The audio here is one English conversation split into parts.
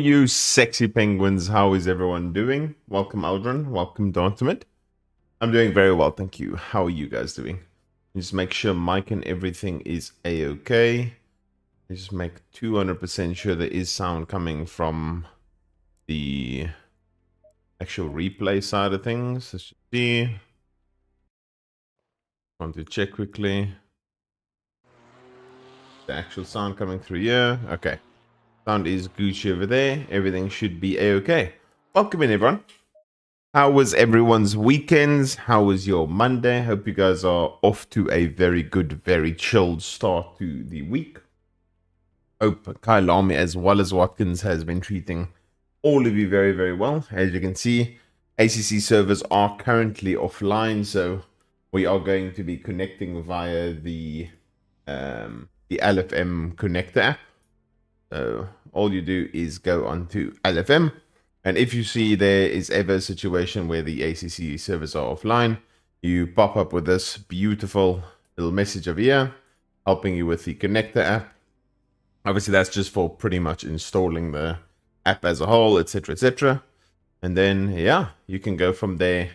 you sexy penguins? How is everyone doing? Welcome, Aldrin. Welcome, Dontimate. I'm doing very well, thank you. How are you guys doing? Just make sure mic and everything is a-okay. Just make 200% sure there is sound coming from the actual replay side of things. Let's just see. Want to check quickly. The actual sound coming through here. Okay. Sound is Gucci over there. Everything should be a-okay. Welcome in, everyone. How was everyone's weekends? How was your Monday? Hope you guys are off to a very good, very chilled start to the week. Hope Kyalami as well as Watkins has been treating all of you very, very well. As you can see, ACC servers are currently offline, so we are going to be connecting via the LFM connector app. So all you do is go onto LFM, and if you see there is ever a situation where the ACC servers are offline, you pop up with this beautiful little message over here, helping you with the connector app. Obviously, that's just for pretty much installing the app as a whole, etc., etc. And then, yeah, you can go from there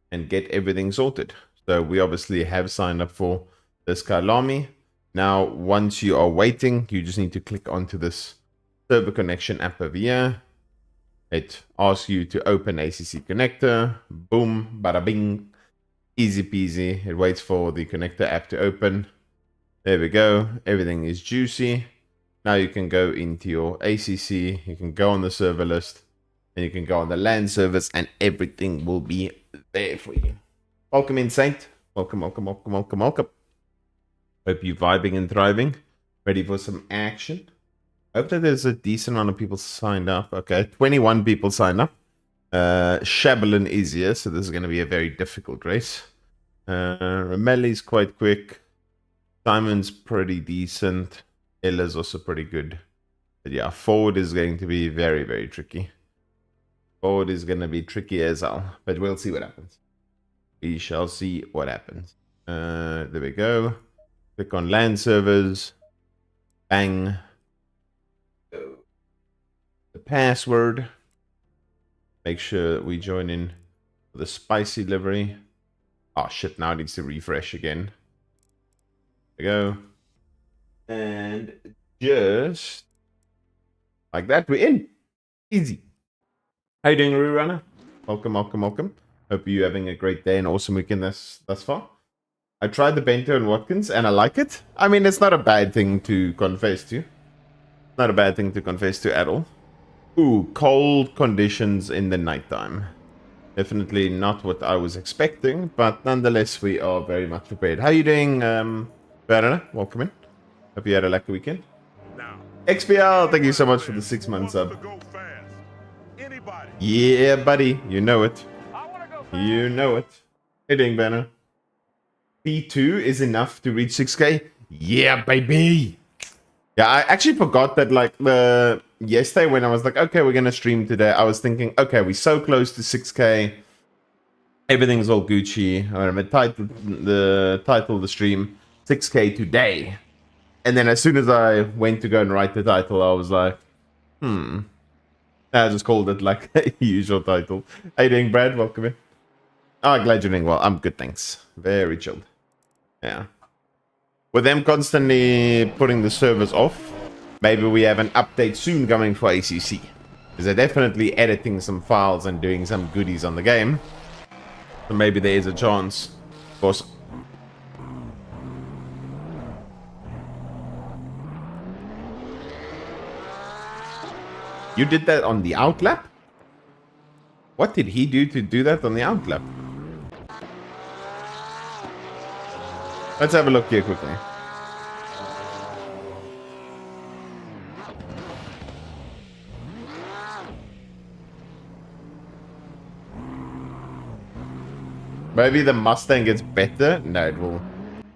and get everything sorted. So we obviously have signed up for this Kyalami. Now, once you are waiting, you just need to click onto this server connection app over here. It asks you to open ACC connector. Boom, bada bing. Easy peasy. It waits for the connector app to open. There we go. Everything is juicy. Now you can go into your ACC. You can go on the server list. And you can go on the LAN servers. And everything will be there for you. Welcome in, Saint. Welcome, welcome, welcome, welcome, welcome. Hope you're vibing and thriving. Ready for some action. Hope that there's a decent amount of people signed up. Okay, 21 people signed up. Shabalin is here, so this is going to be a very difficult race. Ramelli's quite quick. Simon's pretty decent. Ella's also pretty good. But yeah, forward is going to be very, very tricky. Forward is going to be tricky as hell. But we'll see what happens. We shall see what happens. There we go. Click on LAN servers. Bang. The password. Make sure that we join in the spicy livery. Oh shit, now it needs to refresh again. There we go. And just like that, we're in. Easy. How you doing, Roo Runner? Welcome, welcome, welcome. Hope you're having a great day and awesome weekend thus far. I tried the bento and Watkins and I like it. I mean, it's not a bad thing to confess to. Not a bad thing to confess to at all. Ooh, cold conditions in the nighttime. Definitely not what I was expecting, but nonetheless, we are very much prepared. How are you doing, Verena? Welcome in. Hope you had a lucky weekend. XPL, thank you so much for the 6 months sub. Yeah, buddy. You know it. You know it. How you doing, Verena? P2 is enough to reach 6K? Yeah, baby! Yeah, I actually forgot that, like, yesterday when I was like, okay, we're gonna stream today, I was thinking, okay, we're so close to 6K. Everything's all Gucci. I'm gonna title the stream 6K today. And then as soon as I went to go and write the title, I was like, I just called it like a usual title. How you doing, Brad? Welcome in. Oh, glad you're doing well. I'm good, thanks. Very chilled. Yeah. With them constantly putting the servers off, maybe we have an update soon coming for ACC. Because they're definitely editing some files and doing some goodies on the game. So maybe there is a chance. Of course. You did that on the outlap? What did he do to do that on the outlap? Let's have a look here quickly. Maybe the Mustang gets better? No, it will,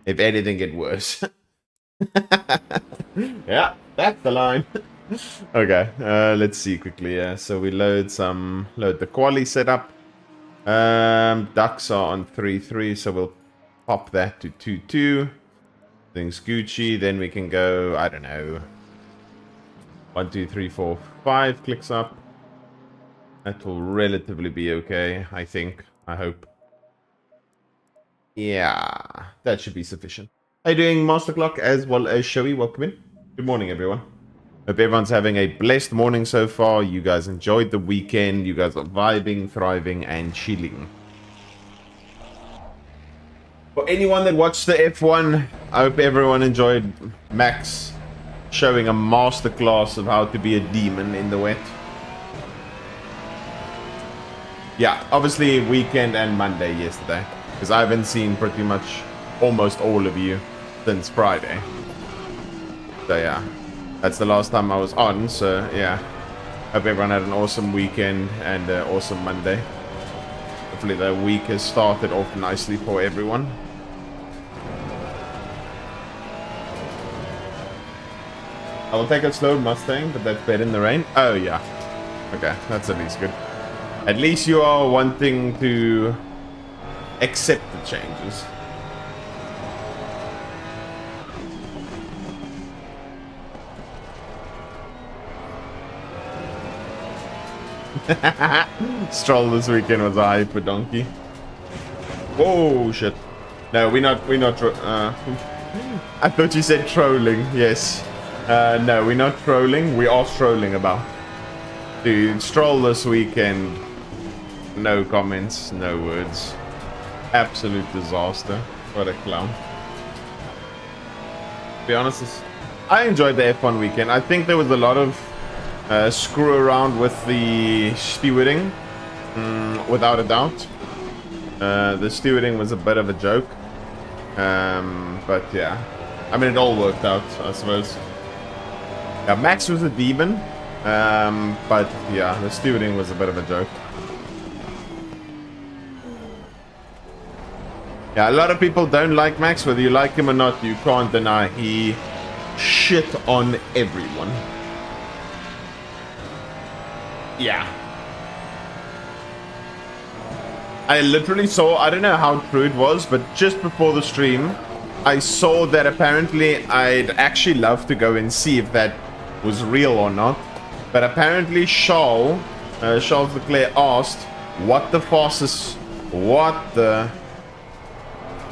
if anything, get worse. Yeah, that's the line. Okay, let's see quickly. Yeah, so we load the quali setup. Ducks are on 3-3, so we'll pop that to 2-2. Things Gucci. Then we can go, I don't know, 1, 2, 3, 4, 5 clicks up. That will relatively be okay, I think. I hope. Yeah, that should be sufficient. How you doing, Master Clock, as well as Shoei? Welcome in. Good morning, everyone. Hope everyone's having a blessed morning so far. You guys enjoyed the weekend. You guys are vibing, thriving, and chilling. For anyone that watched the F1, I hope everyone enjoyed Max showing a masterclass of how to be a demon in the wet. Yeah, obviously weekend and Monday yesterday. Because I haven't seen pretty much almost all of you since Friday. So yeah, that's the last time I was on. So yeah, hope everyone had an awesome weekend and an awesome Monday. Hopefully the week has started off nicely for everyone. I will take a slow Mustang, but that's better in the rain. Oh yeah, okay, that's at least good. At least you are wanting to accept the changes. Stroll this weekend was a hyper donkey. Whoa, shit. No, we're not I thought you said trolling. Yes. No, we're not trolling. We are strolling about. Dude, stroll this weekend. No comments, no words. Absolute disaster. What a clown. To be honest, I enjoyed the F1 weekend. I think there was a lot of screw around with the stewarding, without a doubt. The stewarding was a bit of a joke. But yeah, I mean, it all worked out, I suppose. Yeah, Max was a demon, but yeah, the stewarding was a bit of a joke. Yeah, a lot of people don't like Max, whether you like him or not, you can't deny he shit on everyone. Yeah. I literally saw, I don't know how true it was, but just before the stream, I saw that apparently I'd actually love to go and see if that was real or not. But apparently Charles Leclerc asked, what the fastest, what the...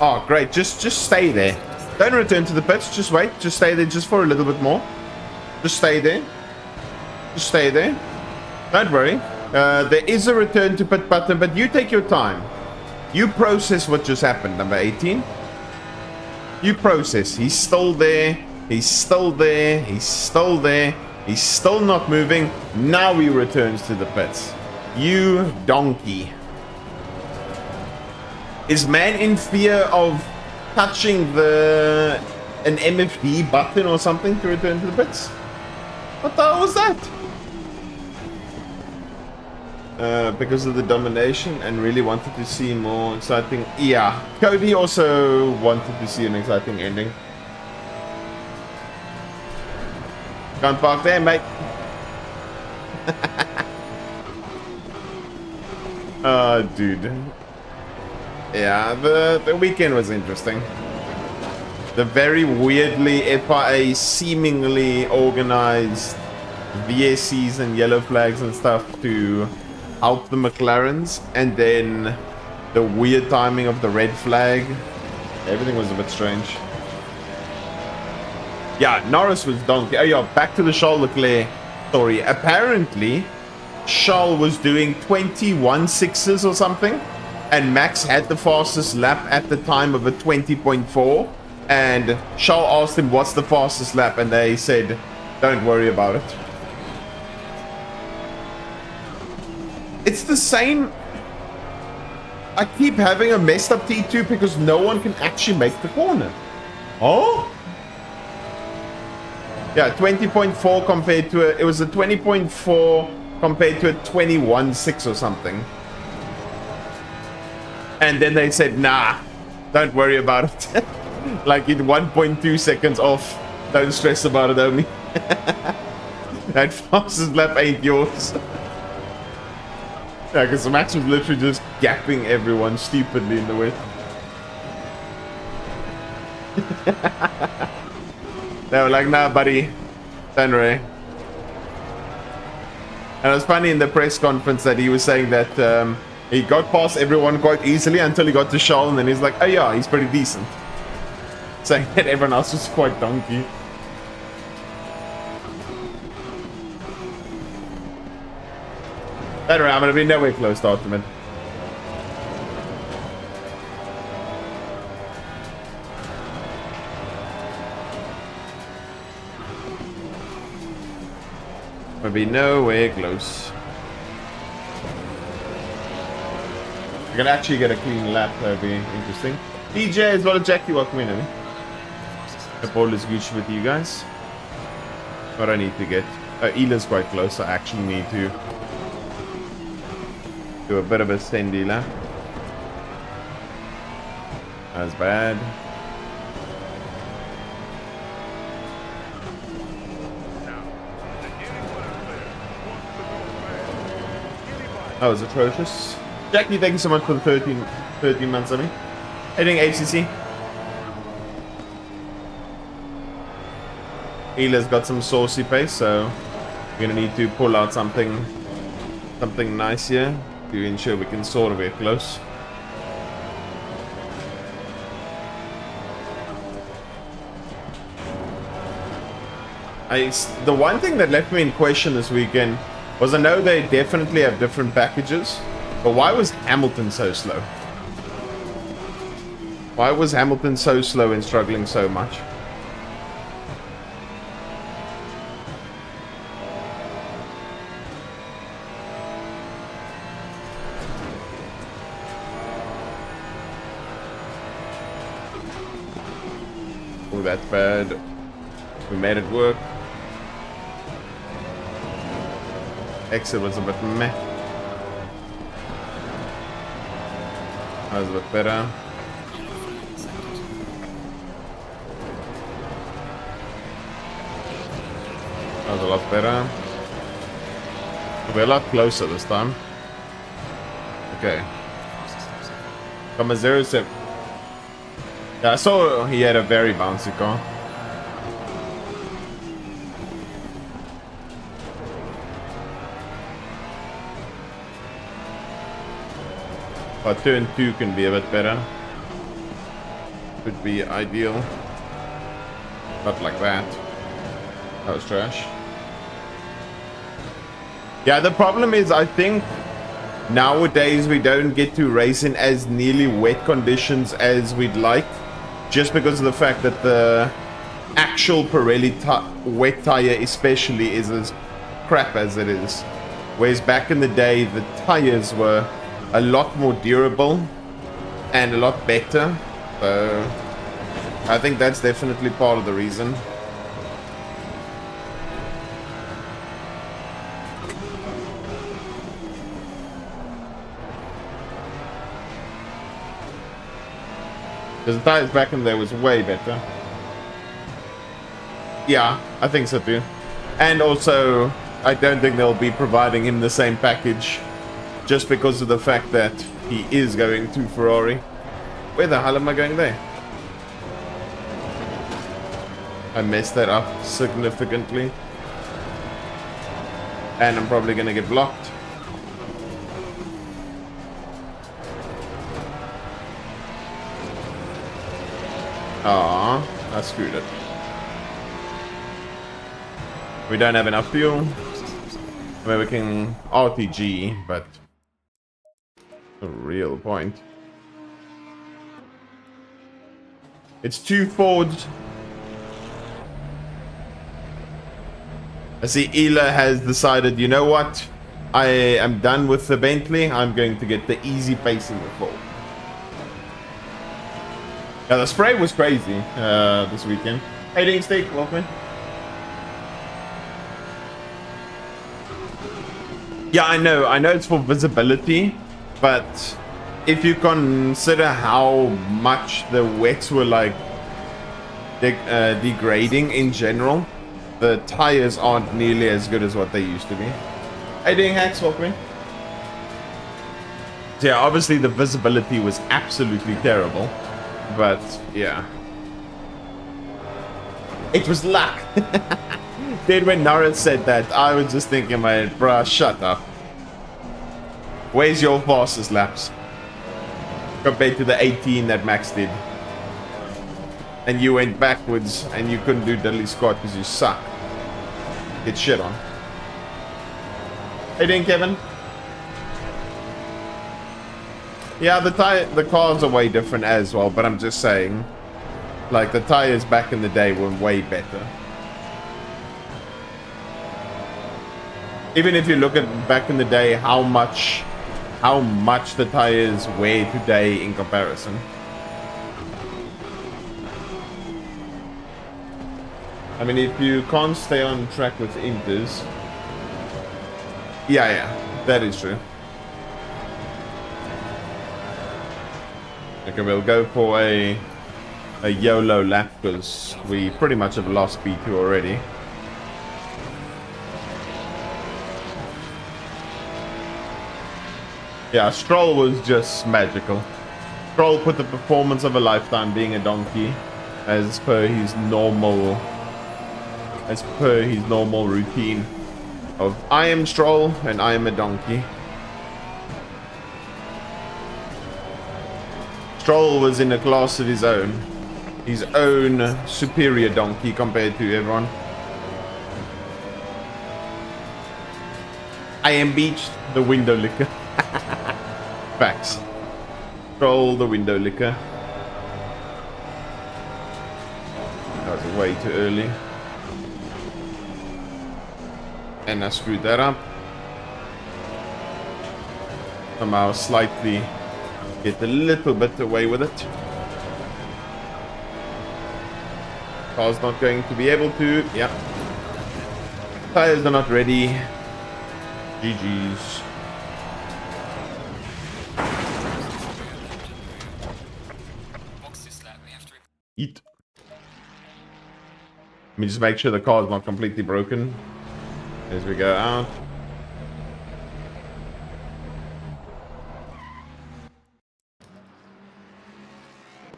Oh, great. Just stay there. Don't return to the pits. Just wait. Just stay there just for a little bit more. Just stay there. Just stay there. Don't worry. There is a return to pit button, but you take your time. You process what just happened, number 18. You process. He's still there. He's still there. He's still there. He's still not moving. Now he returns to the pits. You donkey. Is man in fear of touching an MFD button or something to return to the pits? What the hell was that? Because of the domination and really wanted to see more exciting... Yeah, Cody also wanted to see an exciting ending. Can't park there, mate. Oh, dude. Yeah, the weekend was interesting. The very weirdly FIA seemingly organized VSCs and yellow flags and stuff to help the McLarens, and then the weird timing of the red flag. Everything was a bit strange. Yeah, Norris was donkey. Oh yeah, back to the Charles Leclerc story. Apparently, Charles was doing 21.6s or something. And Max had the fastest lap at the time of a 20.4. And Charles asked him, what's the fastest lap? And they said, don't worry about it. It's the same. I keep having a messed up T2 because no one can actually make the corner. Oh? Yeah, 20.4 compared to it was a 20.4 compared to a 21.6 or something. And then they said, nah, don't worry about it. Like in 1.2 seconds off. Don't stress about it, homie. That fastest lap ain't yours. Yeah, because Max was literally just gapping everyone stupidly in the way. They were like, nah, buddy. Don't worry. And it was funny in the press conference that he was saying that he got past everyone quite easily until he got to Charles, and then he's like, oh yeah, he's pretty decent. Saying that everyone else was quite donkey. Don't worry, I'm going to be nowhere close to Ultimate. I'll be nowhere close. I can actually get a clean lap, that would be interesting. DJ as well as Jackie, welcome in. Hope all is good with you guys. What I need to get. Ela's quite close, so I actually need to do a bit of a standy lap. That's bad. That was atrocious. Jackie, thank you so much for the 13 months on me. Heading ACC. Ela's got some saucy pace, so we're gonna need to pull out something nice here to ensure we can sort of get close. The one thing that left me in question this weekend was I know they definitely have different packages, but why was Hamilton so slow? Why was Hamilton so slow and struggling so much? Oh, that's bad. We made it work. Exit was a bit meh. That was a bit better. That was a lot better. We're a lot closer this time. Okay. 0.07. Yeah, I saw he had a very bouncy car. But turn 2 can be a bit better. Would be ideal. Not like that. That was trash. Yeah, the problem is I think nowadays we don't get to race in as nearly wet conditions as we'd like. Just because of the fact that the actual Pirelli wet tire especially is as crap as it is. Whereas back in the day the tires were a lot more durable and a lot better, so I think that's definitely part of the reason. Because the tires back in there was way better. Yeah, I think so too. And also, I don't think they'll be providing him the same package just because of the fact that he is going to Ferrari. Where the hell am I going there? I messed that up significantly. And I'm probably going to get blocked. Ah, I screwed it. We don't have enough fuel. I mean, we can RTG, but a real point. It's 2 Fords. I see Ela has decided, you know what? I am done with the Bentley. I'm going to get the easy pace in the Ford. Yeah, the spray was crazy this weekend. Hey, Ding Steak, welcome. Yeah, I know it's for visibility, but if you consider how much the wets were like degrading in general, the tires aren't nearly as good as what they used to be. Hey, Ding Hacks, welcome. So yeah, obviously the visibility was absolutely terrible, but yeah, it was luck. Dude, when Norris said that, I was just thinking, man, bruh, shut up. Where's your fastest laps? Compared to the 18 that Max did. And you went backwards and you couldn't do diddly squat because you suck. Get shit on. Hey, doing, Kevin? Yeah, the cars are way different as well, but I'm just saying, like, the tires back in the day were way better. Even if you look at back in the day, how much the tires weigh today in comparison. I mean, if you can't stay on track with Inters, yeah, that is true. Okay, we'll go for a YOLO lap because we pretty much have lost B2 already. Yeah, Stroll was just magical. Stroll put the performance of a lifetime being a donkey as per his normal routine of I am Stroll and I am a donkey. Stroll was in a class of his own superior donkey compared to everyone. I am Beach, the window licker. Facts. Stroll, the window licker. That was way too early. And I screwed that up. Somehow slightly get a little bit away with it. Car's not going to be able to. Yeah. Tires are not ready. GG's. Eat. Let me just make sure the car is not completely broken as we go out.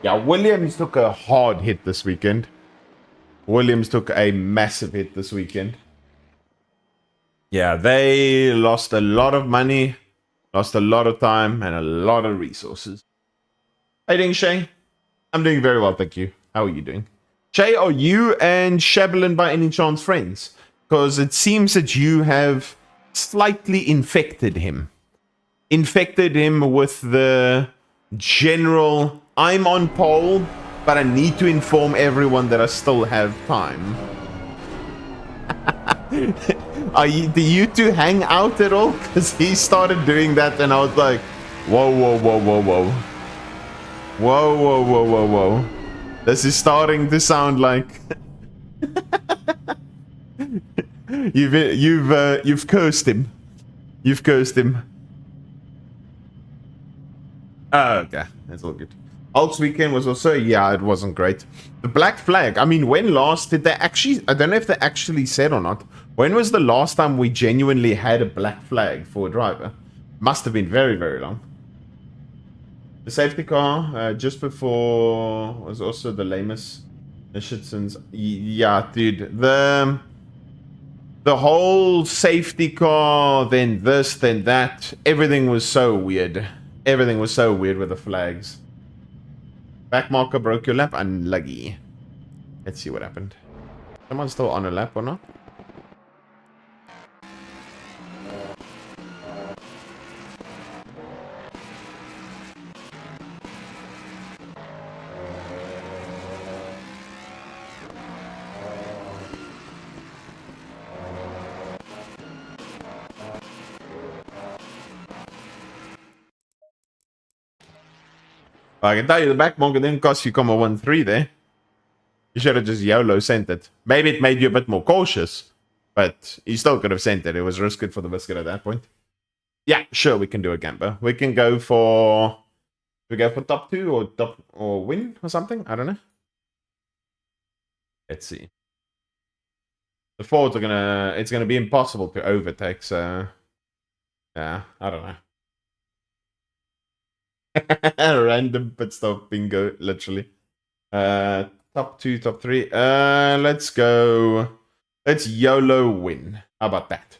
Yeah, Williams took a hard hit this weekend. Williams took a massive hit this weekend. Yeah, they lost a lot of money, lost a lot of time, and a lot of resources. How you doing, Shay? I'm doing very well, thank you. How are you doing? Shay, are you and Shabalin by any chance friends? Because it seems that you have slightly infected him. Infected him with the general, I'm on pole, but I need to inform everyone that I still have time. Do you two hang out at all? Because he started doing that and I was like, whoa, whoa, whoa, whoa, whoa. Whoa, whoa, whoa, whoa, whoa. This is starting to sound like you've cursed him. You've cursed him. Oh, okay. That's all good. Hulk's weekend was also, yeah, it wasn't great. The Black Flag, I mean, when last did they actually, I don't know if they actually said or not, when was the last time we genuinely had a Black Flag for a driver? Must have been very, very long. The safety car, just before, was also the lamest. Yeah, dude. The whole safety car, then this, then that. Everything was so weird. Everything was so weird with the flags. Back marker broke your lap. Unlucky. Let's see what happened. Someone's still on a lap or not? I can tell you the back marker didn't cost you 1.3 there. You should have just YOLO sent it. Maybe it made you a bit more cautious, but you still could have sent it. It was risk it for the biscuit at that point. Yeah, sure, we can do a camper. We can go for... We go for top 2 or win or something? I don't know. Let's see. The Fords are gonna... It's gonna be impossible to overtake, so... Yeah, I don't know. Random pit stop bingo, literally. Top 2, top 3. Let's go Let's YOLO win. How about that?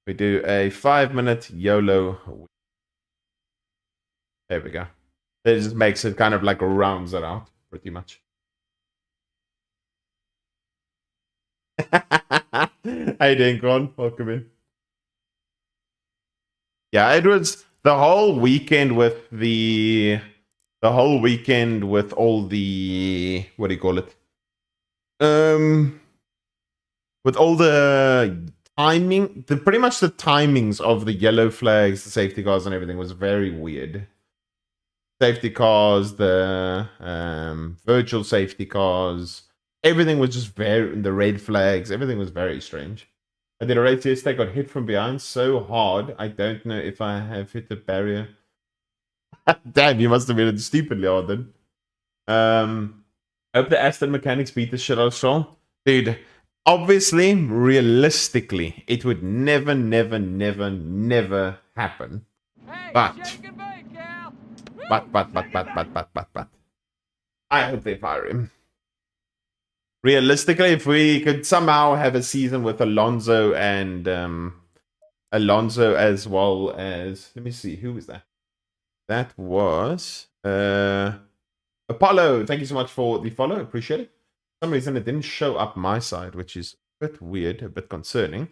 We do a 5-minute YOLO win. There we go. It just makes it kind of like rounds it out, pretty much. How you doing, Con? Welcome in. Yeah, it was the whole weekend with all the, what do you call it? With all the timing, pretty much the timings of the yellow flags, the safety cars, and everything was very weird. Safety cars, the virtual safety cars, everything was just the red flags, everything was very strange. I did a race yesterday, got hit from behind so hard, I don't know if I have hit the barrier. Damn, you must have been stupidly hard then. Hope the Aston mechanics beat the shit out of Stroll. Dude, obviously, realistically, it would never happen. Hey, but I hope they fire him. Realistically, if we could somehow have a season with Alonso and Alonso as well as, let me see, who was that? That was Apollo. Thank you so much for the follow. Appreciate it. For some reason it didn't show up my side, which is a bit weird, a bit concerning.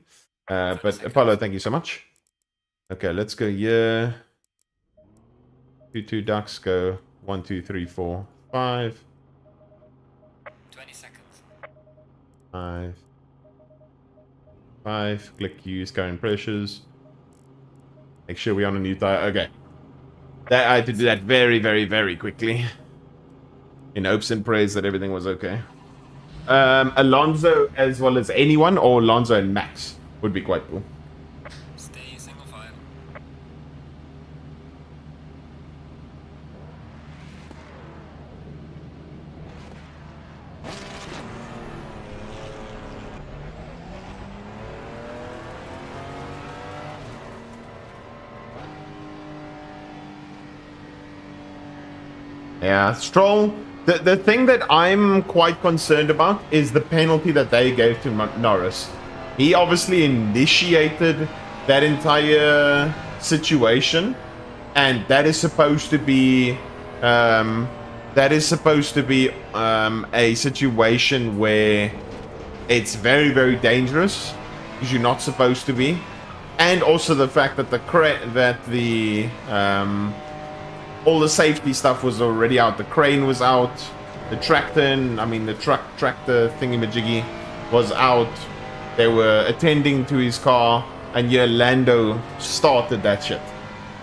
But Apollo, thank you so much. Okay, let's go here. 2 ducks, go 1, 2, 3, 4, 5. 20 seconds. 5. Click use current pressures. Make sure we're on a new tire. Okay. I had to do that very quickly. In hopes and praise that everything was okay. Alonso as well as anyone, or Alonso and Max would be quite cool. Stay single file. Yeah, Stroll. The thing that I'm quite concerned about is the penalty that they gave to Norris. He obviously initiated that entire situation, and that is supposed to be a situation where it's very dangerous because you're not supposed to be, and also the fact that all the safety stuff was already out. The crane was out. The tractor thingy-majiggy was out. They were attending to his car, and Lando started that shit.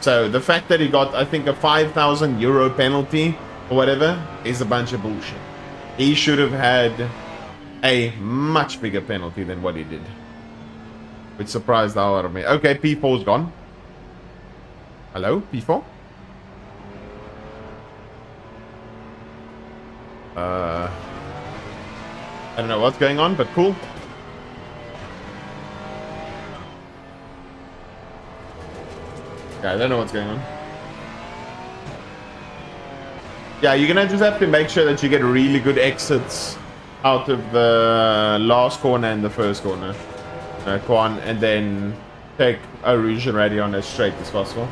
So the fact that he got, I think, a 5,000 euro penalty or whatever is a bunch of bullshit. He should have had a much bigger penalty than what he did. Which surprised the hell out of me. Okay, P4's gone. Hello, P4? I don't know what's going on, but cool. Yeah, I don't know what's going on. Yeah, you're gonna just have to make sure that you get really good exits out of the last corner and the first corner. Quan, and then take a Rouge and Radio as straight as possible.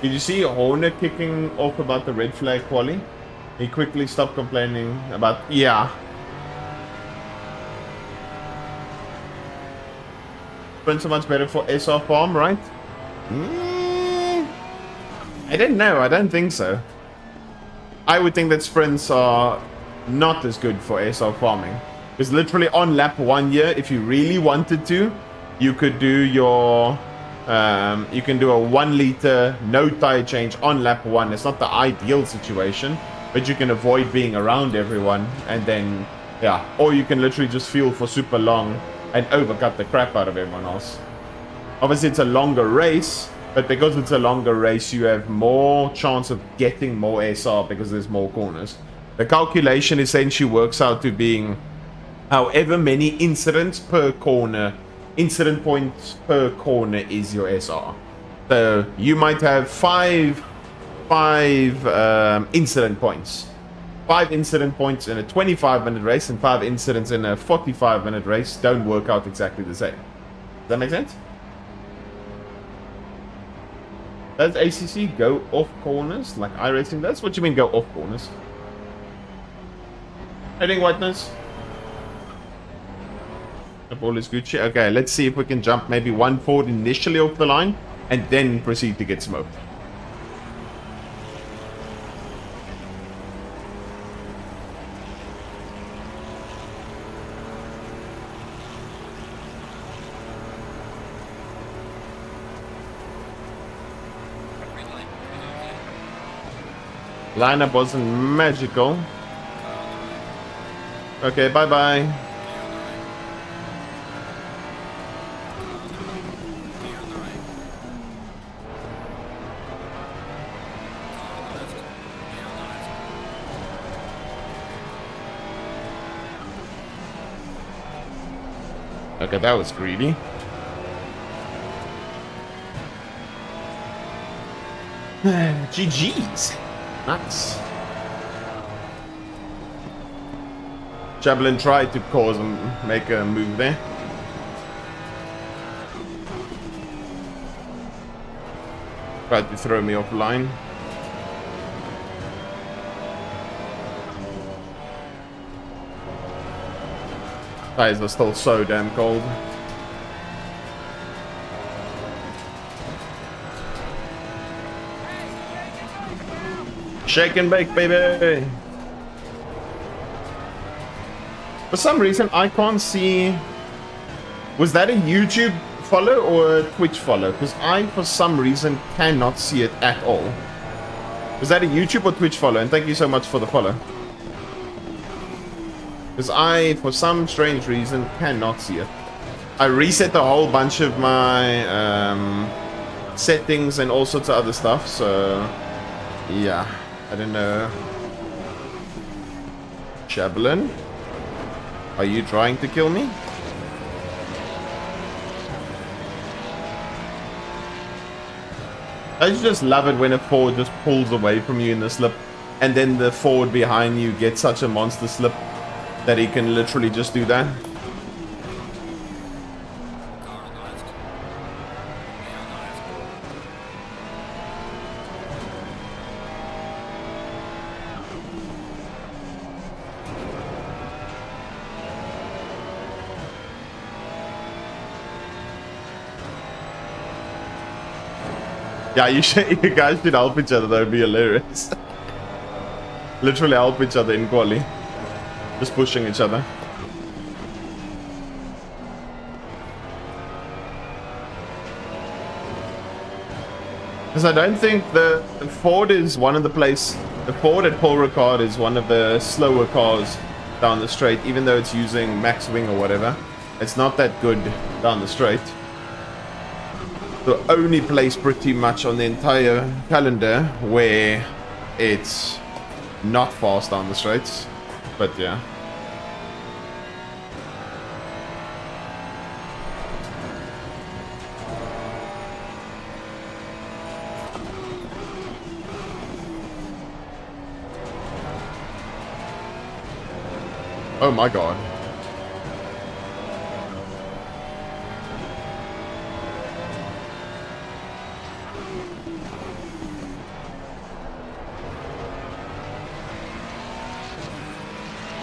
Did you see Horner kicking off about the red flag quali? He quickly stopped complaining about, yeah. Been so much better for SR farm, right? I don't know. I don't think so. I would think that sprints are not as good for SR farming. Because literally on lap 1 here, if you really wanted to, you could do your... you can do a 1 liter no tire change on lap 1. It's not the ideal situation, but you can avoid being around everyone, and then, yeah. Or you can literally just fuel for super long and overcut the crap out of everyone else. Obviously, it's a longer race, but because it's a longer race, you have more chance of getting more SR because there's more corners. The calculation essentially works out to being however many incidents per corner, incident points per corner is your SR. So you might have five incident points. 5 incident points in a 25-minute race and 5 incidents in a 45-minute race don't work out exactly the same. Does that make sense? Does ACC go off corners like iRacing does? What do you mean go off corners? Heading whiteness. The ball is Gucci. Okay, let's see if we can jump maybe one forward initially off the line and then proceed to get smoked. Lineup wasn't magical. Okay, bye-bye. Okay, that was greedy. GG's. Nice. Javelin tried to cause him make a move there. Tried to throw me offline. Tires are still so damn cold. Shake and bake, baby! For some reason, I can't see... Was that a YouTube follow or a Twitch follow? Because I, for some reason, cannot see it at all. Was that a YouTube or Twitch follow? And thank you so much for the follow. Because I, for some strange reason, cannot see it. I reset a whole bunch of my settings and all sorts of other stuff, so... Yeah, I don't know. Javelin? Are you trying to kill me? I just love it when a forward just pulls away from you in the slip, and then the forward behind you gets such a monster slip that he can literally just do that. Yeah, you guys should help each other. That would be hilarious. Literally help each other in quali. Just pushing each other. Because I don't think the Ford is one of the the Ford at Paul Ricard is one of the slower cars down the straight, even though it's using max wing or whatever. It's not that good down the straight. The only place pretty much on the entire calendar where it's not fast down the straights, but yeah. Oh my god.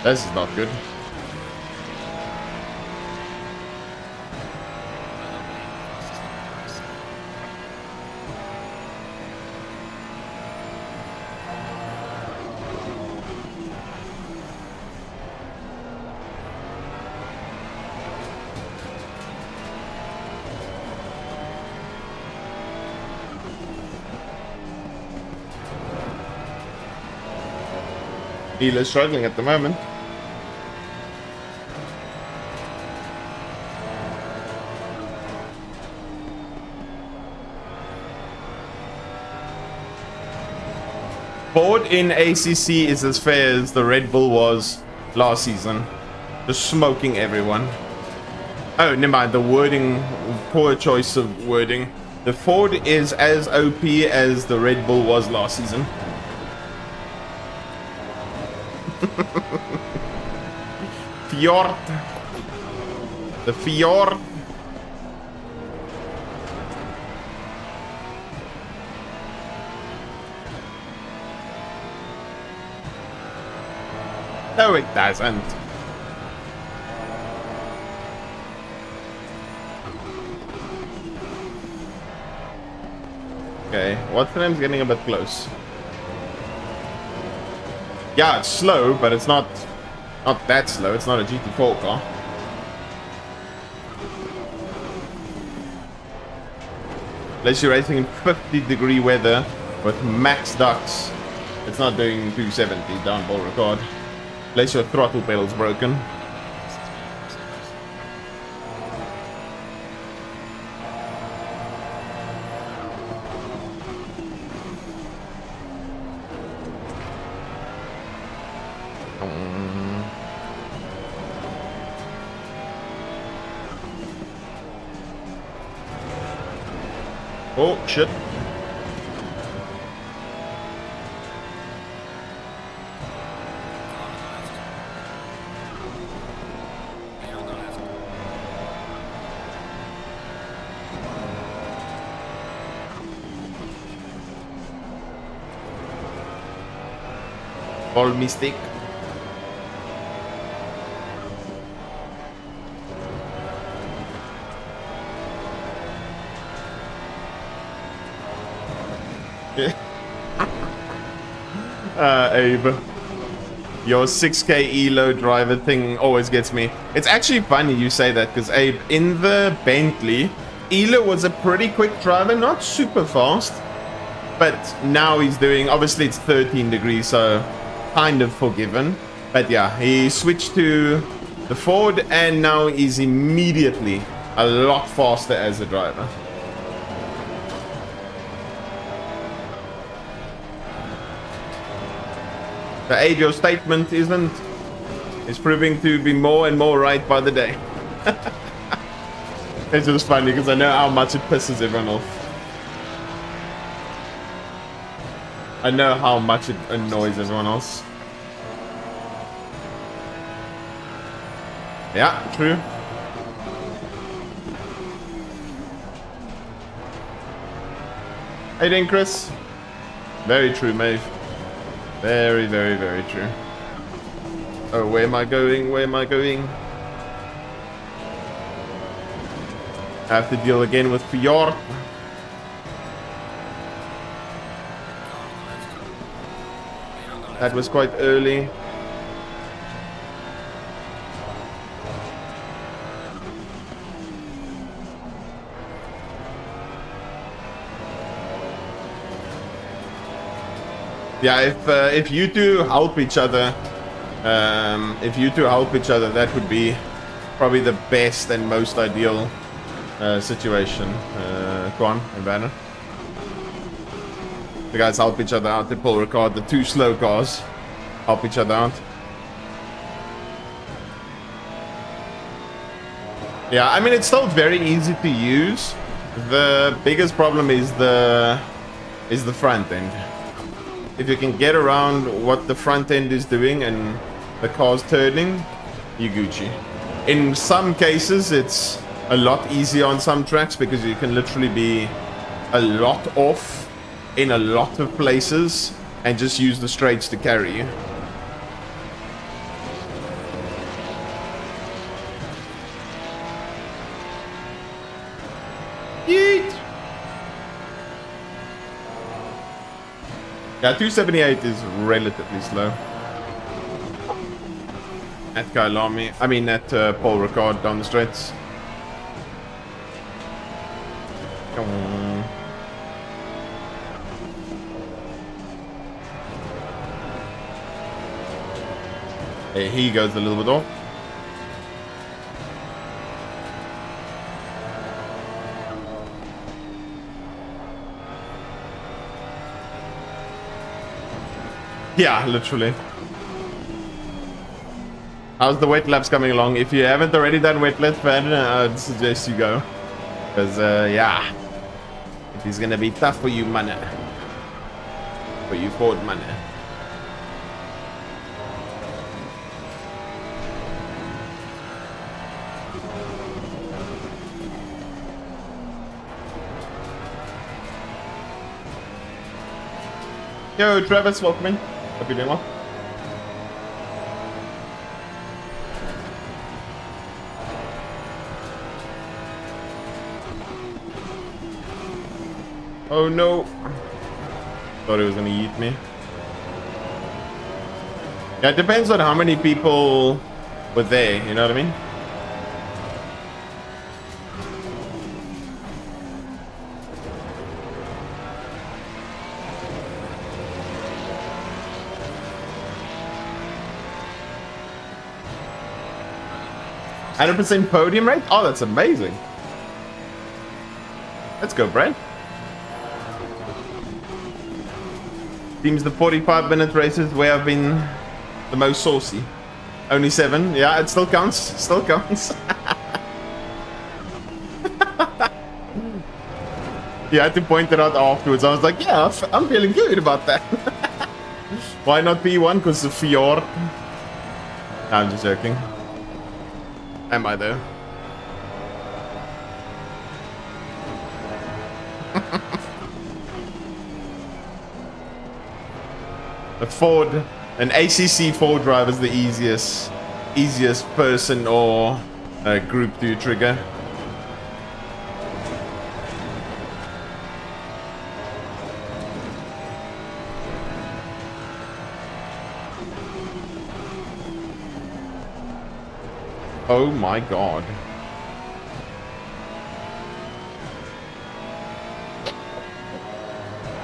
This is not good. Dealer's struggling at the moment. Ford in ACC is as fair as the Red Bull was last season. Just smoking everyone. Oh, never mind. The wording, poor choice of wording. The Ford is as OP as the Red Bull was last season. Fjord. The fjord. No, it doesn't. Okay, what's the name's getting a bit close. Yeah, it's slow, but it's not that slow. It's not a GT4 car. Unless you're racing in 50-degree weather with max ducks, it's not doing 270 down ball record. Unless your throttle pedal's broken. Oh, shit. All mistake. Abe, your 6k elo driver thing always gets me. It's actually funny you say that, because Abe, in the Bentley, elo was a pretty quick driver, not super fast, but now he's doing, obviously it's 13 degrees, so kind of forgiven. But yeah, he switched to the Ford, and now he's immediately a lot faster as a driver. The Abe, your statement is proving to be more and more right by the day. It's just funny because I know how much it pisses everyone off. I know how much it annoys everyone else. Yeah, true. Hey, then, Chris. Very true, Maeve. Very, very, very true. Oh, where am I going? Where am I going? I have to deal again with Fjord. That was quite early. Yeah, if you two help each other, that would be probably the best and most ideal situation. Quan and Banner. The guys help each other out. They pull record. The two slow cars help each other out. Yeah, I mean, it's still very easy to use. The biggest problem is the front end. If you can get around what the front end is doing and the car's turning, you Gucci. In some cases, it's a lot easier on some tracks because you can literally be a lot off in a lot of places and just use the straights to carry you. Yeet! Yeah, 278 is relatively slow. At Kyalami, I mean at Paul Ricard down the straights. Come on. Hey, he goes a little bit off. Yeah, literally. How's the wet laps coming along? If you haven't already done wet laps, man, I'd suggest you go. Because, yeah. It is gonna be tough for you, man. For you, Ford, man. Yo, Travis, welcome in. Hope you're doing well. Oh no. Thought it was gonna eat me. Yeah, it depends on how many people were there, you know what I mean? 100% podium rate? Oh, that's amazing. Let's go, Brad. Seems the 45-minute races where I've been the most saucy. Only 7. Yeah, it still counts. Still counts. Yeah, I had to point it out afterwards. I was like, yeah, I'm feeling good about that. Why not P1? Because the fjord. No, I'm just joking. Am I though? A Ford, an ACC Ford driver is the easiest person or group to trigger. Oh my god.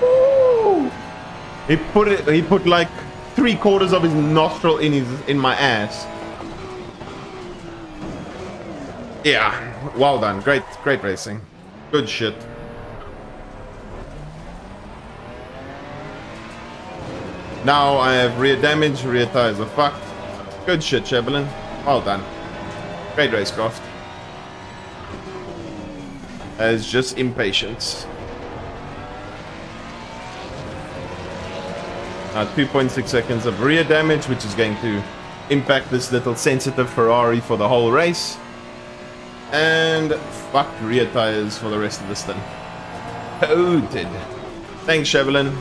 Woo! He put like 3/4 of his nostril in my ass. Yeah, well done. Great racing. Good shit. Now I have rear damage, rear tires are fucked. Good shit, Shebelin. Well done. Great racecraft. As just impatience. 2.6 seconds of rear damage, which is going to impact this little sensitive Ferrari for the whole race. And fucked rear tires for the rest of the stint. Coated. Thanks, Shebelin.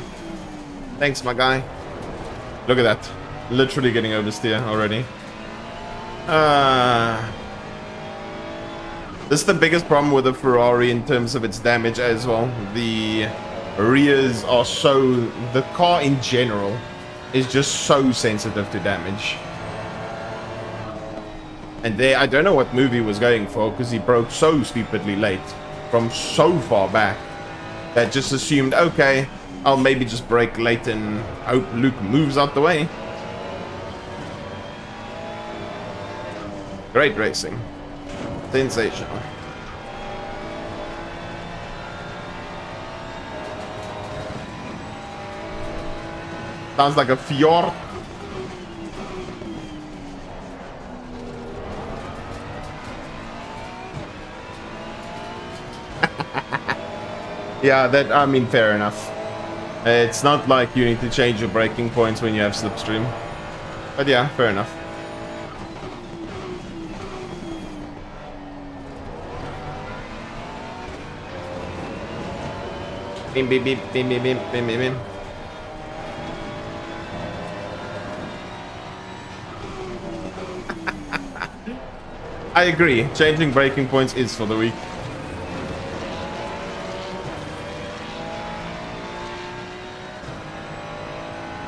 Thanks, my guy. Look at that. Literally getting oversteer already. This is the biggest problem with the Ferrari in terms of its damage as well. The rears are so... The car in general is just so sensitive to damage. And there, I don't know what move he was going for, because he broke so stupidly late from so far back that just assumed, okay, I'll maybe just brake late and hope Luke moves out the way. Great racing. Sensational. Sounds like a fjord. Yeah, that, I mean, fair enough. It's not like you need to change your braking points when you have slipstream. But yeah, fair enough. Bim, bim, bim, bim, bim, bim, bim, bim, bim. I agree. Changing braking points is for the weak.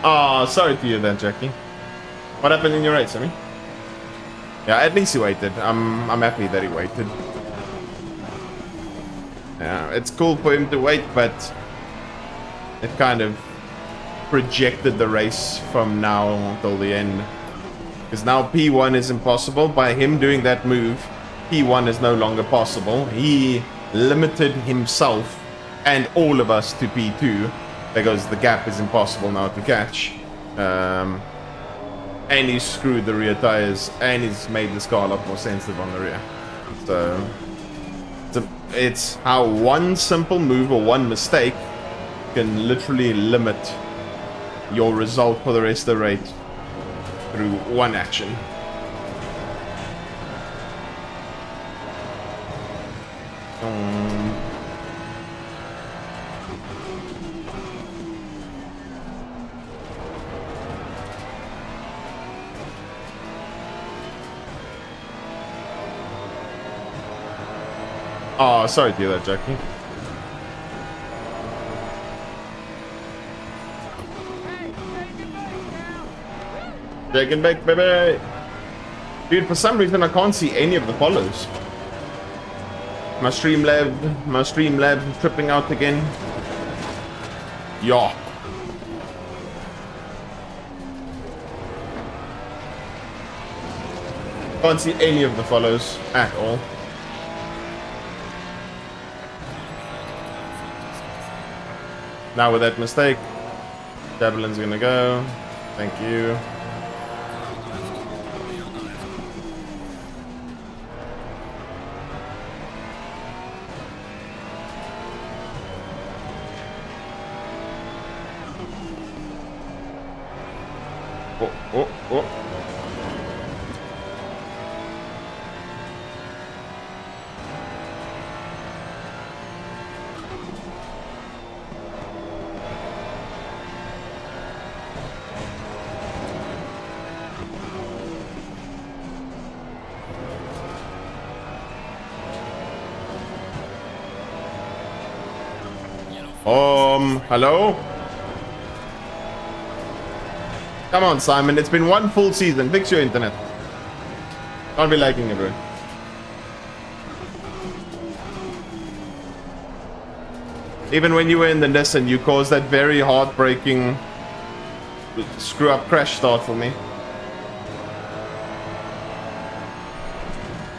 Oh, sorry to hear that, Jackie. What happened in your race, I mean? Yeah, at least he waited. I'm happy that he waited. Yeah, it's cool for him to wait, but it kind of projected the race from now until the end. Because now P1 is impossible. By him doing that move, P1 is no longer possible. He limited himself and all of us to P2 because the gap is impossible now to catch. And he's screwed the rear tires and he's made this car a lot more sensitive on the rear. So it's how one simple move or one mistake can literally limit your result for the rest of the race through one action. Oh, sorry to do that, Jackie. Shake and bake, baby! Dude, for some reason I can't see any of the follows. My Streamlab tripping out again. Yeah. Can't see any of the follows at all. Now with that mistake, Javelin's gonna go. Thank you. Oh. Hello? Come on, Simon. It's been one full season. Fix your internet. Can't be liking everyone. Even when you were in the Nissan, you caused that very heartbreaking screw-up crash start for me.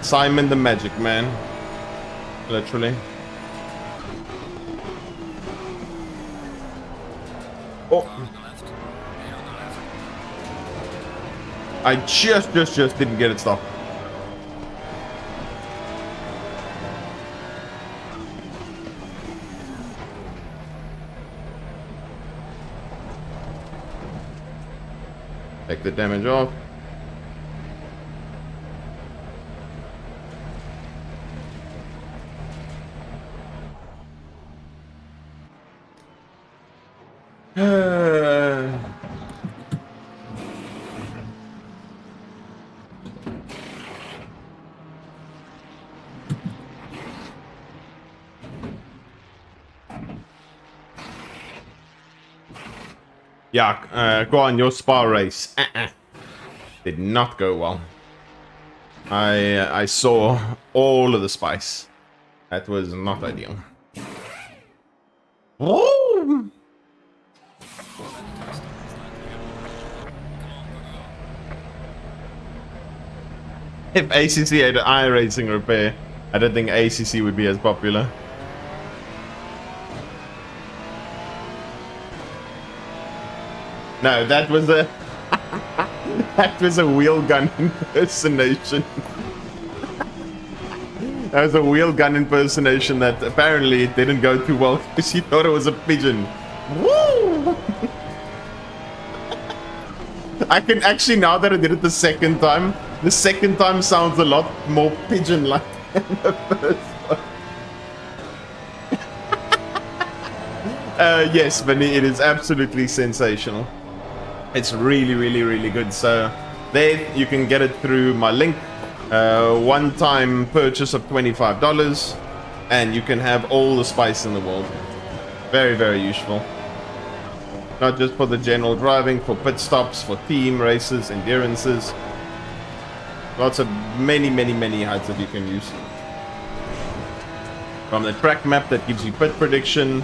Simon the Magic Man. Literally. Oh. I just didn't get it stopped. Take the damage off. Yeah, go on, your spa race. Did not go well. I saw all of the spice. That was not ideal. Oh! If ACC had an iRacing repair, I don't think ACC would be as popular. No, that was a that was a wheel gun impersonation. That was a wheel gun impersonation that apparently didn't go too well because he thought it was a pigeon. Woo! I can actually, now that I did it the second time sounds a lot more pigeon-like than the first one. Yes, Vinny, it is absolutely sensational. It's really good. So there you can get it through my link. One-time purchase of $25, and you can have all the spice in the world. Very useful. Not just for the general driving, for pit stops, for team races, endurances. Lots of many heights that you can use. From the track map that gives you pit prediction,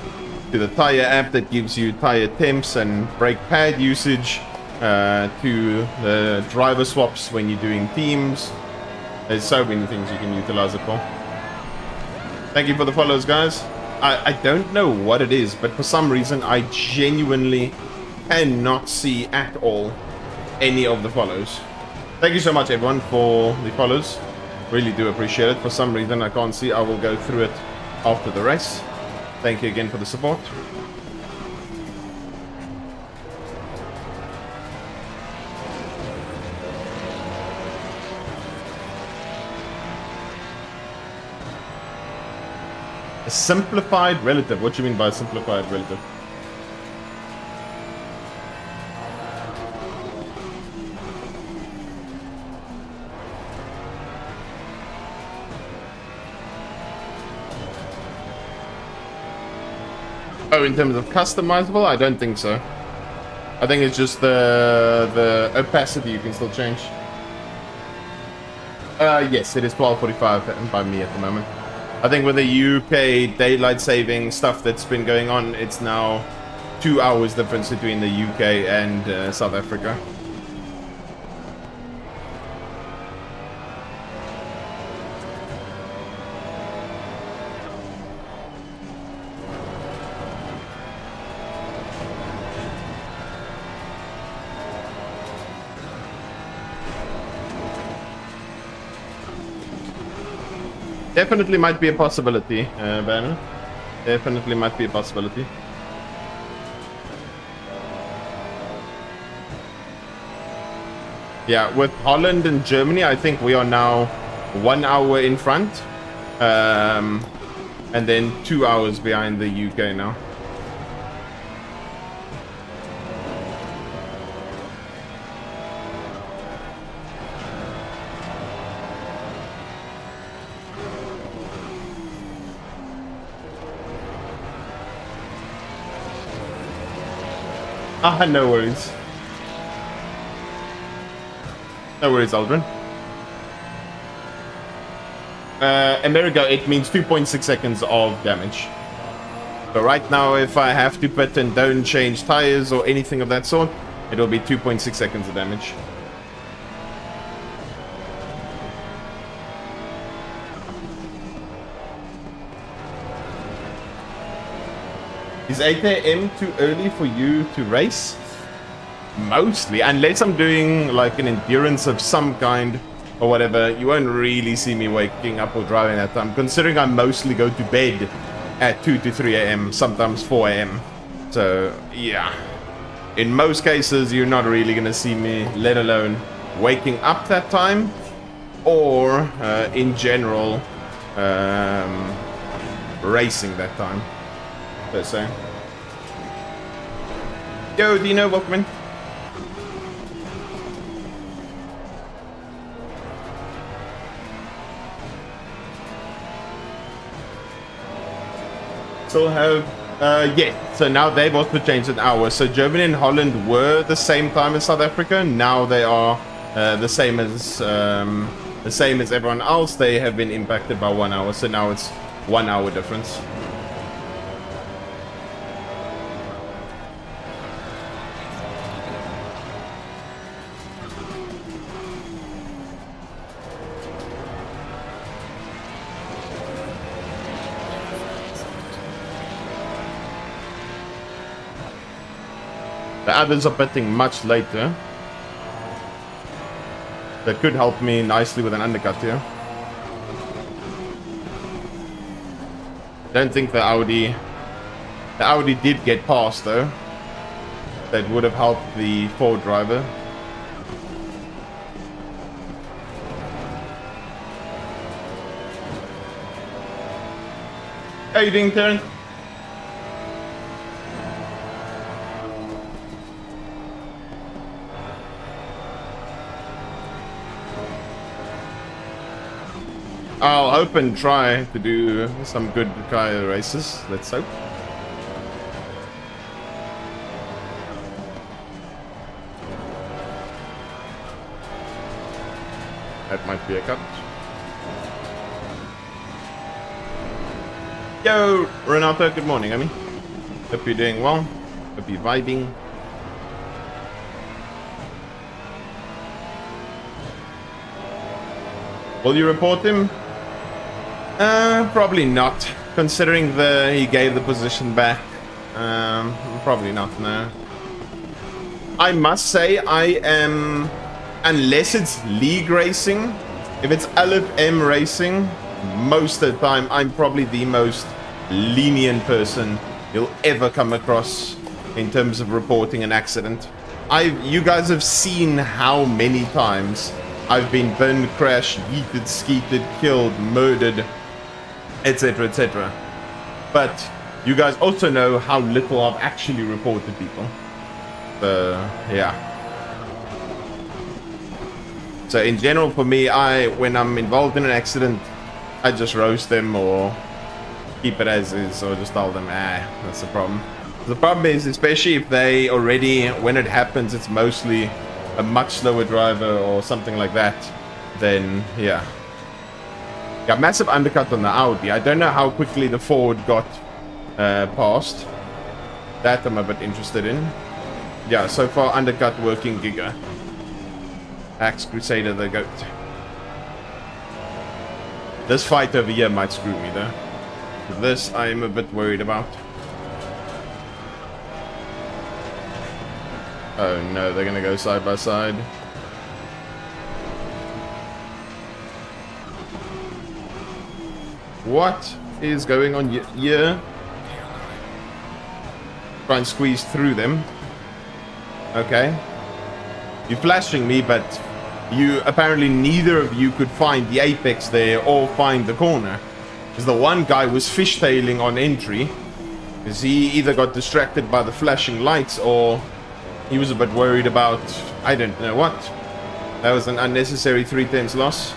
to the tire app that gives you tire temps and brake pad usage, to the driver swaps when you're doing teams. There's so many things you can utilize it for. Thank you for the follows, guys. I don't know what it is, but for some reason I genuinely cannot see at all any of the follows. Thank you so much, everyone, for the follows. Really do appreciate it. For some reason I can't see. I will go through it after the race. Thank you again for the support. A simplified relative. What do you mean by a simplified relative? Oh, in terms of customizable, I don't think so. I think it's just the opacity you can still change. Yes, it is 12:45 by me at the moment. I think with the UK daylight saving stuff that's been going on, it's now 2 hours difference between the UK and South Africa. Definitely might be a possibility, Banner. Definitely might be a possibility. Yeah, with Holland and Germany, I think we are now 1 hour in front. And then 2 hours behind the UK now. No worries. No worries, Aldrin. America, it means 2.6 seconds of damage. So right now, if I have to pit and don't change tires or anything of that sort, it'll be 2.6 seconds of damage. Is 8 AM too early for you to race? Mostly, unless I'm doing like an endurance of some kind or whatever, you won't really see me waking up or driving at time, considering I mostly go to bed at 2 to 3 AM, sometimes 4 AM. So, yeah. In most cases, you're not really going to see me, let alone waking up that time, or in general, racing that time. Per se. Yo, Dino, welcome in. Still have, yeah, so now they've also changed an hour. So Germany and Holland were the same time as South Africa. Now they are the same as everyone else. They have been impacted by 1 hour, so now it's 1 hour difference. The others are betting much later. That could help me nicely with an undercut here. Don't think the Audi did get past though. That would have helped the Ford driver. How you doing, Terrence? I'll hope and try to do some good car races. Let's hope. That might be a cut. Yo, Renato, good morning, Amy. Hope you're doing well. Hope you're vibing. Will you report him? Probably not. Considering he gave the position back. Probably not, no. I must say I am, unless it's league racing, if it's LFM racing, most of the time I'm probably the most lenient person you'll ever come across in terms of reporting an accident. You guys have seen how many times I've been burned, crashed, yeeted, skeeted, killed, murdered, etc., etc. But you guys also know how little I've actually reported people. So, yeah. So in general, for me, when I'm involved in an accident, I just roast them or keep it as is, or just tell them, that's the problem. The problem is, especially if they already, when it happens, it's mostly a much slower driver or something like that, then yeah. Got massive undercut on the Audi. I don't know how quickly the Ford got past. That I'm a bit interested in. Yeah, so far undercut working Giga. Axe Crusader the GOAT. This fight over here might screw me though. This I'm a bit worried about. Oh no, they're gonna go side by side. What is going on here? Try and squeeze through them. Okay. You're flashing me, but you apparently neither of you could find the apex there or find the corner. Because the one guy was fishtailing on entry. Because he either got distracted by the flashing lights or he was a bit worried about, I don't know what. That was an unnecessary 3/10 loss.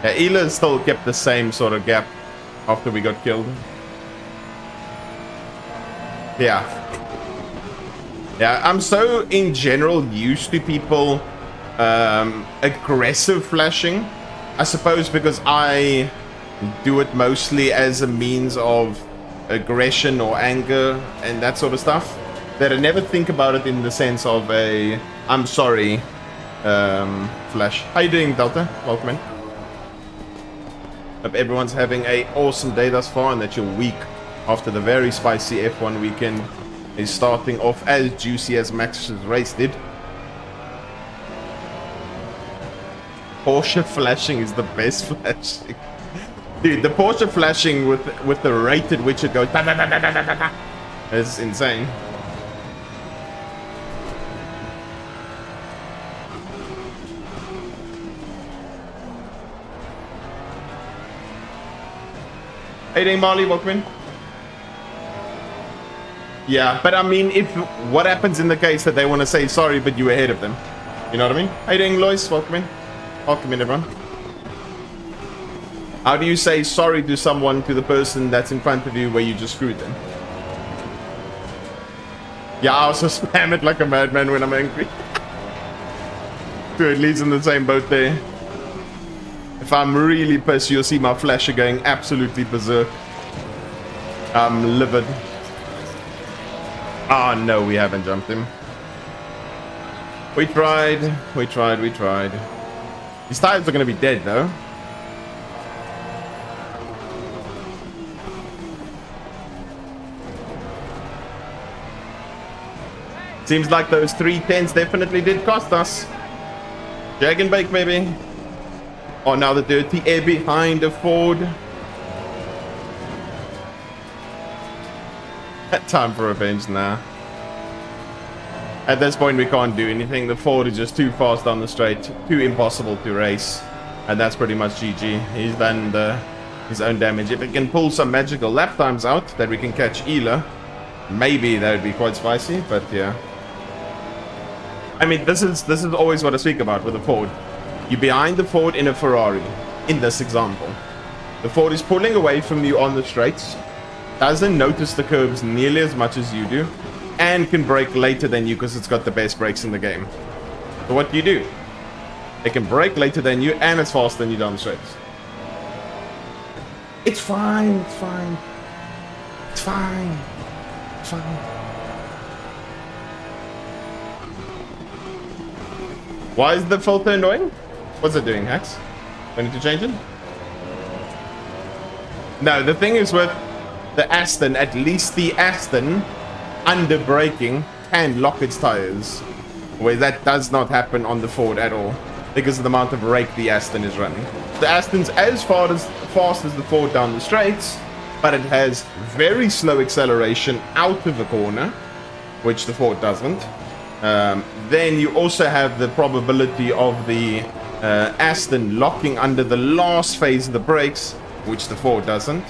Yeah, Ela still kept the same sort of gap after we got killed. Yeah. Yeah, I'm so in general used to people aggressive flashing. I suppose because I do it mostly as a means of aggression or anger and that sort of stuff, that I never think about it in the sense of a I'm sorry flash. How you doing, Delta? Welcome in. Hope everyone's having an awesome day thus far and that your week after the very spicy F1 weekend is starting off as juicy as Max's race did. Porsche flashing is the best flashing. Dude, the Porsche flashing with the rate at which it goes is insane. Hey, dang Marley, welcome in. Yeah, but I mean, what happens in the case that they want to say sorry, but you're ahead of them? You know what I mean? Hey, dang Lois, welcome in. Welcome in, everyone. How do you say sorry to someone, to the person that's in front of you where you just screwed them? Yeah, I also spam it like a madman when I'm angry. Dude, Lee's in the same boat there. If I'm really pissed, you'll see my flasher going absolutely berserk. I'm livid. Ah, no, we haven't jumped him. We tried. These tires are going to be dead, though. Seems like those 310s definitely did cost us. Jag and bake, maybe. Oh, now the dirty air behind the Ford. Time for revenge now. At this point, we can't do anything. The Ford is just too fast down the straight, too impossible to race. And that's pretty much GG. He's done his own damage. If it can pull some magical lap times out that we can catch Ela, maybe that would be quite spicy, but yeah. I mean, this is always what I speak about with the Ford. You're behind the Ford in a Ferrari, in this example. The Ford is pulling away from you on the straights, doesn't notice the curves nearly as much as you do, and can brake later than you because it's got the best brakes in the game. So what do you do? It can brake later than you, and it's faster than you down the straights. It's fine, it's fine. It's fine. It's fine. Why is the filter annoying? What's it doing, Hax? We need to change it? No, the thing is with the Aston, at least the Aston, under braking, can lock its tires. Where that does not happen on the Ford at all. Because of the amount of rake the Aston is running. The Aston's as fast as the Ford down the straights, but it has very slow acceleration out of the corner, which the Ford doesn't. Then you also have the probability of the Aston locking under the last phase of the brakes, which the Ford doesn't.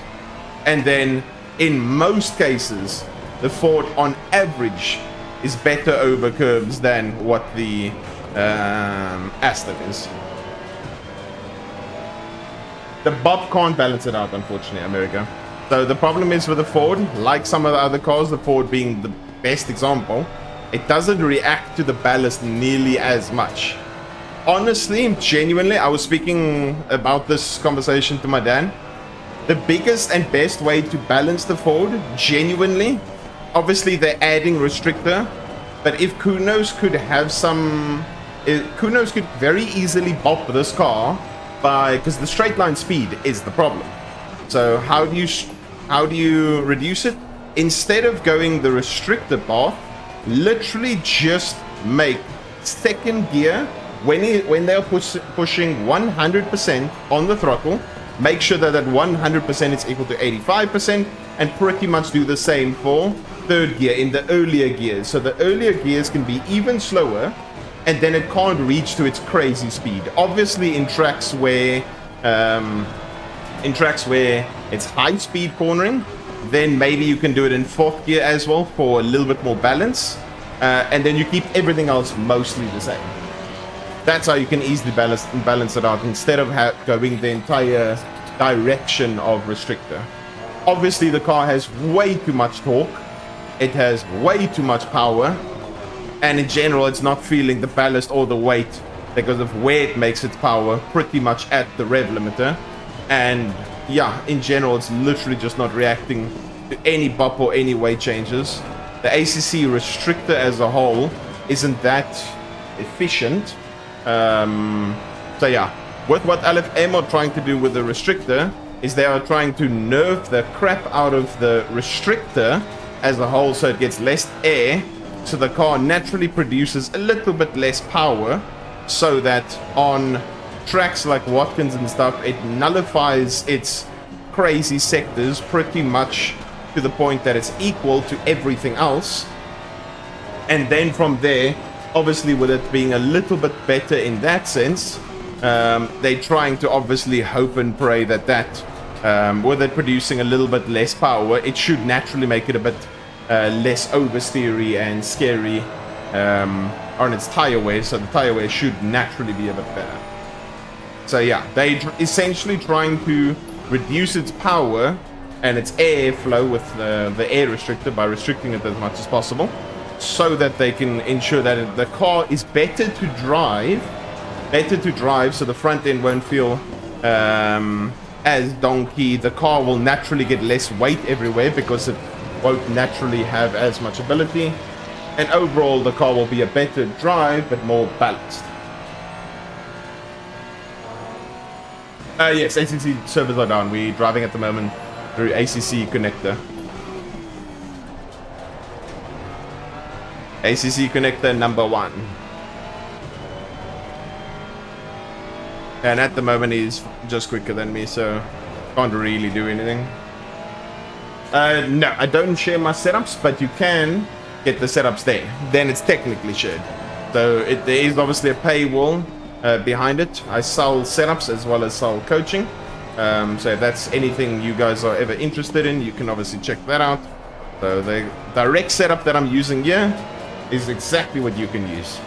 And then in most cases, the Ford on average is better over curbs than what the Aston is. The Bob can't balance it out, unfortunately, America. So the problem is with the Ford, like some of the other cars, the Ford being the best example, it doesn't react to the ballast nearly as much. Honestly, genuinely, I was speaking about this conversation to my dad. The biggest and best way to balance the Ford, genuinely, obviously they're adding restrictor, but if Kunos could have some... Kunos could very easily bop this car because the straight line speed is the problem. So how do you reduce it? Instead of going the restrictor path, literally just make second gear when they're pushing 100% on the throttle. Make sure that 100% is equal to 85%, and pretty much do the same for third gear in the earlier gears. So the earlier gears can be even slower, and then it can't reach to its crazy speed. Obviously, in tracks where it's high speed cornering, then maybe you can do it in fourth gear as well for a little bit more balance, and then you keep everything else mostly the same. That's how you can easily balance it out instead of going the entire direction of restrictor. Obviously, the car has way too much torque. It has way too much power. And in general, it's not feeling the ballast or the weight because of where it makes its power pretty much at the rev limiter. And yeah, in general, it's literally just not reacting to any bop or any weight changes. The ACC restrictor as a whole isn't that efficient. So yeah, with what LFM are trying to do with the restrictor is they are trying to nerf the crap out of the restrictor as a whole so it gets less air, so the car naturally produces a little bit less power, so that on tracks like Watkins and stuff, it nullifies its crazy sectors pretty much to the point that it's equal to everything else. And then from there, obviously with it being a little bit better in that sense, they're trying to obviously hope and pray that with it producing a little bit less power, it should naturally make it a bit less oversteery and scary on its tire wear, so the tire wear should naturally be a bit better. So yeah, they're essentially trying to reduce its power and its airflow with the air restrictor by restricting it as much as possible, so that they can ensure that the car is better to drive, so the front end won't feel as donkey. The car will naturally get less weight everywhere because it won't naturally have as much ability, and overall the car will be a better drive but more balanced. Yes, ACC servers are down. We're driving at the moment through ACC connector. ACC connector number 1. And at the moment he's just quicker than me, so can't really do anything. No, I don't share my setups, but you can get the setups there. Then it's technically shared. So there is obviously a paywall behind it. I sell setups as well as sell coaching. So if that's anything you guys are ever interested in, you can obviously check that out. So the direct setup that I'm using here is exactly what you can use.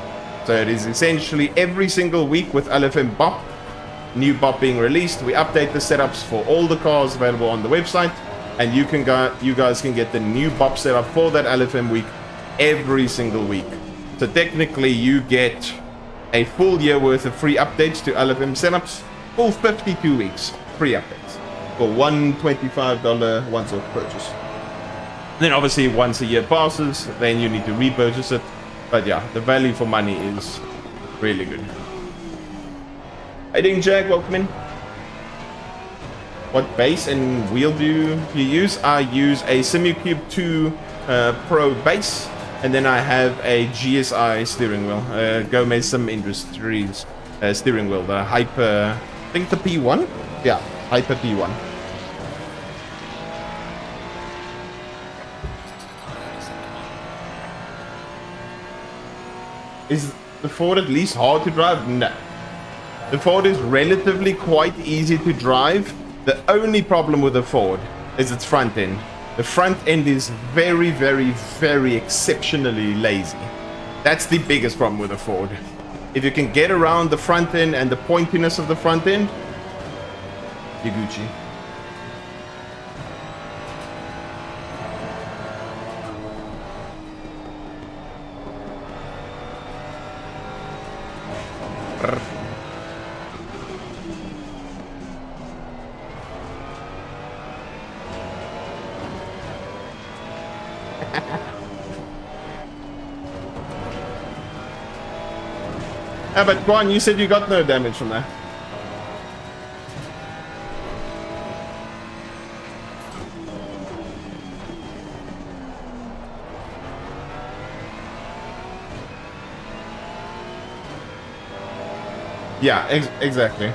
So it is essentially every single week with LFM BOP, new BOP being released, we update the setups for all the cars available on the website, and you guys can get the new BOP setup for that LFM week every single week. So technically you get a full year worth of free updates to LFM setups, full 52 weeks free updates for $125 once-off purchase. Then obviously once a year passes, then you need to repurchase it. But yeah, the value for money is really good. Hey ding Jag, welcome in. What base and wheel do you use? I use a Simucube 2 Pro base, and then I have a GSI steering wheel, Gomez Sim Industries steering wheel, the Hyper, I think the P1? Yeah, Hyper P1. Is the Ford at least hard to drive? No. The Ford is relatively quite easy to drive. The only problem with the Ford is its front end. The front end is very, very, very exceptionally lazy. That's the biggest problem with the Ford. If you can get around the front end and the pointiness of the front end, you're Gucci. Ah, but Quan, you said you got no damage from that. Yeah, exactly.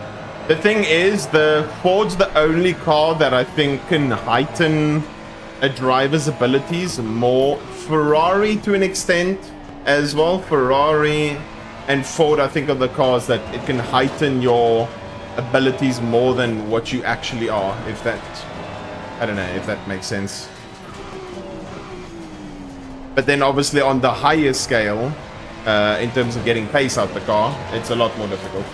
The thing is, the Ford's the only car that I think can heighten a driver's abilities more. Ferrari to an extent as well. Ferrari and Ford, I think, are the cars that it can heighten your abilities more than what you actually are. If that, I don't know if that makes sense. But then obviously on the higher scale, in terms of getting pace out the car, it's a lot more difficult.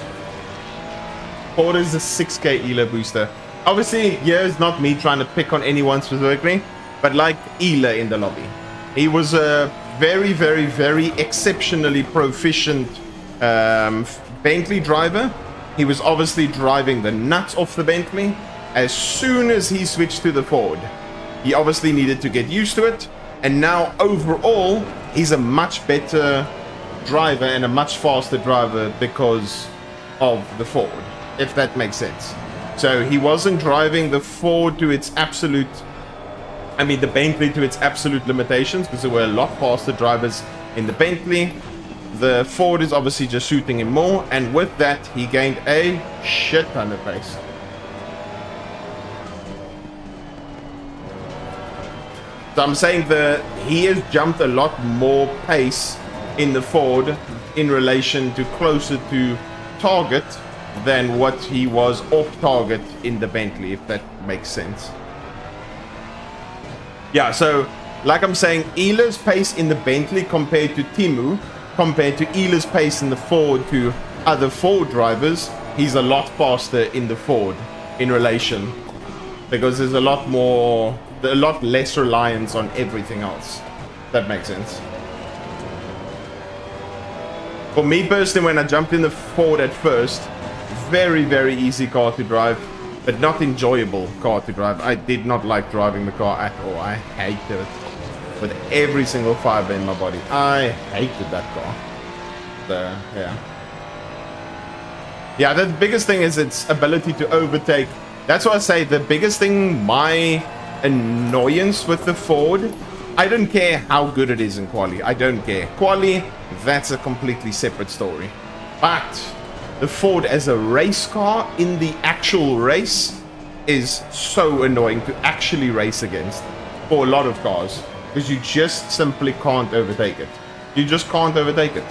Ford is a 6k ELA booster. Obviously, here's not me trying to pick on anyone specifically, but like ELA in the lobby. He was a very, very, very exceptionally proficient Bentley driver. He was obviously driving the nuts off the Bentley. As soon as he switched to the Ford, he obviously needed to get used to it. And now overall, he's a much better driver and a much faster driver because of the Ford, if that makes sense. So he wasn't driving the Ford to its absolute, I mean the Bentley to its absolute limitations, because there were a lot faster drivers in the Bentley. The Ford is obviously just suiting him more, and with that he gained a shit ton of pace. So I'm saying that he has jumped a lot more pace in the Ford in relation to closer to target than what he was off target in the Bentley, if that makes sense. Yeah, so like I'm saying, Ela's pace in the Bentley compared to Timu, compared to Ela's pace in the Ford to other Ford drivers, he's a lot faster in the Ford in relation, because there's a lot less reliance on everything else. That makes sense. For me personally, when I jumped in the Ford at first, very, very easy car to drive, but not enjoyable car to drive. I did not like driving the car at all. I hated it with every single fiber in my body. I hated that car. So, yeah, the biggest thing is its ability to overtake. That's why I say the biggest thing, my annoyance with the Ford, I don't care how good it is in quali. I don't care. Quali, that's a completely separate story. But the Ford as a race car in the actual race is so annoying to actually race against for a lot of cars, because you just simply can't overtake it. You just can't overtake it.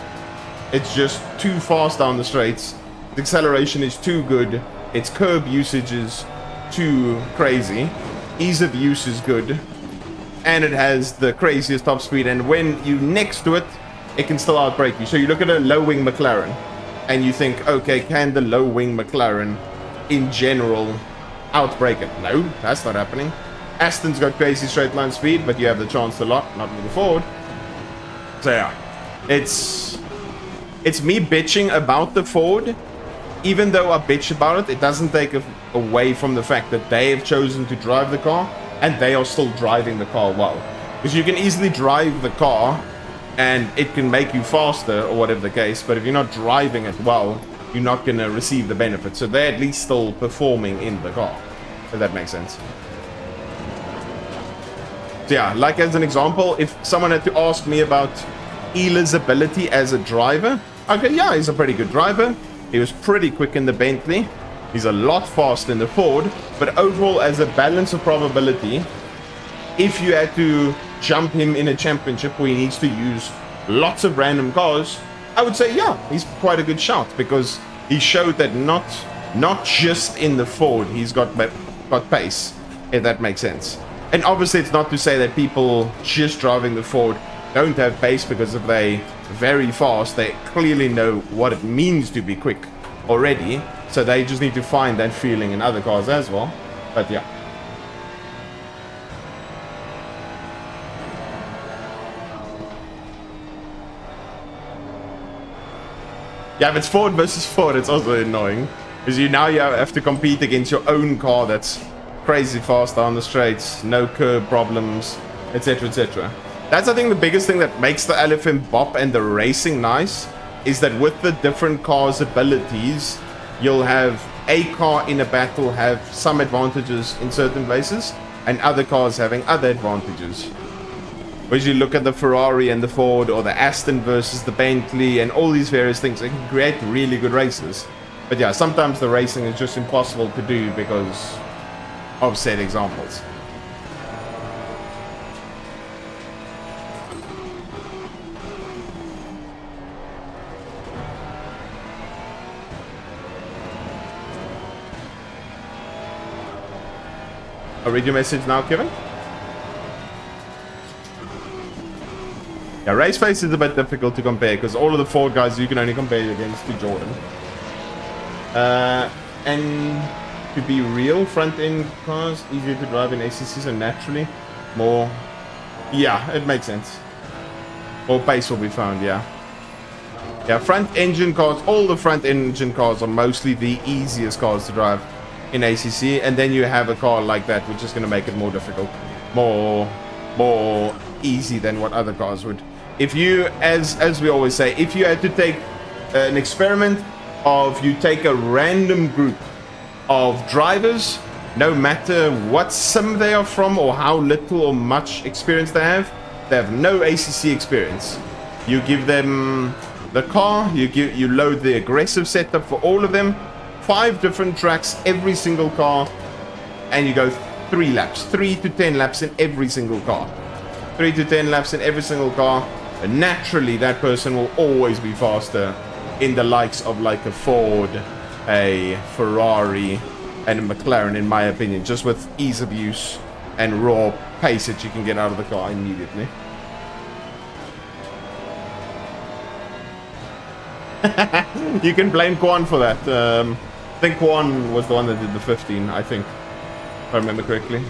It's just too fast down the straights. The acceleration is too good. Its curb usage is too crazy. Ease of use is good. And it has the craziest top speed. And when you next to it, it can still outbrake you. So you look at a low-wing McLaren, and you think, okay, can the low-wing McLaren in general outbrake it? No, that's not happening. Aston's got crazy straight line speed, but you have the chance to lock, not with the Ford. So yeah, it's me bitching about the Ford. Even though I bitch about it, it doesn't take away from the fact that they have chosen to drive the car, and they are still driving the car well. Because you can easily drive the car and it can make you faster or whatever the case, but if you're not driving it well, you're not going to receive the benefit. So they're at least still performing in the car, if that makes sense. So yeah, like as an example, if someone had to ask me about Ela's ability as a driver, okay, yeah, he's a pretty good driver. He was pretty quick in the Bentley. He's a lot faster in the Ford, but overall as a balance of probability, if you had to jump him in a championship where he needs to use lots of random cars, I would say, yeah, he's quite a good shout because he showed that not just in the Ford he's got pace, if that makes sense. And obviously it's not to say that people just driving the Ford don't have pace, because if they very fast, they clearly know what it means to be quick already, so they just need to find that feeling in other cars as well. But yeah. Yeah, if it's Ford versus Ford, it's also annoying. Because you have to compete against your own car that's crazy fast on the straights, no curb problems, etc, etc. That's, I think, the biggest thing that makes the LFM bop and the racing nice, is that with the different cars' abilities, you'll have a car in a battle have some advantages in certain places, and other cars having other advantages. Whereas you look at the Ferrari and the Ford, or the Aston versus the Bentley, and all these various things, they can create really good races. But yeah, sometimes the racing is just impossible to do because of said examples. I'll read your message now, Kevin. Yeah, race face is a bit difficult to compare because all of the Ford guys you can only compare against to Jordan. And to be real, front end cars easier to drive in ACC, so naturally more. Yeah, it makes sense. More pace will be found. Yeah. Yeah, front engine cars. All the front engine cars are mostly the easiest cars to drive in ACC, and then you have a car like that, which is going to make it more difficult, more easy than what other cars would. If you, as we always say, if you had to take an experiment of you take a random group of drivers, no matter what sim they are from or how little or much experience they have no ACC experience. You give them the car, you load the aggressive setup for all of them, 5 different tracks, every single car, and you go 3 laps, 3 to 10 laps in every single car. 3 to 10 laps in every single car, and naturally that person will always be faster in the likes of like a Ford, a Ferrari, and a McLaren, in my opinion, just with ease of use and raw pace that you can get out of the car immediately. You can blame Quan for that. I think Quan was the one that did the 15, I think, if I remember correctly.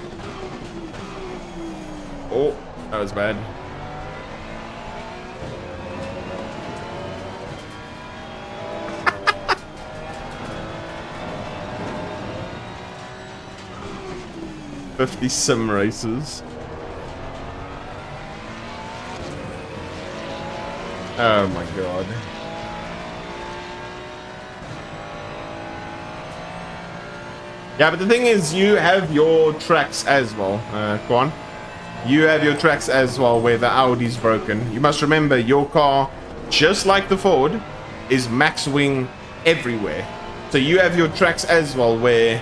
Oh, that was bad. $50 sim races. Oh my god. Yeah, but the thing is, you have your tracks as well, Quan. You have your tracks as well where the Audi's broken. You must remember, your car, just like the Ford, is max wing everywhere. So you have your tracks as well where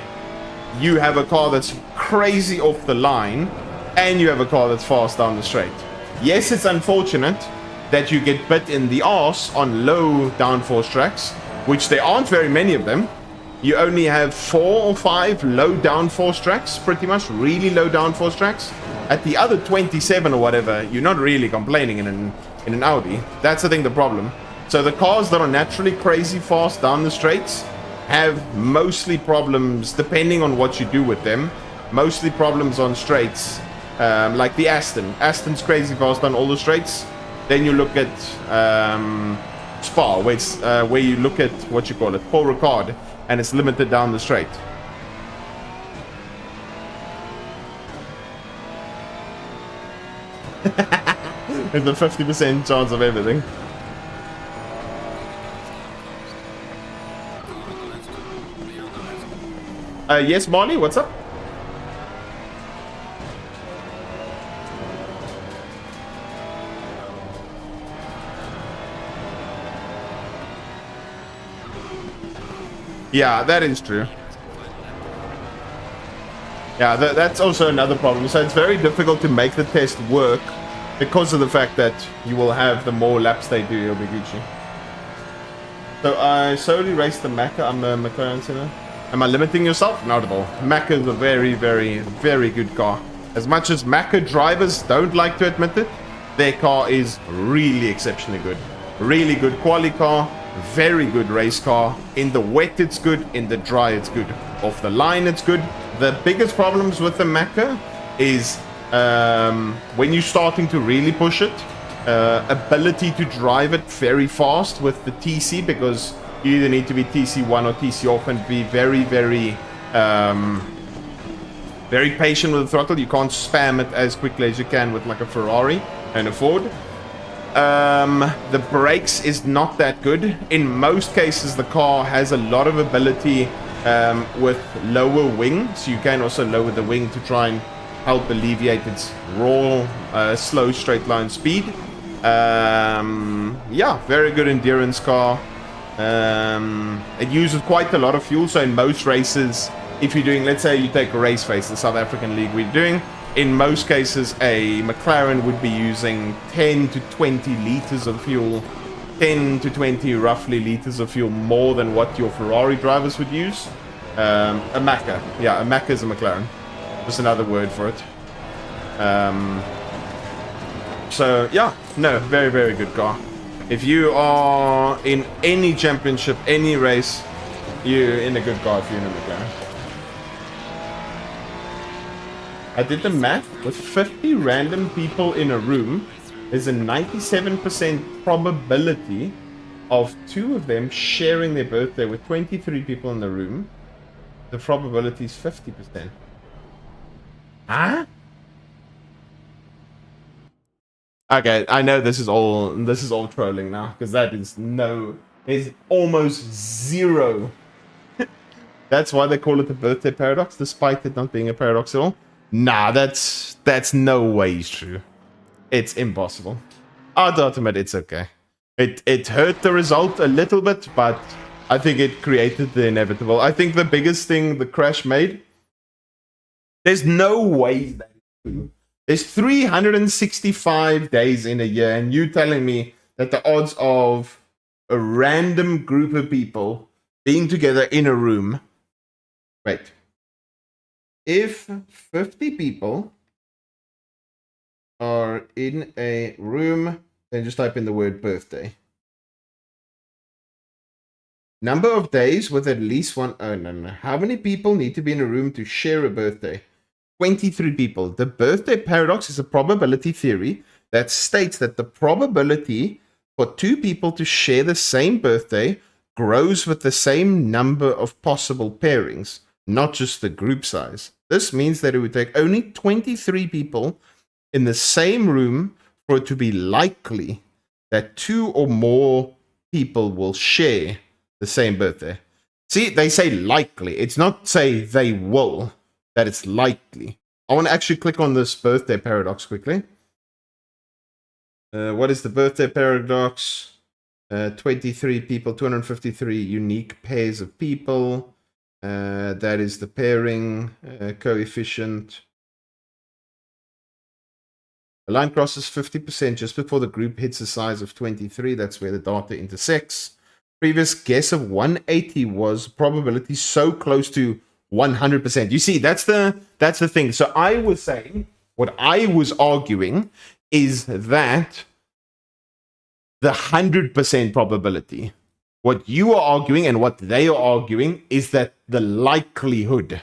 you have a car that's crazy off the line, and you have a car that's fast down the straight. Yes, it's unfortunate that you get bit in the arse on low downforce tracks, which there aren't very many of them. You only have 4 or 5 low downforce tracks, pretty much really low downforce tracks. At the other 27 or whatever, you're not really complaining in an Audi. That's I think the problem. So the cars that are naturally crazy fast down the straights have mostly problems, depending on what you do with them, mostly problems on straights, like the Aston. Aston's crazy fast on all the straights. Then you look at Spa, where, where you look at, what you call it, Paul Ricard, and it's limited down the straight. There's a 50% chance of everything. Yes, Marley, what's up? Yeah, that is true. Yeah, that's also another problem. So it's very difficult to make the test work because of the fact that you will have the more laps they do, you'll be Gucci. So I solely race the Macca. I'm a McLaren Senna. Am I limiting yourself? Not at all. Macca is a very, very, very good car. As much as Macca drivers don't like to admit it, their car is really exceptionally good. Really good quali car, very good race car. In the wet it's good, in the dry it's good. Off the line it's good. The biggest problems with the Macca is when you're starting to really push it, ability to drive it very fast with the TC, because you either need to be TC1 or TC off and be very, very very patient with the throttle. You can't spam it as quickly as you can with like a Ferrari and a Ford. The brakes is not that good. In most cases, the car has a lot of ability with lower wing, so you can also lower the wing to try and help alleviate its raw, slow straight line speed. Yeah, very good endurance car. It uses quite a lot of fuel, so in most races, if you're doing, let's say you take a race face, the South African League we're doing, in most cases a McLaren would be using 10 to 20 liters of fuel, 10 to 20 roughly liters of fuel more than what your Ferrari drivers would use. A Macca, yeah, a Macca is a McLaren, just another word for it. So yeah, no, very, very good car. If you are in any championship, any race, you're in a good car if you're in a McLaren. I did the math. With 50 random people in a room, there's a 97% probability of 2 of them sharing their birthday. With 23 people in the room, the probability is 50%. Huh? Okay, I know this is all trolling now, because that is there's almost zero. That's why they call it the birthday paradox, despite it not being a paradox at all. Nah, that's no way true. It's impossible. I'd admit it's okay. It hurt the result a little bit, but I think it created the inevitable. I think the biggest thing the crash made, there's no way that is true. There's 365 days in a year, and you telling me that the odds of a random group of people being together in a room... Wait. If 50 people are in a room, then just type in the word birthday. Number of days with at least one... Oh, no. How many people need to be in a room to share a birthday? 23 people. The birthday paradox is a probability theory that states that the probability for 2 people to share the same birthday grows with the same number of possible pairings, not just the group size. This means that it would take only 23 people in the same room for it to be likely that 2 or more people will share the same birthday. See, they say likely. It's not say they will. That it's likely. I want to actually click on this birthday paradox quickly. What is the birthday paradox? 23 people, 253 unique pairs of people. That is the pairing coefficient. The line crosses 50% just before the group hits a size of 23. That's where the data intersects. Previous guess of 180 was probability so close to 100%. You see, that's the thing. So I was saying, what I was arguing is that the 100% probability. What you are arguing and what they are arguing is that the likelihood.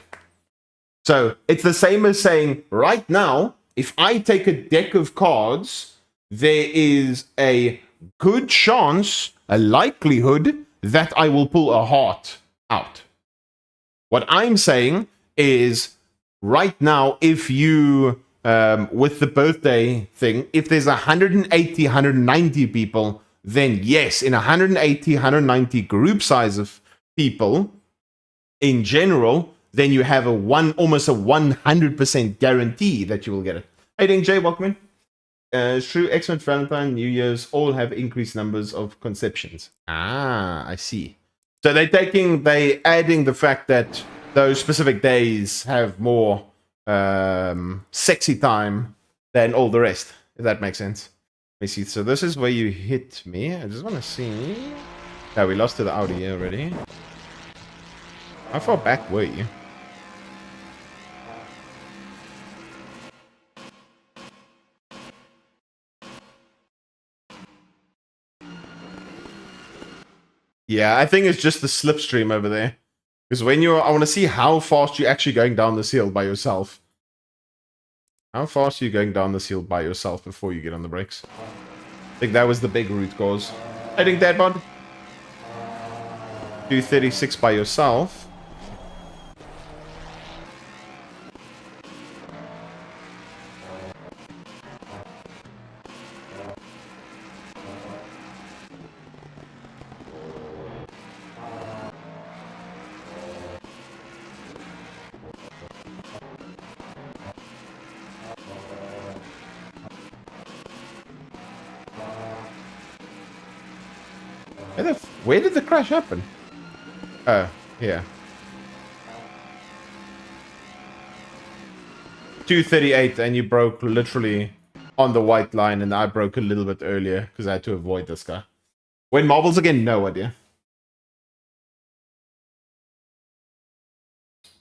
So it's the same as saying, right now, if I take a deck of cards, there is a good chance, a likelihood, that I will pull a heart out. What I'm saying is, right now, if you, with the birthday thing, if there's 180, 190 people, then yes, in 180, 190 group size of people, in general, then you have almost a 100% guarantee that you will get it. Hey, Ding Jay, welcome in. It's true, Xmas, Valentine, New Year's all have increased numbers of conceptions. Ah, I see. So they adding the fact that those specific days have more sexy time than all the rest, if that makes sense. Let me see. So this is where you hit me. I just want to see. Yeah, we lost to the Audi already. How far back were you? Yeah, I think it's just the slipstream over there. Because when I want to see how fast you're actually going down this hill by yourself. How fast are you going down this hill by yourself before you get on the brakes? I think that was the big root cause. I think that, bud. Do 36 by yourself. Where did the crash happen? Oh, yeah. 238, and you broke literally on the white line, and I broke a little bit earlier because I had to avoid this guy. When marbles again? No idea.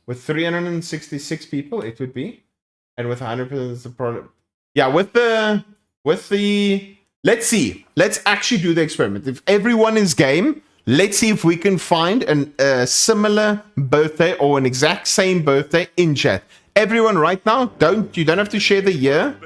With 366 people, it would be, and with 100% the product. Yeah, with the let's see. Let's actually do the experiment. If everyone is game, let's see if we can find a similar birthday or an exact same birthday in chat. Everyone right now, you don't have to share the year.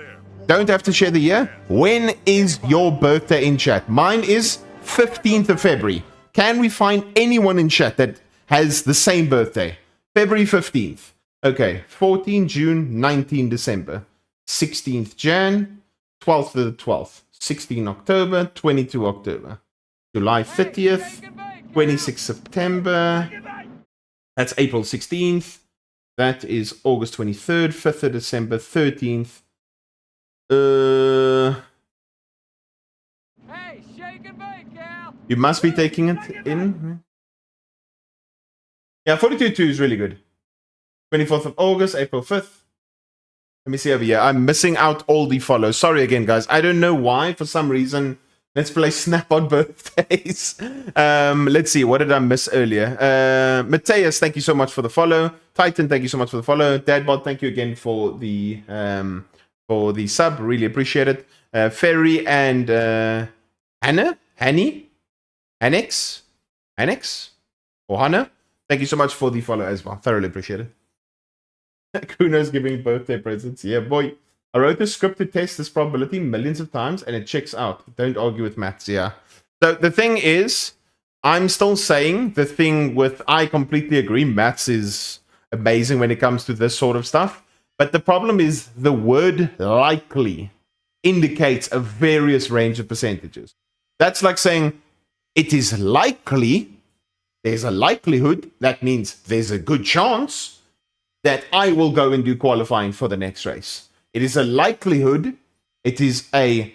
Don't have to share the year. When is your birthday in chat? Mine is 15th of February. Can we find anyone in chat that has the same birthday? February 15th. Okay, 14 June, 19 December. 16th Jan, 12th to the 12th. 16 October, 22 October. July 30th, 26 September. That's April 16th. That is August 23rd, 5th of December, 13th. Hey, shake and bake, Cal. You must be taking it in. Yeah, 42.2 is really good. 24th of August, April 5th. Let me see over here. I'm missing out all the follows. Sorry again, guys. I don't know why. For some reason, let's play Snap on birthdays. Let's see. What did I miss earlier? Mateus, thank you so much for the follow. Titan, thank you so much for the follow. Dadbot, thank you again for the sub. Really appreciate it. Ferry and Anna? Annie? Annex? Or Hannah? Thank you so much for the follow as well. Thoroughly appreciate it. Kuno's giving birthday presents. Yeah, boy. I wrote a script to test this probability millions of times, and it checks out. Don't argue with maths, yeah. So the thing is, I'm still saying the thing with, I completely agree, maths is amazing when it comes to this sort of stuff. But the problem is the word likely indicates a various range of percentages. That's like saying it is likely, there's a likelihood, that means there's a good chance that I will go and do qualifying for the next race. It is a likelihood, it is a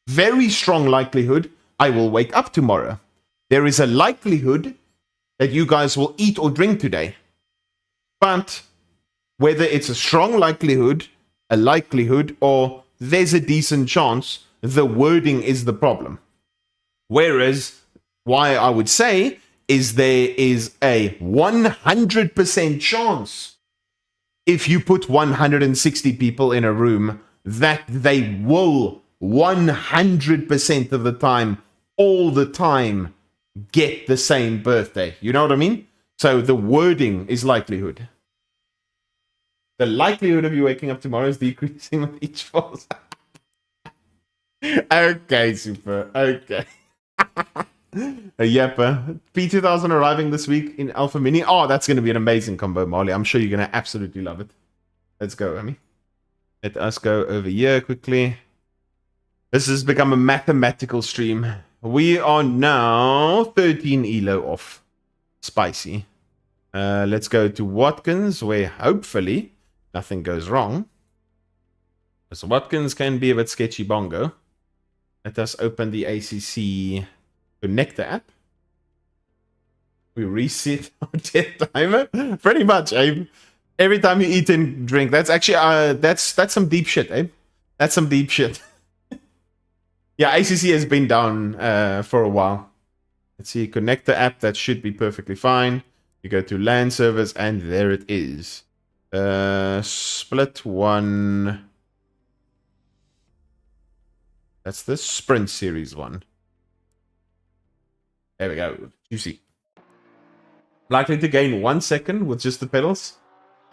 very strong likelihood I will wake up tomorrow. There is a likelihood that you guys will eat or drink today. But whether it's a strong likelihood, or there's a decent chance, the wording is the problem. Whereas, why I would say is there is a 100% chance if you put 160 people in a room that they will 100% of the time, all the time, get the same birthday. You know what I mean? So the wording is likelihood. The likelihood of you waking up tomorrow is decreasing with each false. Okay, super. Okay. Yep. P2000 arriving this week in Alpha Mini. Oh, that's going to be an amazing combo, Marley. I'm sure you're going to absolutely love it. Let's go, Amy. Let us go over here quickly. This has become a mathematical stream. We are now 13 elo off. Spicy. Let's go to Watkins, where hopefully nothing goes wrong. So Watkins can be a bit sketchy bongo. Let us open the ACC Connector app. We reset our death timer. Pretty much, Abe. Every time you eat and drink. That's actually that's some deep shit, Abe. That's some deep shit. Yeah, ACC has been down for a while. Let's see, connect the app. That should be perfectly fine. You go to LAN servers, and there it is. Split one. That's the Sprint Series one. There we go. Juicy. Likely to gain 1 second with just the pedals.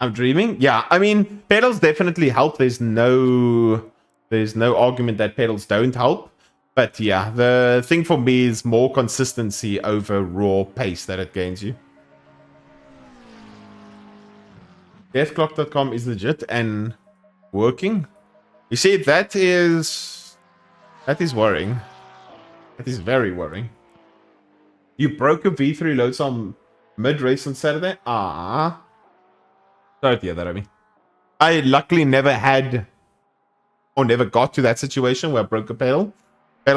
I'm dreaming. Yeah, I mean, pedals definitely help. There's no argument that pedals don't help. But yeah, the thing for me is more consistency over raw pace that it gains you. Deathclock.com is legit and working. You see, that is worrying. That is very worrying. You broke a V3 load cell mid-race on Saturday? Ah. Sorry to hear that, Abby. I luckily never had or never got to that situation where I broke a pedal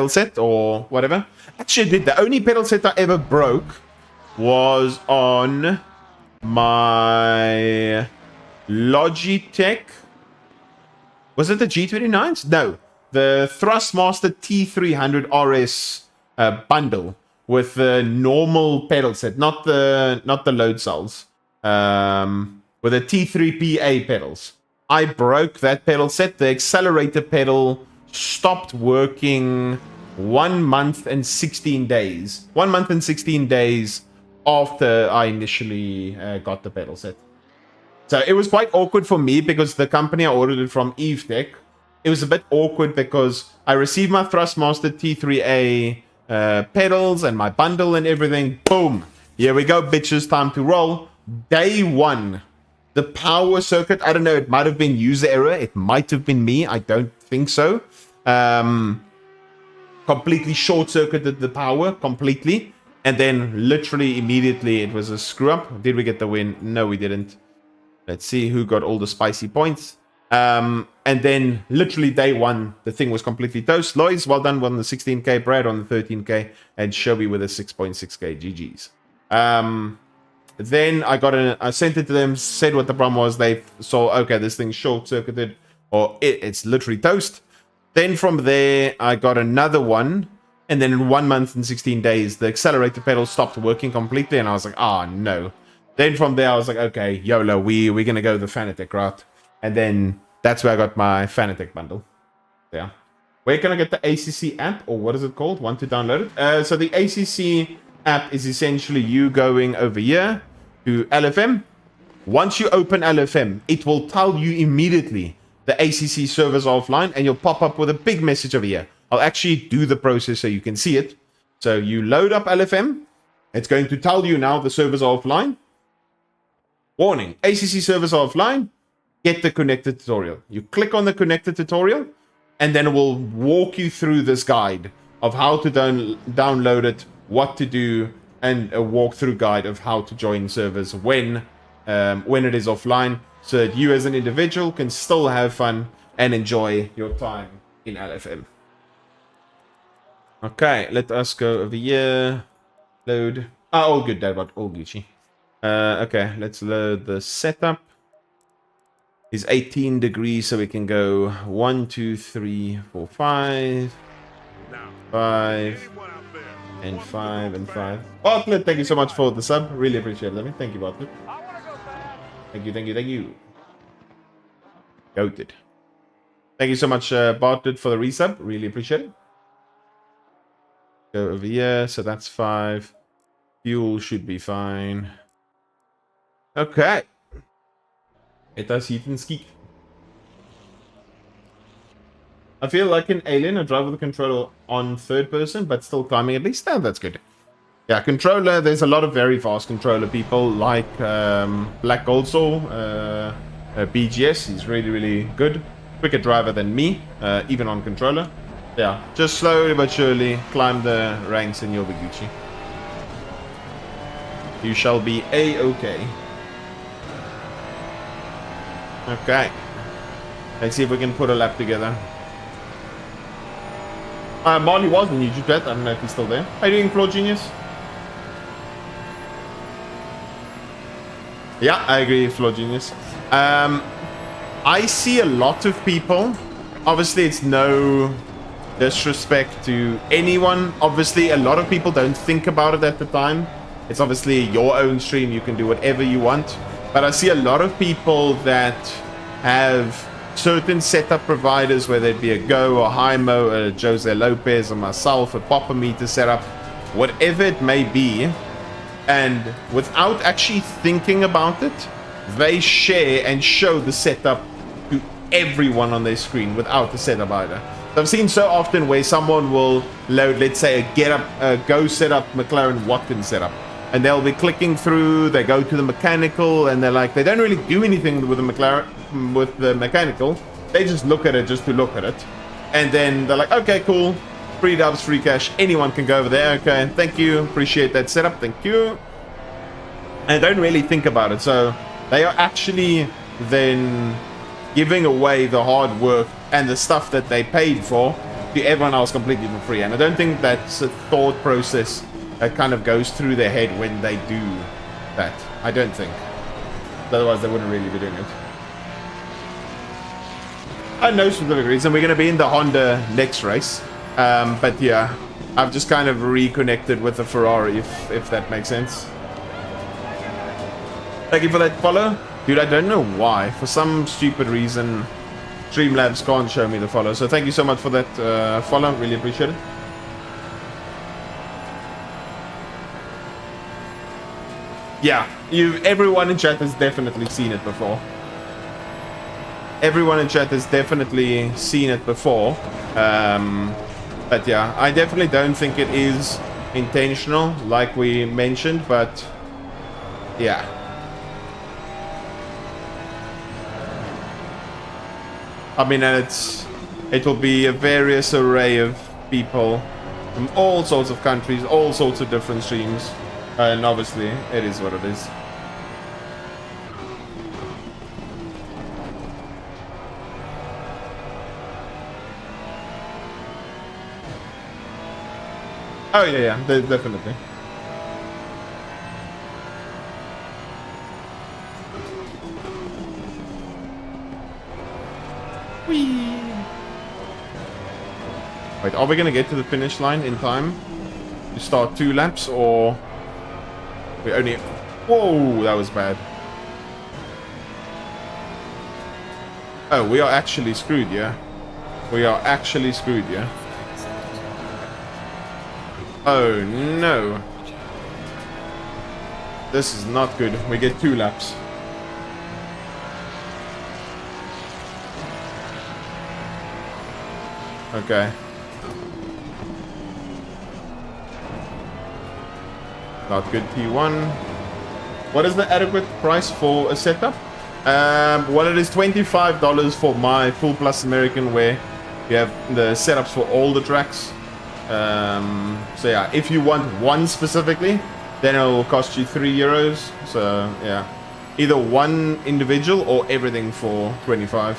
set or whatever. Actually, I did. The only pedal set I ever broke was on my Logitech. Was it the G29s? No, the Thrustmaster T300 RS bundle with the normal pedal set, not the load cells. With the T3PA pedals. I broke that pedal set. The accelerator pedal stopped working 1 month and 16 days. 1 month and 16 days after I initially got the pedal set. So it was quite awkward for me because the company I ordered it from, Eve Tech, it was a bit awkward because I received my Thrustmaster T3A pedals and my bundle and everything. Boom. Here we go, bitches. Time to roll. Day one. The power circuit, I don't know, it might have been user error. It might have been me. I don't think so. Completely short-circuited the power, completely. And then literally immediately it was a screw-up. Did we get the win? No, we didn't. Let's see who got all the spicy points. And then literally day one, the thing was completely toast. Lois, well done on the 16K. Brad on the 13K. And Shelby with a 6.6K. GG's. Then I sent it to them, said what the problem was. They saw, okay, this thing's short-circuited, or it's literally toast. Then from there, I got another one, and then in 1 month and 16 days, the accelerator pedal stopped working completely, and I was like, oh, no. Then from there, I was like, okay, YOLO, we're going to go the Fanatec route. And then that's where I got my Fanatec bundle. Yeah. Where can I get the ACC app, or what is it called? Want to download it? So the ACC app is essentially you going over here to LFM. Once you open LFM, it will tell you immediately the ACC servers are offline, and you'll pop up with a big message over here. I'll actually do the process so you can see it. So you load up LFM. It's going to tell you now the servers are offline. Warning, ACC servers are offline. Get the connected tutorial. You click on the connected tutorial, and then it will walk you through this guide of how to download it, what to do, and a walkthrough guide of how to join servers when it is offline, so that you as an individual can still have fun and enjoy your time in LFM. Okay, let us go over here. Load. All good, Dadbot. All Gucci. Okay, let's load the setup. It's 18 degrees, so we can go 1, 2, 3, 4, 5. 5. And 5 and 5. Bartlett, thank you so much for the sub. Really appreciate it. Thank you, Bartlett. Thank you. Goated. Thank you so much, Bartlett, for the resub. Really appreciate it. Go over here. So that's 5. Fuel should be fine. Okay. It does heat and ski. I feel like an alien. I drive with the controller on third person, but still climbing at least. Oh, that's good. Yeah, controller. There's a lot of very fast controller people like Black Goldsaw, BGS. He's really, really good. Quicker driver than me, even on controller. Yeah, just slowly but surely climb the ranks and you'll be Gucci. You shall be A-okay. Okay. Let's see if we can put a lap together. Marley was in YouTube chat. I don't know if he's still there. How are you doing, Floor Genius? Yeah, I agree, Floor Genius. I see a lot of people. Obviously, it's no disrespect to anyone. Obviously, a lot of people don't think about it at the time. It's obviously your own stream. You can do whatever you want. But I see a lot of people that have certain setup providers, whether it be a Go or Hymo, a Jose Lopez or myself, a Popper meter setup, whatever it may be. And without actually thinking about it, they share and show the setup to everyone on their screen without the setup either. So I've seen so often where someone will load, let's say, a Go setup, McLaren Watkins setup, and they'll be clicking through, they go to the mechanical, and they're like, they don't really do anything with the McLaren, with the mechanical. They just look at it just to look at it. And then they're like, okay, cool. Free dubs, free cash. Anyone can go over there. Okay, thank you. Appreciate that setup. Thank you. And don't really think about it. So they are actually then giving away the hard work and the stuff that they paid for to everyone else completely for free. And I don't think that's a thought process that kind of goes through their head when they do that. I don't think. Otherwise, they wouldn't really be doing it. I know specific reason. We're going to be in the Honda next race. But yeah, I've just kind of reconnected with the Ferrari, if that makes sense. Thank you for that follow. Dude, I don't know why. For some stupid reason, Streamlabs can't show me the follow. So thank you so much for that follow. Really appreciate it. Yeah, everyone in chat has definitely seen it before. Everyone in chat has definitely seen it before. But yeah, I definitely don't think it is intentional, like we mentioned, but yeah. I mean, it will be a various array of people from all sorts of countries, all sorts of different streams, and obviously, it is what it is. Oh yeah, definitely. Whee! Wait, are we gonna get to the finish line in time to start 2 laps, or we only? Whoa, that was bad. Oh, we are actually screwed, yeah. We are actually screwed, yeah. Oh no. This is not good. We get 2 laps. Okay. Not good, T1. What is the adequate price for a setup? Well, it is $25 for my full plus American, where you have the setups for all the tracks. So yeah, if you want one specifically, then it will cost you €3. So yeah, either one individual or everything for 25.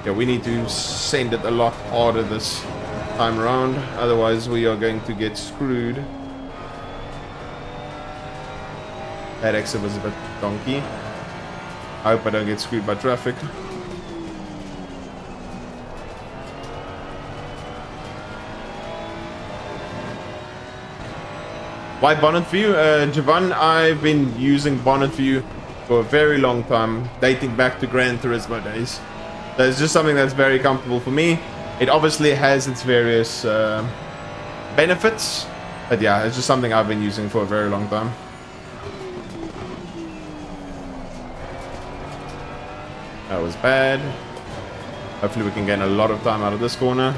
Yeah, we need to send it a lot harder this time around, otherwise we are going to get screwed. That exit was a bit donkey. I hope I don't get screwed by traffic. Why Bonnet View? Javan, I've been using Bonnet View for a very long time, dating back to Gran Turismo days. So it's just something that's very comfortable for me. It obviously has its various benefits, but yeah, it's just something I've been using for a very long time. That was bad. Hopefully we can gain a lot of time out of this corner.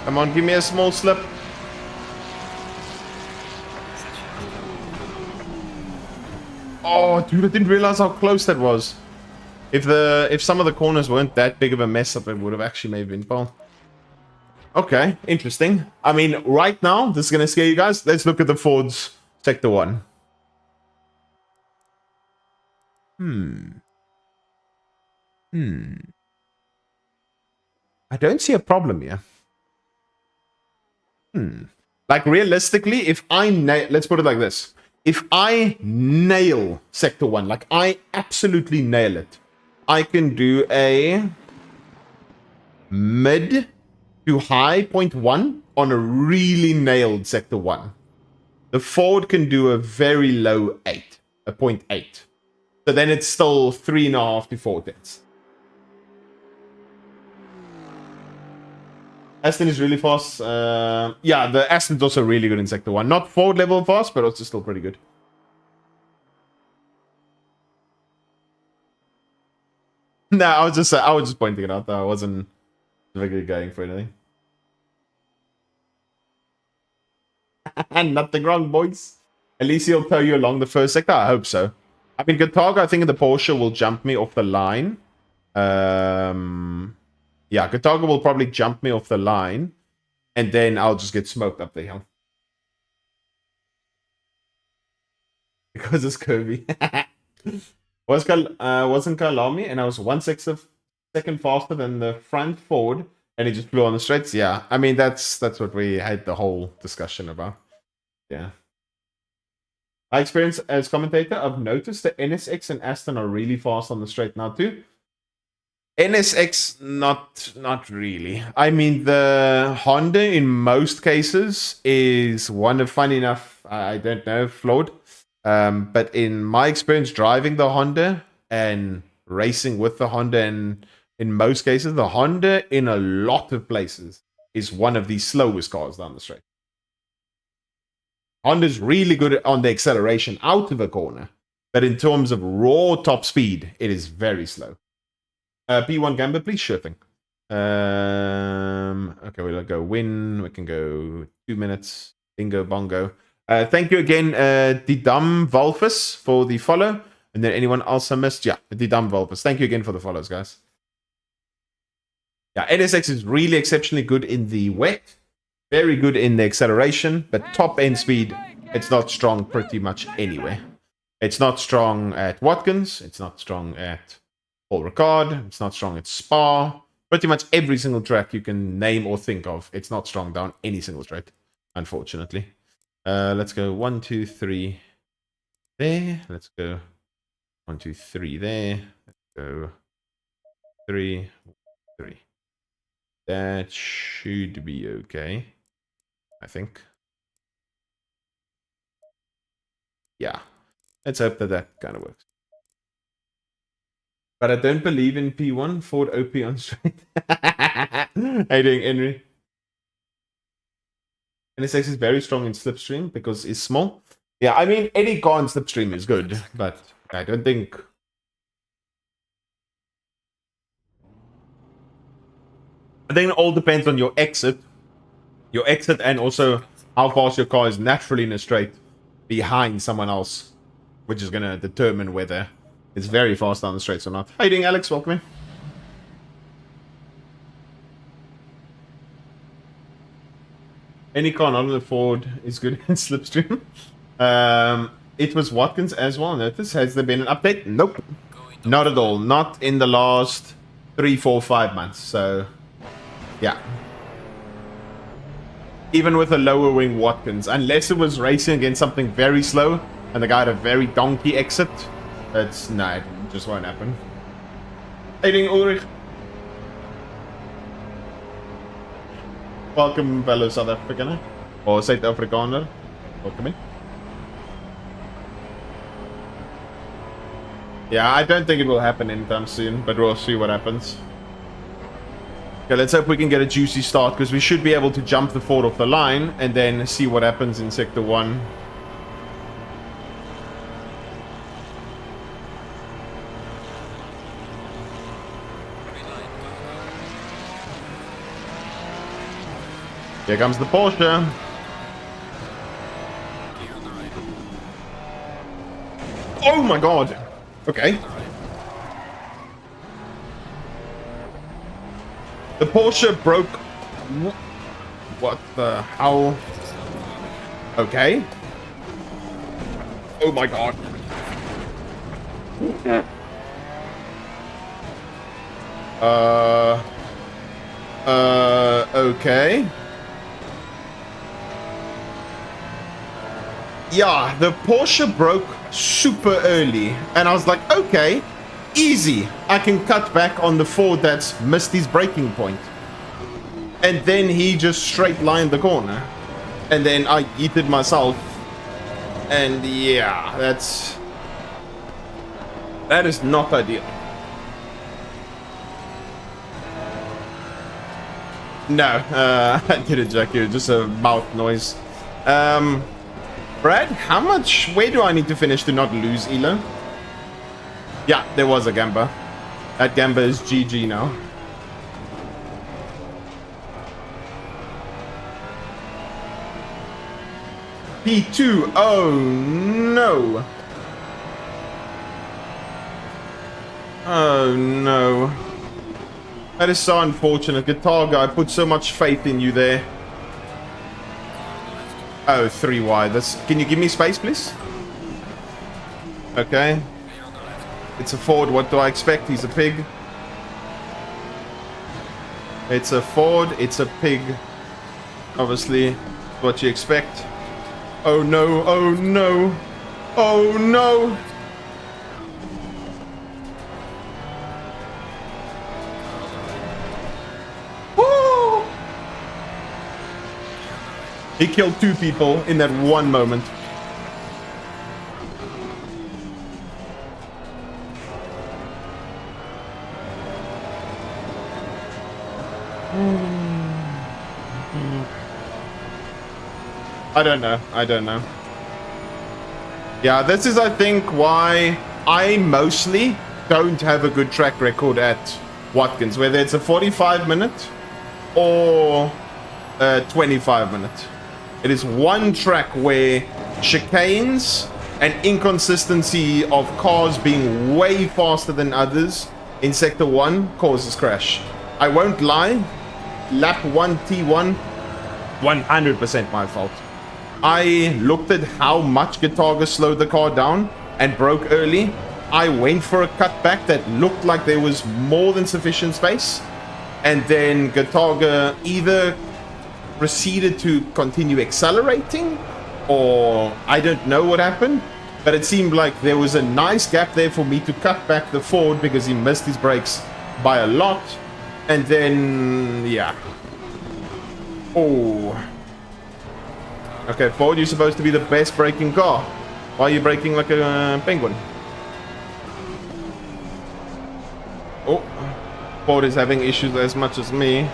Come on, give me a small slip. Oh, dude, I didn't realize how close that was. If some of the corners weren't that big of a mess up, it would have actually maybe been pole. Okay, interesting. I mean, right now, this is going to scare you guys. Let's look at the Fords Sector 1. I don't see a problem here. Like, realistically, if I let's put it like this. If I nail Sector 1, like I absolutely nail it, I can do a mid to high 0.1 on a really nailed Sector 1. The Ford can do a very low 8, a 0.8. So then it's still 3.5 to 4 tenths. Aston is really fast. Yeah, the Aston's also really good in Sector 1. Not Ford level fast, but also still pretty good. No, I was just pointing it out though. I wasn't really going for anything. And nothing wrong, boys. At least he'll tow you along the first sector. I hope so. I mean, Gataga, I think the Porsche will jump me off the line. Yeah, Gataga will probably jump me off the line. And then I'll just get smoked up the hill. Because it's curvy. Wasn't Kyalami, and I was 1/6 faster than the front Ford, and he just flew on the straights. Yeah, I mean that's what we had the whole discussion about. Yeah. My experience as commentator, I've noticed the NSX and Aston are really fast on the straight now too. NSX, not really. I mean, the Honda in most cases is one of, funny enough, I don't know, flawed. But in my experience driving the Honda and racing with the Honda, and in most cases, the Honda in a lot of places is one of the slowest cars down the straight. Honda's really good on the acceleration out of a corner, but in terms of raw top speed, it is very slow. P1 Gamba, please. Sure thing. Okay, we'll go win. We can go 2 minutes. Bingo bongo. Thank you again, Didam Valfus, for the follow. And then anyone else I missed? Yeah, Didam Valfus. Thank you again for the follows, guys. Yeah, NSX is really exceptionally good in the wet. Very good in the acceleration. But top end speed, it's not strong pretty much anywhere. It's not strong at Watkins. It's not strong at Paul Ricard. It's not strong at Spa. Pretty much every single track you can name or think of, it's not strong down any single straight, unfortunately. Let's go 1, 2, 3 there. Let's go 1, 2, 3 there. Let's go 3, 3. That should be okay, I think. Yeah, let's hope that kind of works. But I don't believe in P1 Ford OP on straight. How you doing, Henry? NSX is very strong in slipstream because it's small. Yeah, I mean, any car in slipstream is good, but I don't think... I think it all depends on your exit. Your exit and also how fast your car is naturally in a straight behind someone else, which is going to determine whether it's very fast down the straights or not. How you doing, Alex? Welcome in. Any car not on the Ford is good in slipstream. It was Watkins as well. Notice, has there been an update? Nope. Not at all. Not in the last 3, 4, 5 months. So, yeah. Even with a lower wing Watkins, unless it was racing against something very slow and the guy had a very donkey exit, no, it just won't happen. Hey, doing Ulrich? Welcome, fellow South Africaner. Or South Afrikaner. Welcome in. Yeah, I don't think it will happen anytime soon, but we'll see what happens. Okay, let's hope we can get a juicy start, because we should be able to jump the Ford off the line and then see what happens in Sector 1. Here comes the Porsche. Oh my god. Okay. The Porsche broke... What the hell? Okay. Oh my god. Okay. Yeah, the Porsche broke super early, and I was like, okay, easy. I can cut back on the Ford that's missed his braking point. And then he just straight lined the corner. And then I yeeted myself. And yeah, that is not ideal. No, I didn't, Jackie. Just a mouth noise. Brad, where do I need to finish to not lose Elo? Yeah, there was a Gamba. That Gamba is GG now. P2, oh no. Oh no. That is so unfortunate. Guitar guy, I put so much faith in you there. Oh, 3 wide. Can you give me space, please? Okay. It's a Ford. What do I expect? He's a pig. It's a Ford. It's a pig. Obviously, what you expect. Oh no. Oh no. Oh no. He killed 2 people in that one moment. I don't know. Yeah, this is, I think, why I mostly don't have a good track record at Watkins, whether it's a 45-minute or a 25-minute. It is one track where chicanes and inconsistency of cars being way faster than others in Sector 1 causes crash. I won't lie, lap 1 T1, 100% my fault. I looked at how much Gataga slowed the car down and broke early. I went for a cutback that looked like there was more than sufficient space. And then Gataga either proceeded to continue accelerating, or I don't know what happened, but it seemed like there was a nice gap there for me to cut back the Ford because he missed his brakes by a lot. And then, yeah. Oh. Okay, Ford, you're supposed to be the best braking car. Why are you braking like a penguin? Oh. Ford is having issues as much as me.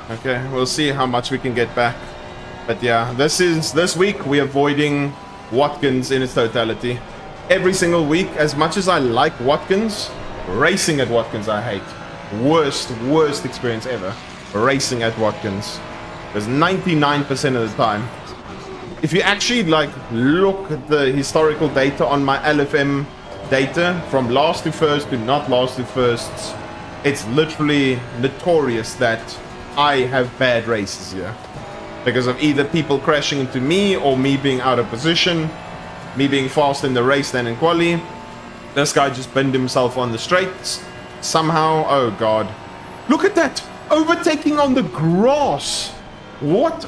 Okay, we'll see how much we can get back. But yeah, this week we're avoiding Watkins in its totality. Every single week, as much as I like Watkins, racing at Watkins I hate. Worst experience ever. Racing at Watkins. Because 99% of the time, if you actually look at the historical data on my LFM data from last to first to not last to firsts, it's literally notorious that I have bad races here. Because of either people crashing into me or me being out of position, me being fast in the race than in quali. This guy just bent himself on the straights. Somehow, oh god. Look at that! Overtaking on the grass! What?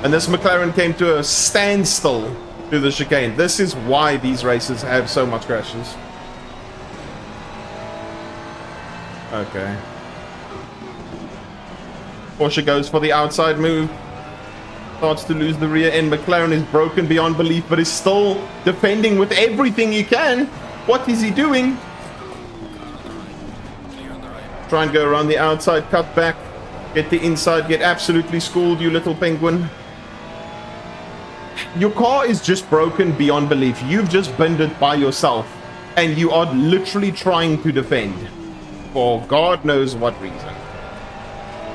And this McLaren came to a standstill through the chicane. This is why these races have so much crashes. Okay. Porsche goes for the outside move. Starts to lose the rear end. McLaren is broken beyond belief, but is still defending with everything he can. What is he doing? Try and go around the outside, cut back. Get the inside, get absolutely schooled, you little penguin. Your car is just broken beyond belief. You've just bent it by yourself. And you are literally trying to defend. For God knows what reason.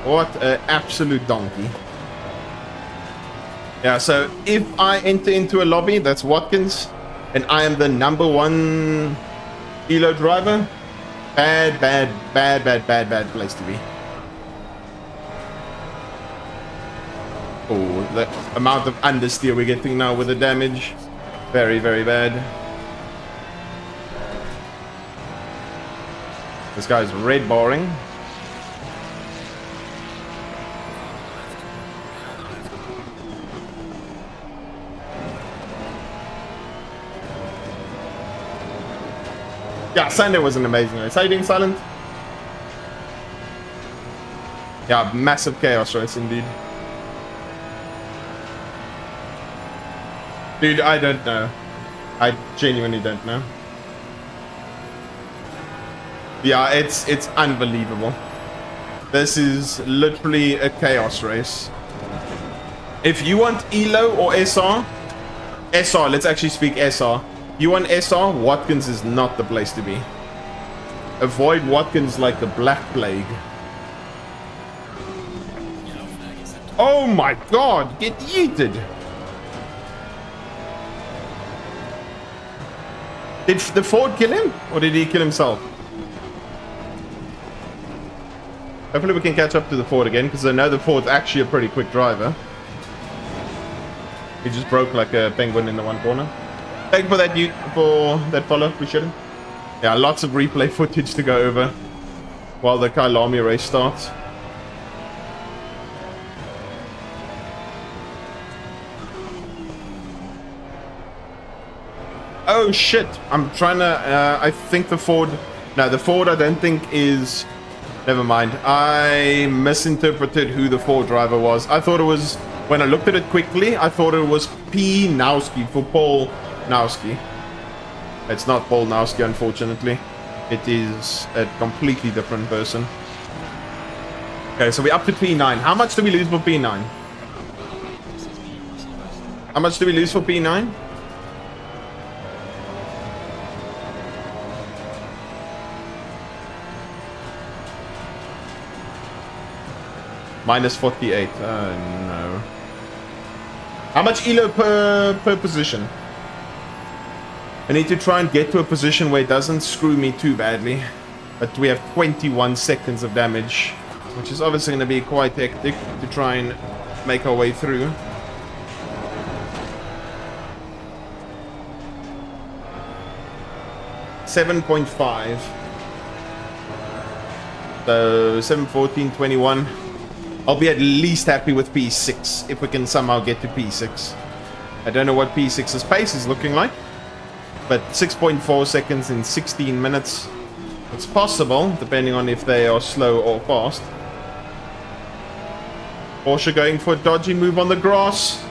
What an absolute donkey. Yeah, so if I enter into a lobby that's Watkins, and I am the #1 Elo driver, bad place to be. Oh, the amount of understeer we're getting now with the damage. Very, very bad. This guy's red barring. Yeah, Sunday was an amazing race. How you doing, Silent? Yeah, massive chaos race indeed. Dude, I don't know. I genuinely don't know. Yeah, it's unbelievable. This is literally a chaos race. If you want ELO or SR, let's actually speak SR. You want SR, Watkins is not the place to be. Avoid Watkins like the Black Plague. Oh my god, get yeeted. Did the Ford kill him? Or did he kill himself? Hopefully we can catch up to the Ford again, because I know the Ford's actually a pretty quick driver. He just broke like a penguin in the one corner. Thank you for that follow, appreciate it. Yeah, lots of replay footage to go over while the Kyalami race starts. Oh shit, I'm trying to, I think the Ford, no, the Ford I don't think is, never mind. I misinterpreted who the Ford driver was. I thought it was, when I looked at it quickly, I thought it was P. Nowski for Paul Nowski. It's not Paul Nowski, unfortunately. It is a completely different person. Okay, so we're up to P9. How much do we lose for P9? How much do we lose for P9? Minus 48. Oh no. How much ELO per position? I need to try and get to a position where it doesn't screw me too badly. But we have 21 seconds of damage, which is obviously going to be quite hectic to try and make our way through. $7.5. So 7:14:21. I'll be at least happy with P6 if we can somehow get to P6. I don't know what P6's pace is looking like, but 6.4 seconds in 16 minutes. It's possible, depending on if they are slow or fast. Porsche going for a dodgy move on the grass.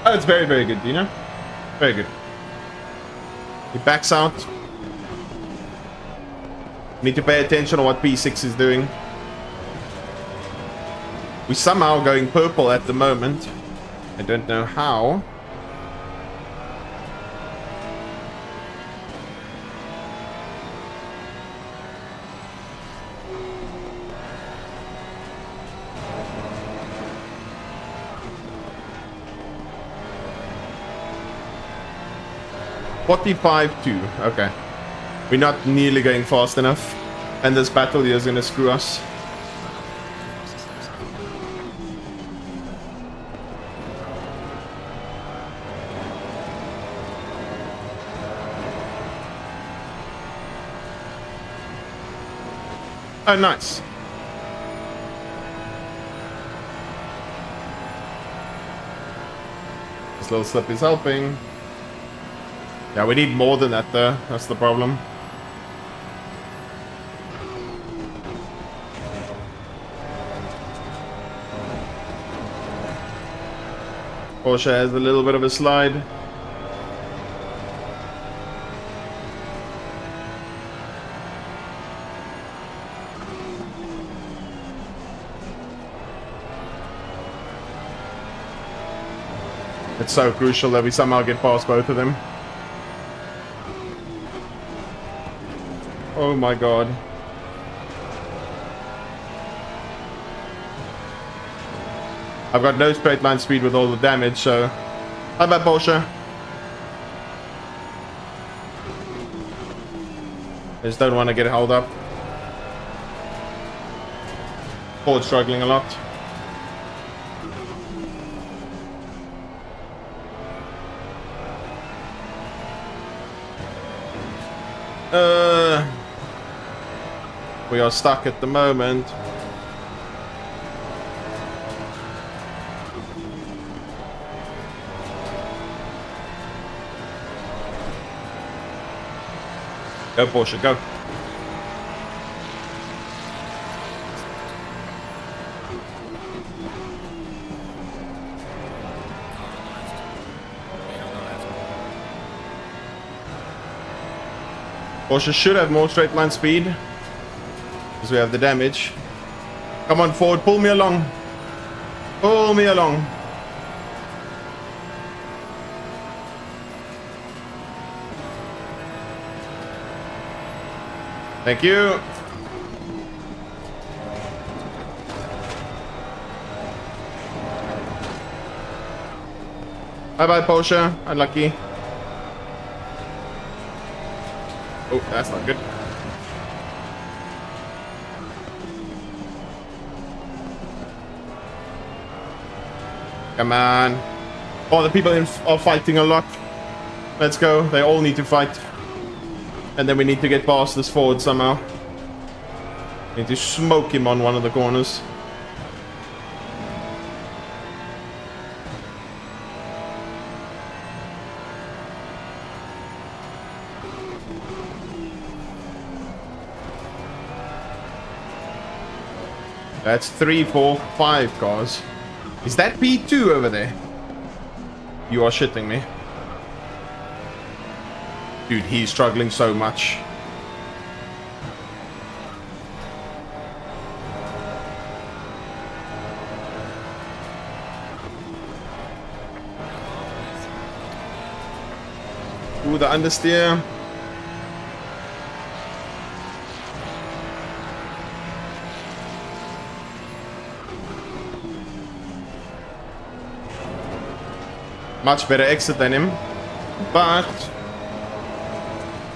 Oh, it's very, very good, Dino. Very good. He backs out. Need to pay attention to what P6 is doing. We're somehow going purple at the moment. I don't know how. $45.2. Okay. We're not nearly going fast enough. And this battle here is going to screw us. Oh, nice. This little slip is helping. Yeah, we need more than that though. That's the problem. Porsche has a little bit of a slide. It's so crucial that we somehow get past both of them. Oh my god. I've got no straight line speed with all the damage, so... How about Porsche? I just don't want to get held up. Ford's struggling a lot. We are stuck at the moment. Go, Porsche, go. Porsche should have more straight line speed because we have the damage. Come on, Ford, pull me along. Pull me along. Thank you. Bye-bye, Porsche. Unlucky. Oh, that's not good. Come on. Oh, the people are fighting a lot. Let's go. They all need to fight. And then we need to get past this Ford somehow. Need to smoke him on one of the corners. That's 3, 4, 5 cars. Is that P2 over there? You are shitting me. Dude, he's struggling so much. Ooh, the understeer. Much better exit than him, but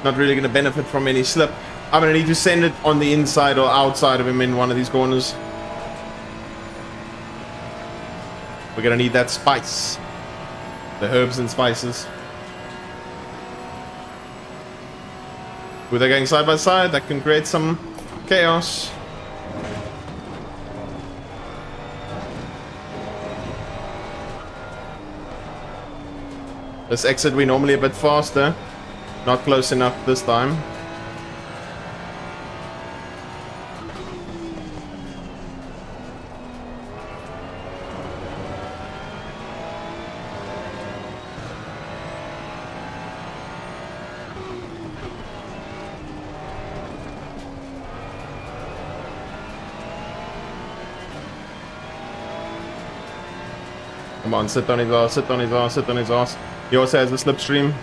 not really going to benefit from any slip. I'm going to need to send it on the inside or outside of him in one of these corners. We're going to need that spice. The herbs and spices. Ooh, they're going side by side. That can create some chaos. This exit we normally a bit faster. Not close enough this time. Come on, sit on his ass, sit on his ass, sit on his ass. He also has a slipstream.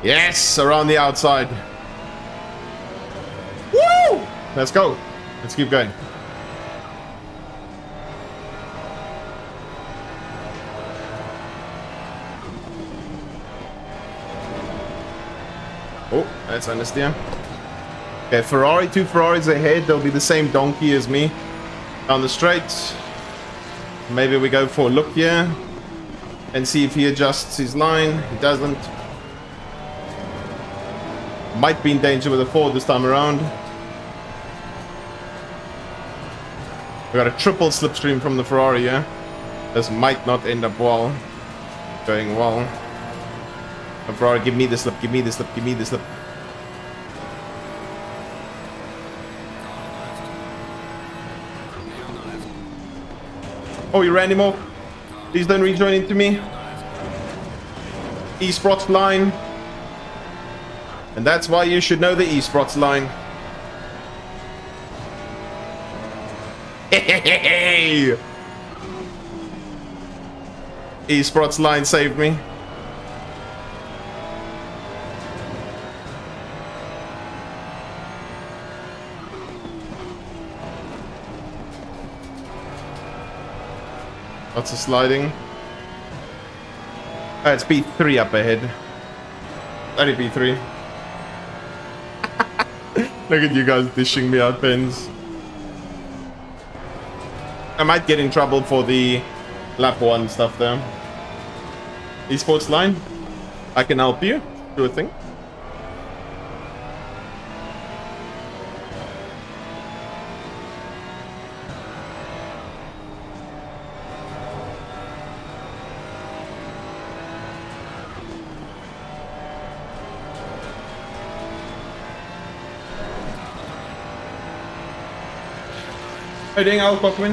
Yes, around the outside. Woo! Let's go. Let's keep going. Oh, that's understeer. Okay, Ferrari, 2 Ferraris ahead. They'll be the same donkey as me. Down the straight. Maybe we go for a look here. And see if he adjusts his line. He doesn't. Might be in danger with a Ford this time around. We got a triple slipstream from the Ferrari here. This might not end up well. Going well. Ferrari, give me the slip, give me the slip, give me the slip. Oh, you ran him off. Please don't rejoin into me. Esports line. And that's why you should know the Esports line. Hey! Esports line saved me. Lots of sliding. Oh, it's B3 up ahead. Only B3. Look at you guys dishing me out pins. I might get in trouble for the lap 1 stuff though. Esports line, I can help you. Do a thing. How you doing, Al Cockman?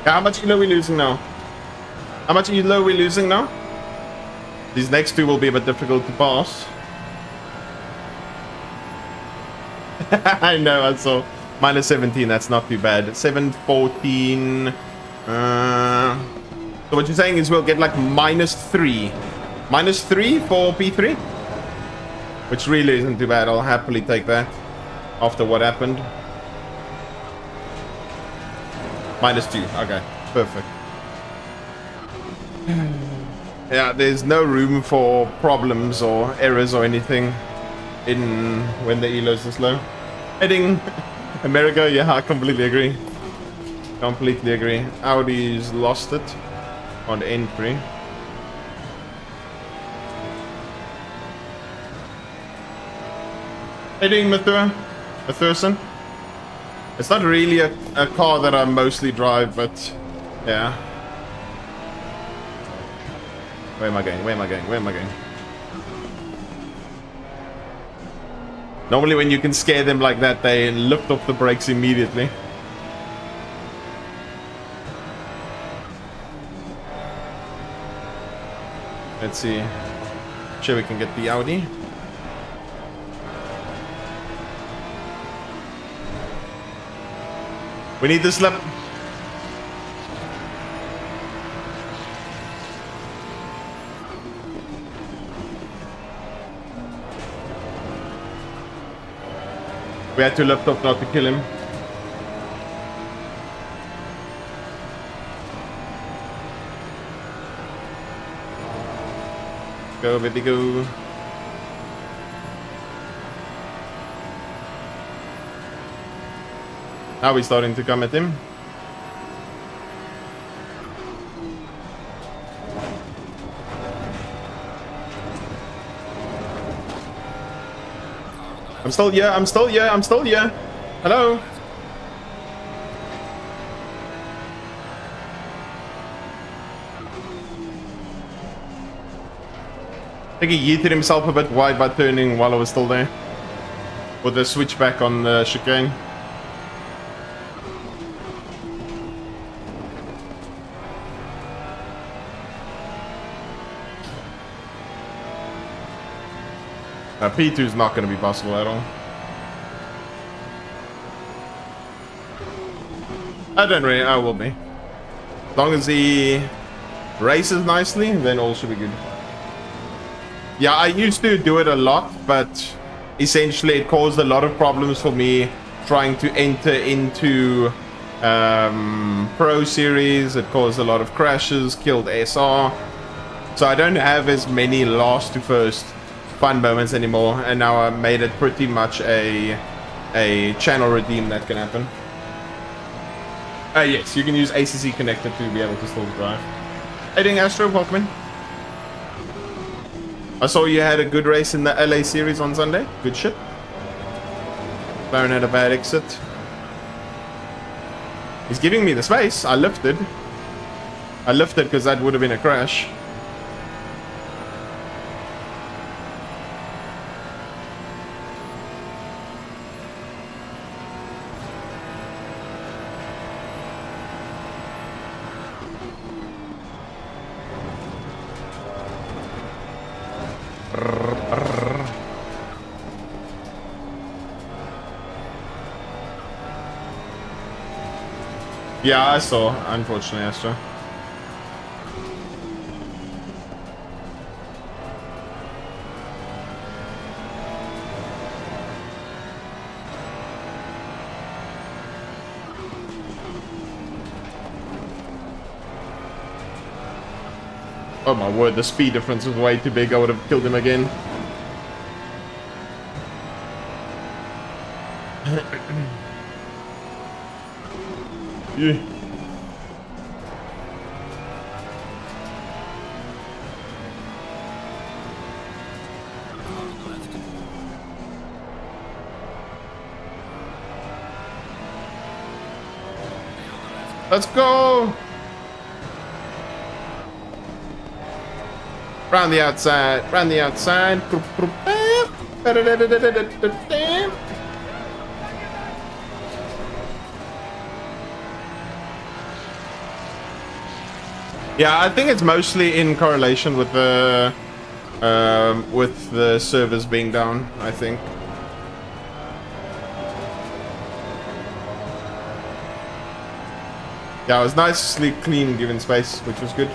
How much elo are we losing now? How much elo are we losing now? These next two will be a bit difficult to pass. I know, I saw. Minus 17, that's not too bad. 714. So what you're saying is we'll get like minus 3. Minus 3 for P3? Which really isn't too bad. I'll happily take that after what happened. Minus 2. Okay, perfect. Yeah, there's no room for problems or errors or anything in when the elo's this low. Heading America, yeah, I completely agree. Completely agree. Audi's lost it on the entry. Heading Mathursson. It's not really a car that I mostly drive, but yeah. Where am I going? Where am I going? Where am I going? Normally when you can scare them like that, they lift off the brakes immediately. Let's see. Sure we can get the Audi. We need this lap. We had to lift off not to kill him. Go, baby, go. Now we're starting to come at him. I'm still here, I'm still here, I'm still here. Hello? I think he yeeted himself a bit wide by turning while I was still there. With the switchback on the chicane. P2 is not going to be possible at all. I don't really, I will be. As long as he races nicely, then all should be good. Yeah, I used to do it a lot, but essentially it caused a lot of problems for me trying to enter into Pro Series. It caused a lot of crashes, killed SR. So I don't have as many last to first fun moments anymore, and now I made it pretty much a channel redeem that can happen. Yes, you can use ACC connector to be able to still drive. Hey, doing Astro, welcome in. I saw you had a good race in the LA series on Sunday. Good shit. Baron had a bad exit. He's giving me the space. I lifted. I lifted because that would have been a crash. Yeah, I saw, unfortunately, Astro. Oh my word, the speed difference was way too big. I would have killed him again. Yeah. Let's go! Round the outside, round the outside. Yeah, I think it's mostly in correlation with the servers being down, I think. Yeah, it was nicely clean given space, which was good.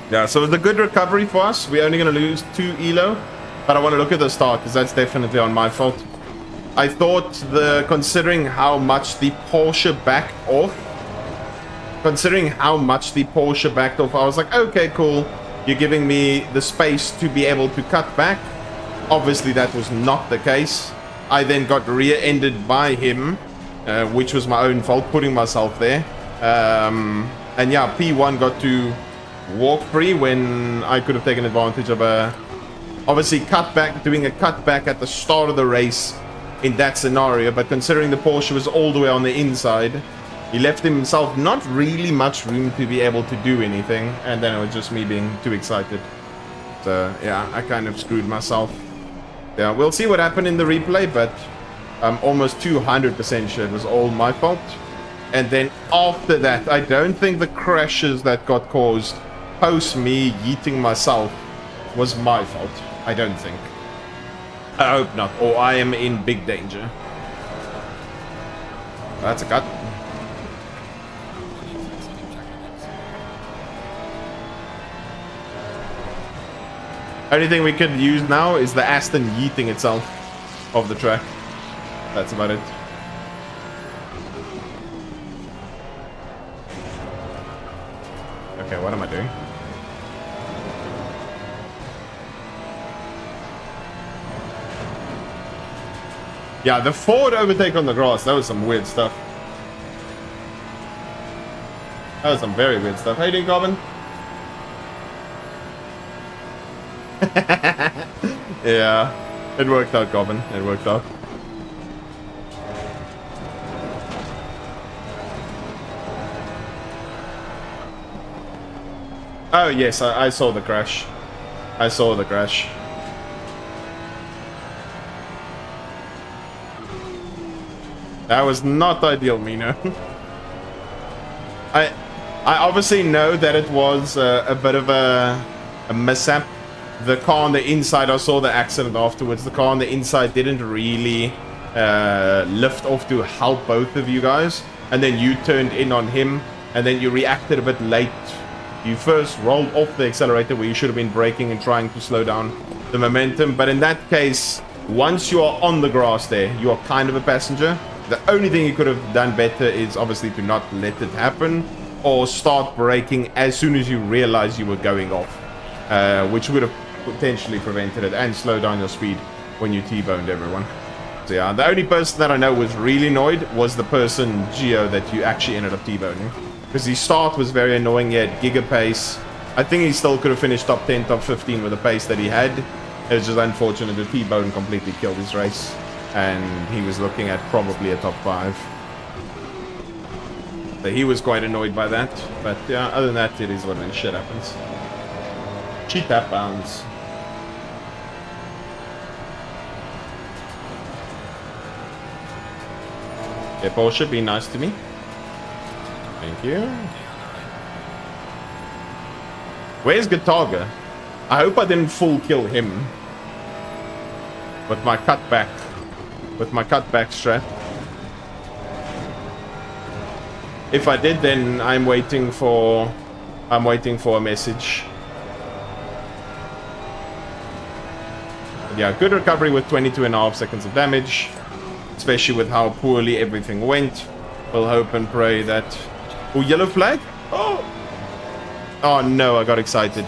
Yeah, so it was a good recovery for us. We're only going to lose 2 elo, but I want to look at the start because that's definitely on my fault. I thought considering how much the Porsche backed off, I was like, okay, cool. You're giving me the space to be able to cut back. Obviously, that was not the case. I then got rear-ended by him, which was my own fault, putting myself there. And yeah, P1 got to walk free when I could have taken advantage of obviously doing a cutback at the start of the race in that scenario. But considering the Porsche was all the way on the inside, he left himself not really much room to be able to do anything. And then it was just me being too excited. So yeah, I kind of screwed myself. Yeah, we'll see what happened in the replay, but I'm almost 200% sure it was all my fault. And then after that, I don't think the crashes that got caused post me yeeting myself was my fault. I don't think. I hope not, or I am in big danger. That's a cut. Only thing we could use now is the Aston yeeting itself off the track. That's about it. Okay, what am I doing? Yeah, the forward overtake on the grass, that was some weird stuff. That was some very weird stuff. How you doing, Carbon? Yeah, it worked out, Goblin. It worked out. Oh, yes, I saw the crash. I saw the crash. That was not ideal, Mino. I obviously know that it was a bit of a mishap. The car on the inside, I saw the accident afterwards. The car on the inside didn't really lift off to help both of you guys. And then you turned in on him. And then you reacted a bit late. You first rolled off the accelerator where you should have been braking and trying to slow down the momentum. But in that case, once you are on the grass there, you are kind of a passenger. The only thing you could have done better is obviously to not let it happen. Or start braking as soon as you realize you were going off. Which would have potentially prevented it and slow down your speed when you T-boned everyone. So yeah, the only person that I know was really annoyed was the person, Geo, that you actually ended up T-boning. Because his start was very annoying. He had giga pace. I think he still could have finished top 10, top 15 with the pace that he had. It was just unfortunate that T-bone completely killed his race. And he was looking at probably a top 5. So he was quite annoyed by that. But yeah, other than that, it is what it is. Shit happens. Shit happens. Yeah, Porsche, be nice to me. Thank you. Where's Gataga? I hope I didn't full kill him. With my cutback. With my cutback strat. If I did, then I'm waiting for a message. But yeah, good recovery with 22.5 seconds of damage. especially with how poorly everything went. We'll hope and pray that... Oh, yellow flag? Oh! Oh no, I got excited.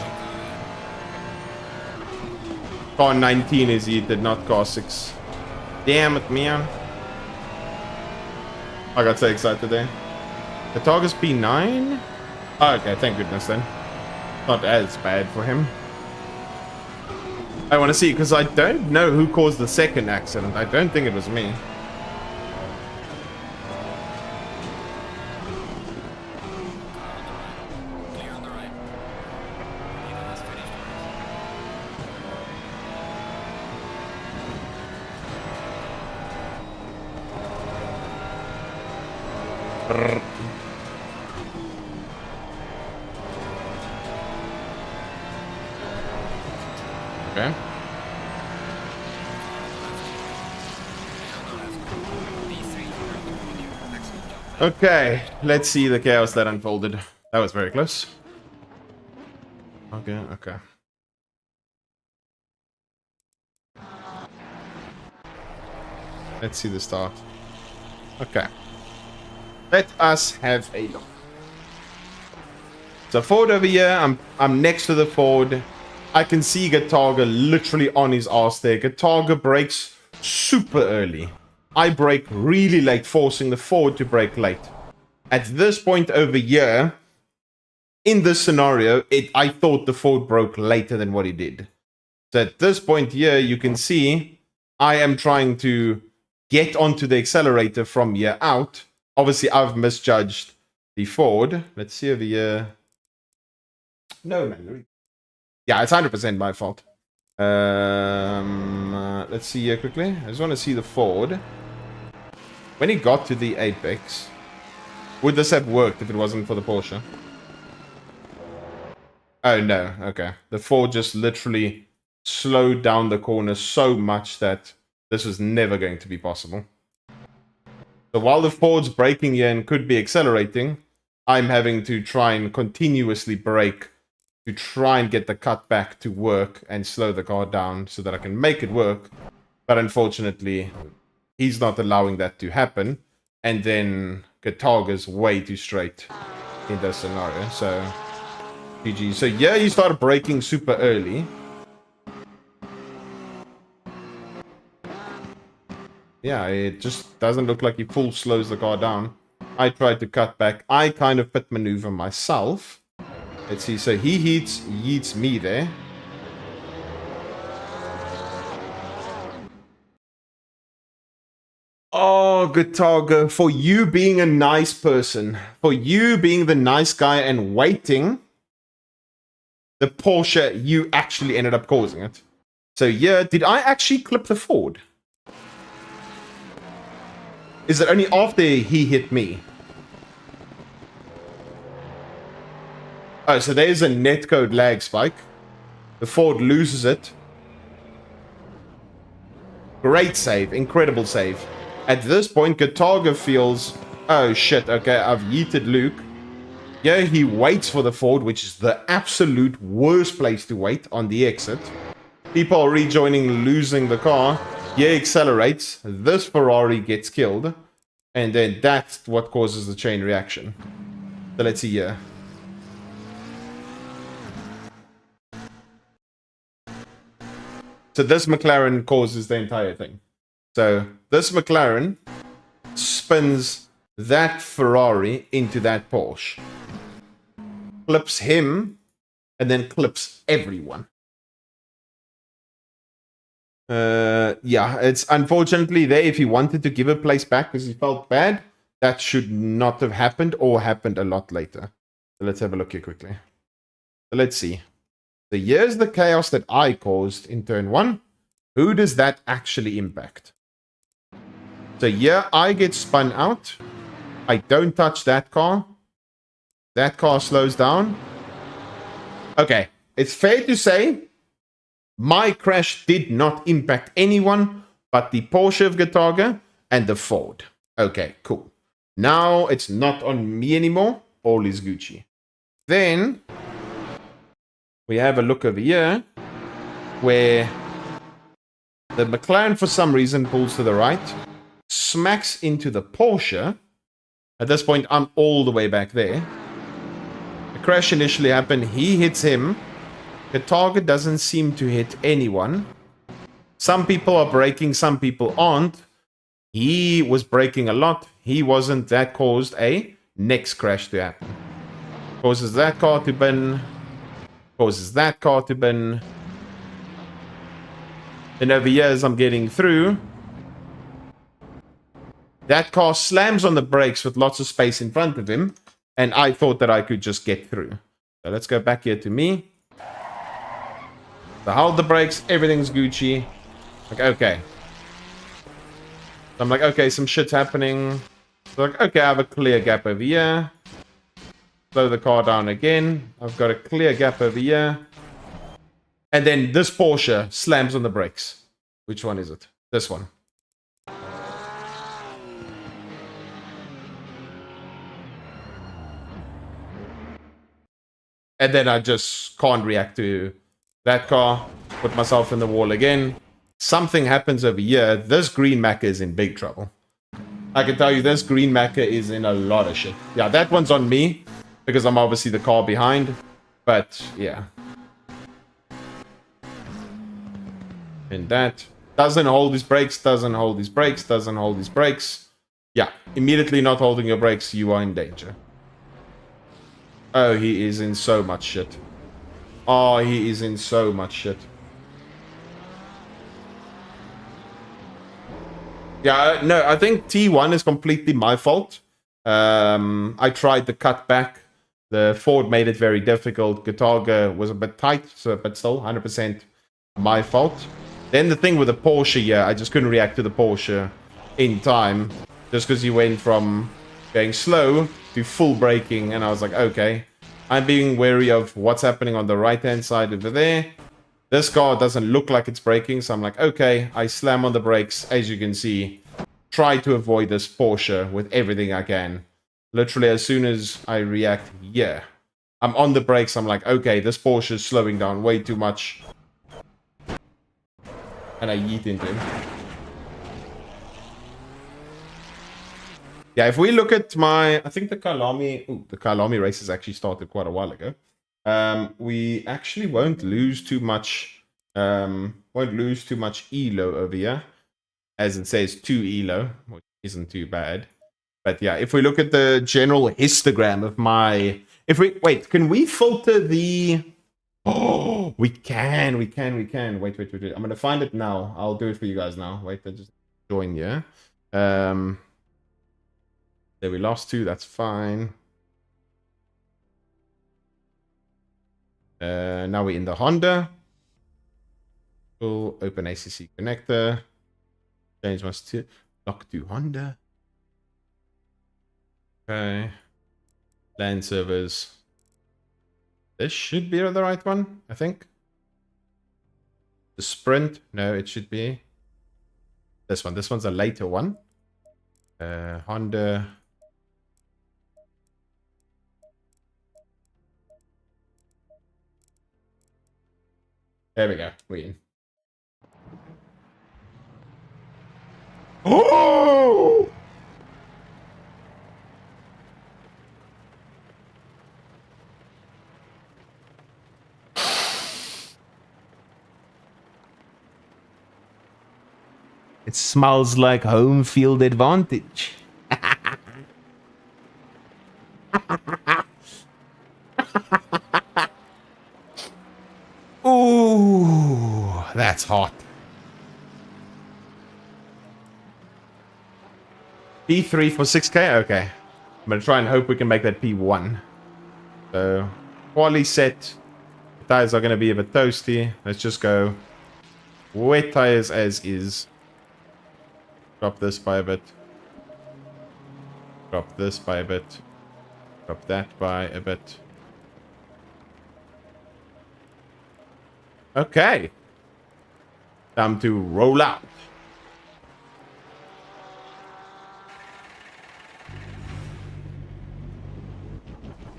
Car 19 is heated, not car 6. Damn it, man. I got so excited there. The target's P9? Oh, okay, thank goodness then. Not as bad for him. I want to see, because I don't know who caused the second accident. I don't think it was me. Clear on the right. Neither has finished. Okay. Okay, let's see the chaos that unfolded. That was very close. Okay, okay. Let's see the start. Okay. Let us have a look. So Ford over here, I'm next to the Ford. I can see Gataga literally on his ass there. Gataga brakes super early. I brake really late, forcing the Ford to brake late. At this point over here, in this scenario, I thought the Ford broke later than what he did. So at this point here, you can see I am trying to get onto the accelerator from here out. Obviously, I've misjudged the Ford. Let's see over here. No, man. Yeah, it's 100% my fault. Let's see here quickly. I just want to see the Ford. When he got to the apex, would this have worked if it wasn't for the Porsche? Oh, no. Okay. The Ford just literally slowed down the corner so much that this was never going to be possible. So while the Ford's braking here and could be accelerating, I'm having to try and continuously brake to try and get the cutback to work and slow the car down so that I can make it work. But unfortunately, he's not allowing that to happen. And then Kataga's way too straight in this scenario. So, GG. So yeah, you started braking super early. Yeah, it just doesn't look like he full slows the car down. I tried to cut back. I kind of pit maneuver myself. Let's see. So he yeets me there. Oh, Gataga, for you being a nice person, for you being the nice guy and waiting, the Porsche, you actually ended up causing it. So yeah, did I actually clip the Ford? Is it only after he hit me? Oh, so there's a netcode lag spike. The Ford loses it. Great save. Incredible save. At this point, Gataga feels, oh shit, okay, I've yeeted Luke. Yeah, he waits for the Ford, which is the absolute worst place to wait on the exit. People are rejoining, losing the car. Yeah, accelerates. This Ferrari gets killed. And then that's what causes the chain reaction. So let's see here. So this McLaren causes the entire thing. So this McLaren spins that Ferrari into that Porsche. Clips him, and then clips everyone. Yeah, it's unfortunately there. If he wanted to give a place back because he felt bad, that should not have happened or happened a lot later. So let's have a look here quickly. So let's see. So here's the chaos that I caused in turn 1. Who does that actually impact? So here I get spun out. I don't touch that car. That car slows down. Okay, it's fair to say my crash did not impact anyone but the Porsche of Gataga and the Ford. Okay, cool. Now it's not on me anymore. All is Gucci. Then we have a look over here where the McLaren for some reason pulls to the right. smacks into the Porsche. At this point, I'm all the way back there. The crash initially happened. He hits him. The target doesn't seem to hit anyone. Some people are braking, some people aren't. He was braking a lot. He wasn't. That caused a next crash to happen. Causes that car to bin. Causes that car to bin. And over here, as I'm getting through, that car slams on the brakes with lots of space in front of him. And I thought that I could just get through. So let's go back here to me. So hold the brakes. Everything's Gucci. Like, okay. So I'm like, okay, some shit's happening. So like, okay, I have a clear gap over here. Slow the car down again. I've got a clear gap over here. And then this Porsche slams on the brakes. Which one is it? This one. And then I just can't react to that car. Put myself in the wall again. Something happens over here. This green Macca is in big trouble. I can tell you this green Macca is in a lot of shit. Yeah, that one's on me. Because I'm obviously the car behind. But, yeah. And that doesn't hold his brakes, doesn't hold his brakes, doesn't hold his brakes. Yeah, immediately not holding your brakes, you are in danger. Oh, he is in so much shit. Oh, he is in so much shit. Yeah, no, I think T1 is completely my fault. I tried to cut back. The Ford made it very difficult. Gataga was a bit tight, so but still 100% my fault. Then the thing with the Porsche, yeah, I just couldn't react to the Porsche in time. Just because he went from going slow to full braking. And I was like, okay, I'm being wary of what's happening on the right-hand side over there. This car doesn't look like it's braking. So I'm like, okay, I slam on the brakes, as you can see. Try to avoid this Porsche with everything I can. Literally, as soon as I react, yeah. I'm on the brakes. I'm like, okay, this Porsche is slowing down way too much. And I yeet into him. Yeah, if we look at my... I think the Kyalami... Ooh, the Kyalami races actually started quite a while ago. We actually won't lose too much... won't lose too much ELO over here. As it says, 2 ELO, which isn't too bad. But yeah, if we look at the general histogram of my... If we... Wait, can we filter the... Oh, we can. Wait. I'm going to find it now. I'll do it for you guys now. Wait, I just join here. There we lost 2. That's fine. Now we're in the Honda. We'll open ACC connector. Change my lock to Honda. Okay. LAN servers. This should be the right one, I think. The Sprint. No, it should be this one. This one's a later one. Honda. There we go. We're in. Oh! It smells like home field advantage. Ooh, that's hot. P3 for 6K? Okay. I'm going to try and hope we can make that P1. So, quali set. The tires are going to be a bit toasty. Let's just go wet tires as is. Drop this by a bit. Drop this by a bit. Drop that by a bit. Okay. Time to roll out.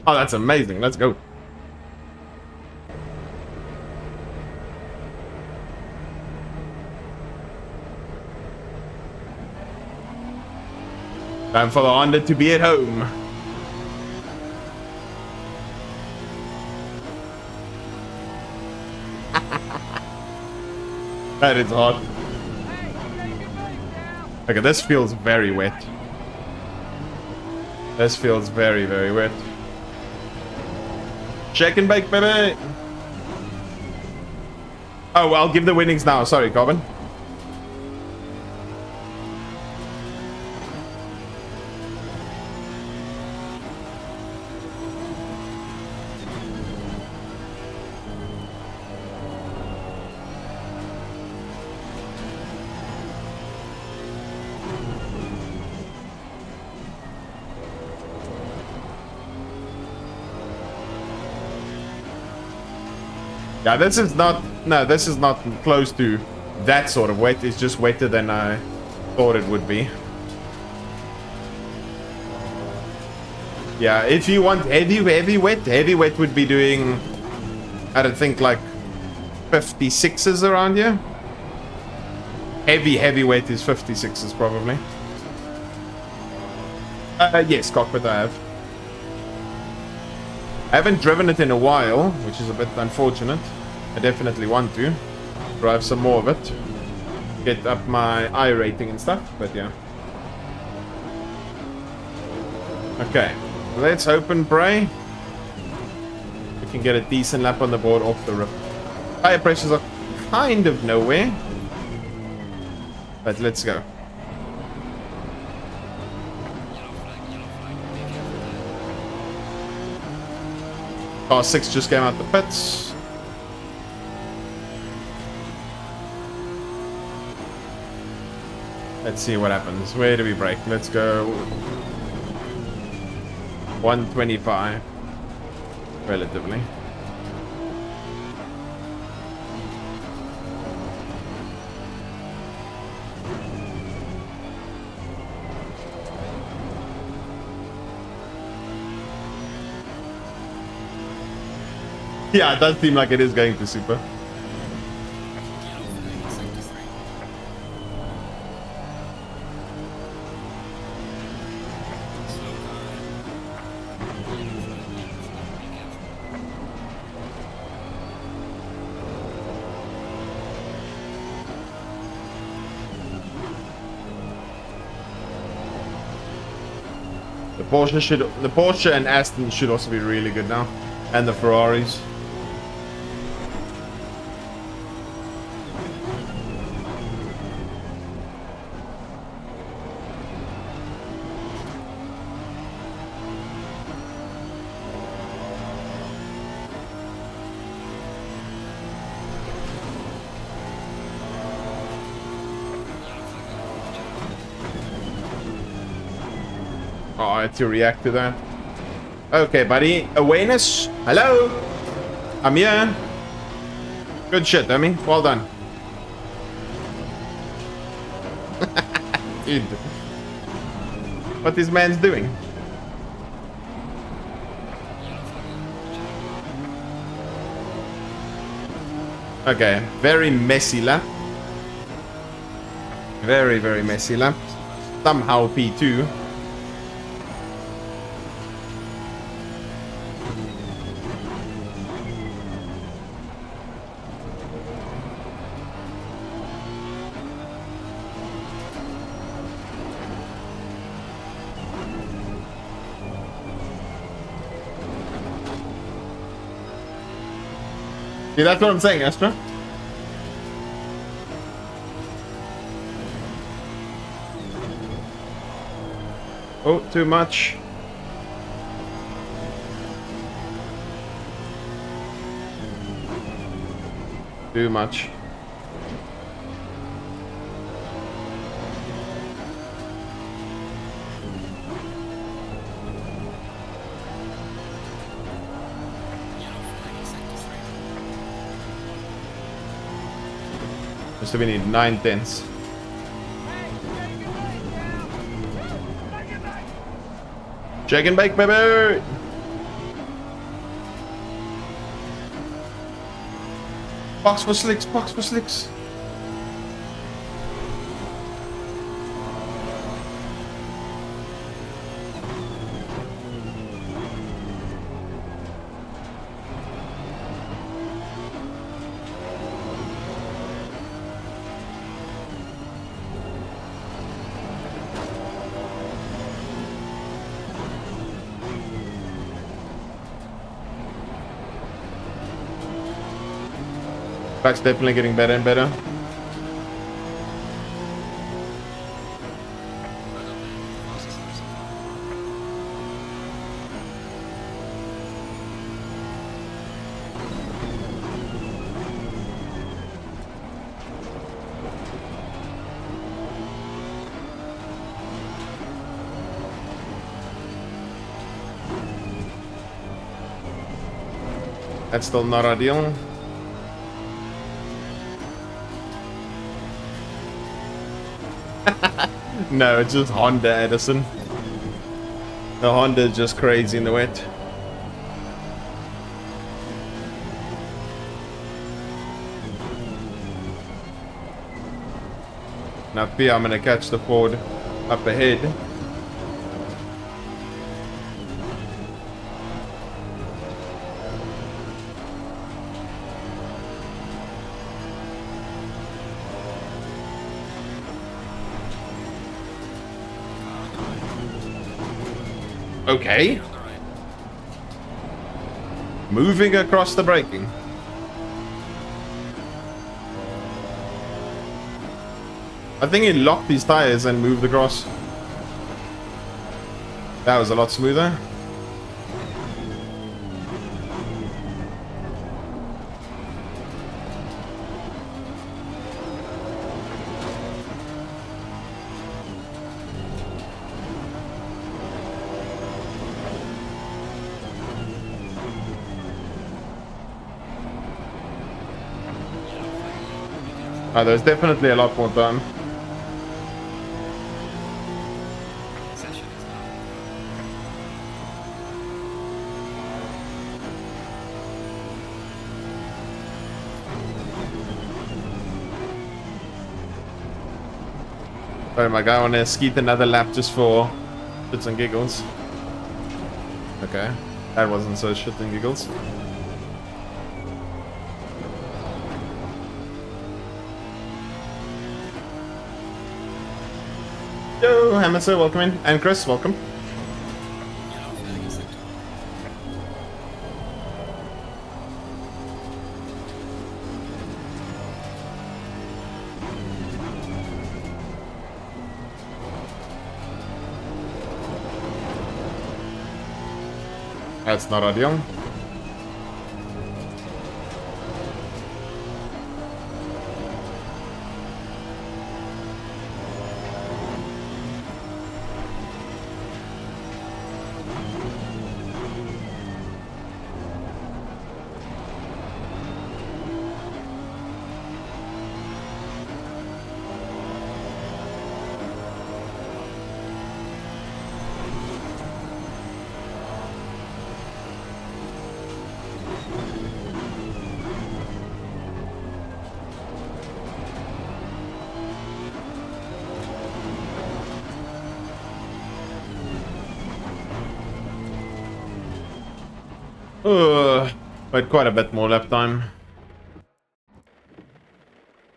Oh, that's amazing. Let's go. Time for the Honda to be at home. That is hot. Okay, this feels very wet. This feels very, very wet. Shake and bake, baby! Oh, well, I'll give the winnings now. Sorry, Corbin. Yeah, this is not... No, this is not close to that sort of wet. It's just wetter than I thought it would be. Yeah, if you want heavy wet would be doing... I don't think like 56s around here. Heavy wet is 56s probably. Yes, cockpit I have. I haven't driven it in a while, which is a bit unfortunate. I definitely want to drive some more of it. Get up my I rating and stuff, but yeah. Okay, let's hope and pray we can get a decent lap on the board off the rip. Tire pressures are kind of nowhere, but let's go. Car 6 just came out the pits. Let's see what happens. Where do we brake? Let's go 125 relatively. Yeah, it does seem like it is going to super. The Porsche and Aston should also be really good now, and the Ferraris. Oh, I had to react to that. Okay, buddy. Awareness. Hello. I'm here. Good shit, dummy. Well done. Dude. What this man's doing? Okay, very messy lap. Very, very messy lap. Somehow P2. See, that's what I'm saying, Astra. Oh, too much. Too much. So we need 9 tenths. Shake and bake, baby! Box for slicks, box for slicks. Track's definitely getting better and better. That's still not ideal. No, it's just Honda Edison. The Honda is just crazy in the wet. Now fear I'm gonna catch the Ford up ahead. Okay. Moving across the braking. I think he locked these tires and moved across. That was a lot smoother. Oh, there's definitely a lot more time. Session is now. Oh my god, I want to skeet another lap just for shits and giggles. Okay, that wasn't so shit and giggles. Yo, Hammer, welcome in. And Chris, welcome. That's not ideal. But quite a bit more lap time.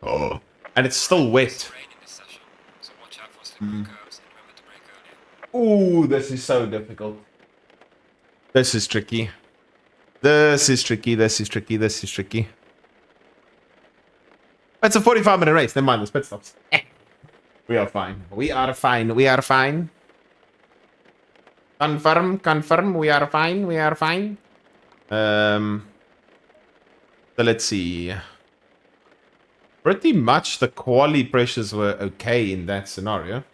Oh, and it's still wet. It's raining this session, so watch out for slippery curves and remember to brake earlier. Ooh, this is so difficult. This is tricky. This is tricky. This is tricky. This is tricky. It's a 45-minute race. Never mind, the pit stops. We are fine. We are fine. We are fine. Confirm. Confirm. We are fine. We are fine. So let's see. Pretty much the quali pressures were okay in that scenario.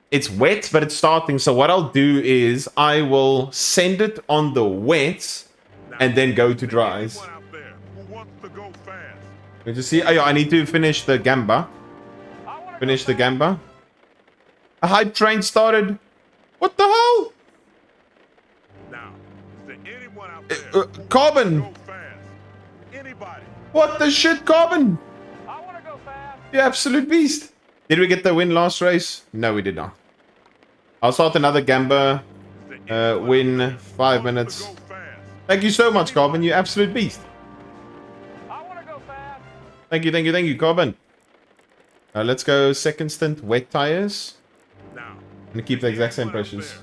It's wet, but it's starting. So what I'll do is I will send it on the wets and then go to dries. You just see, oh, yeah, I need to finish the gamba. Finish the gamba. A hype train started. What the hell? Carbon. What the shit, Carbon? I want to go fast. You absolute beast. Did we get the win last race? No, we did not. I'll start another gamba. Win 5 minutes. Thank you so much, Carbon. You absolute beast. I want to go fast. Thank you, thank you, thank you, Carbon. Let's go second stint, wet tires. And keep the exact same pressures.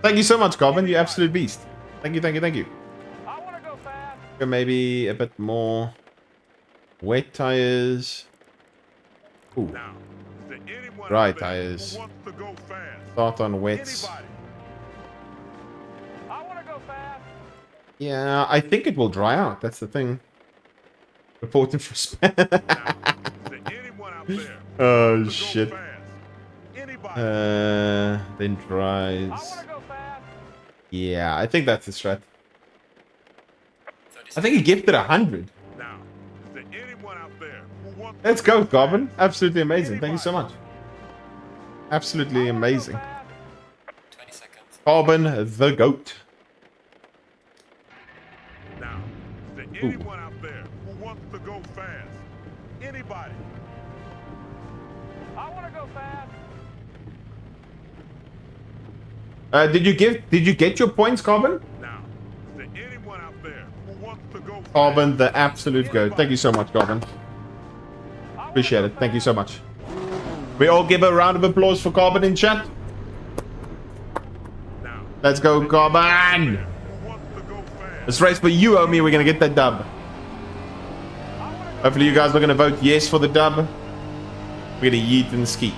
Thank you so much, Carbon. You absolute beast. Thank you, thank you, thank you. I want to go fast. Maybe a bit more wet tires. Ooh. Now, is there anyone Dry out there tires. who wants to go fast? Start on wets. Anybody? I want to go fast. Yeah, I think it will dry out. That's the thing. Reported for spam. Now, is there anyone out there who Oh, wants to shit. go fast? Anybody? Then I dries. want to go fast. Yeah, I think that's the strat. 30 I think he gifted 100. Now, is there anyone out there who wants Let's to go, fast? Goblin. Absolutely amazing. Thank you so much. Absolutely I wanna go amazing. fast. 20 seconds. Carbon the goat. Now, is there anyone out there who wants to go fast? Anybody? I want to go fast. Did you get your points, Carbon? Now, is there anyone out there who wants to go fast? Carbon the absolute goat. Thank you so much, Carbon. I wanna Appreciate go it. Thank you fast. so much. We all give a round of applause for Carbon in chat. Now, Let's go, Carbon. who wants to go fast? This race for you, homie. We're gonna get that dub. Hopefully, you guys are gonna vote yes for the dub. We're gonna yeet and skeet.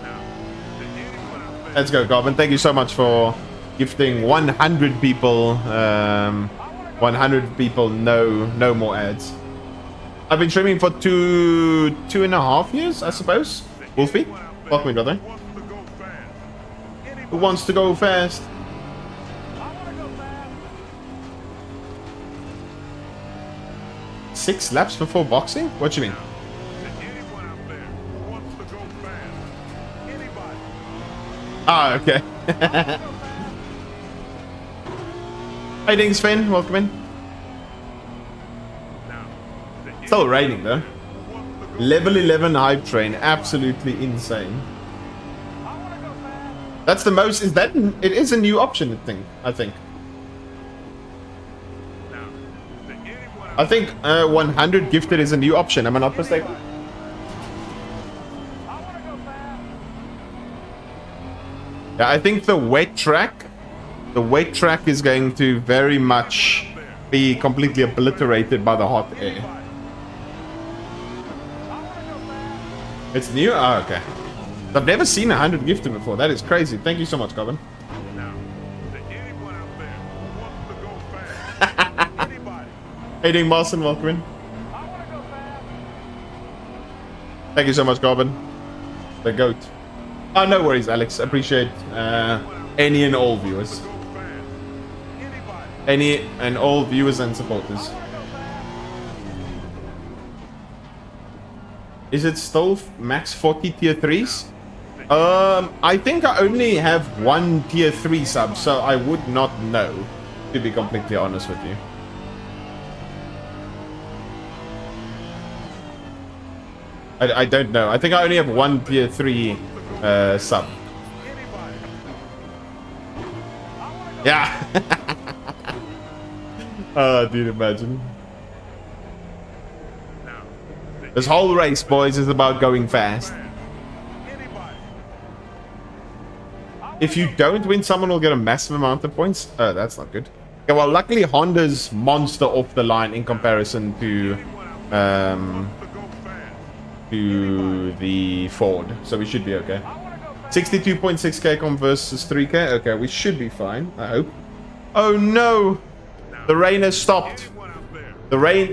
Now, is there anyone out there? Let's go, Carbon. Thank you so much for gifting 100 people. 100 people. No more ads. I've been streaming for two and a half years, I suppose. Wolfie, welcome, me, brother. Who wants to go fast? Anybody? Who wants to go fast? I want to go fast. 6 laps before boxing? What do you mean? Is there anyone out there who wants to go fast? Anybody? Ah, okay. Hey, Ding Sven, welcome in. Now, is there Still anyone raining though. who wants to go Level 11 hype train, absolutely insane. I want to go fast. That's the most. Is that? It is a new option, I think. now? Is there anyone out I think 100 gifted is a new option. Am I not mistaken? I want to go fast. Yeah, I think the wet track is going to very much be completely obliterated by the hot air. I want to go fast. It's new? Oh, okay. I've never seen 100 gifted before. That is crazy. Thank you so much, Goblin. now? Is there anyone out there who wants to go fast? Anybody? Hey, Ding Marson, welcome in. I want to go fast. Thank you so much, Goblin. The goat. Oh, no worries, Alex. Appreciate any and all viewers. Go fast. Anybody? Any and all viewers and supporters. I want to go fast. Is it still max 40 tier 3s? I think I only have one tier 3 sub, so I would not know, to be completely honest with you. I don't know. I think I only have one tier 3 sub. Anybody? Yeah. Oh, dude, imagine. Now, is there This whole race, boys, is about going fast. anybody? If you don't win, someone will get a massive amount of points. Oh, that's not good. Okay, well, luckily Honda's monster off the line in comparison to the Ford, so we should be okay. 62.6k com versus 3k. Okay, we should be fine. I hope. Oh no, the rain has stopped. Anyone out there?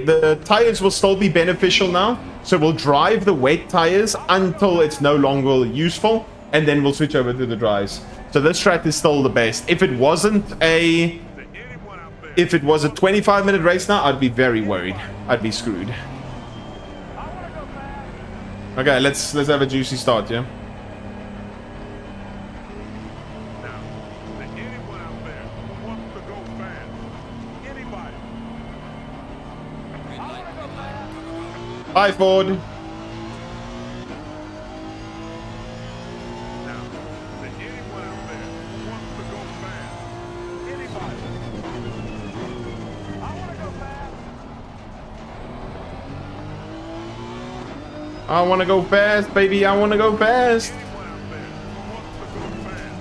The tires will still be beneficial now, so we'll drive the wet tires until it's no longer useful, and then we'll switch over to the dries. So this track is still the best. If it wasn't a, Is there anyone out there? if it was a 25-minute race now, I'd be very worried. I'd be screwed. I want to go fast. Okay, let's have a juicy start, yeah. Now, is there anyone out there who wants to go fast? Anybody? Green light, green light. Go, go, go. Hi, Ford. Now, is there anyone out there who wants to go fast? Anybody? I want to go fast. I want to go fast, baby. I want to go fast. Anyone out there who wants to go fast?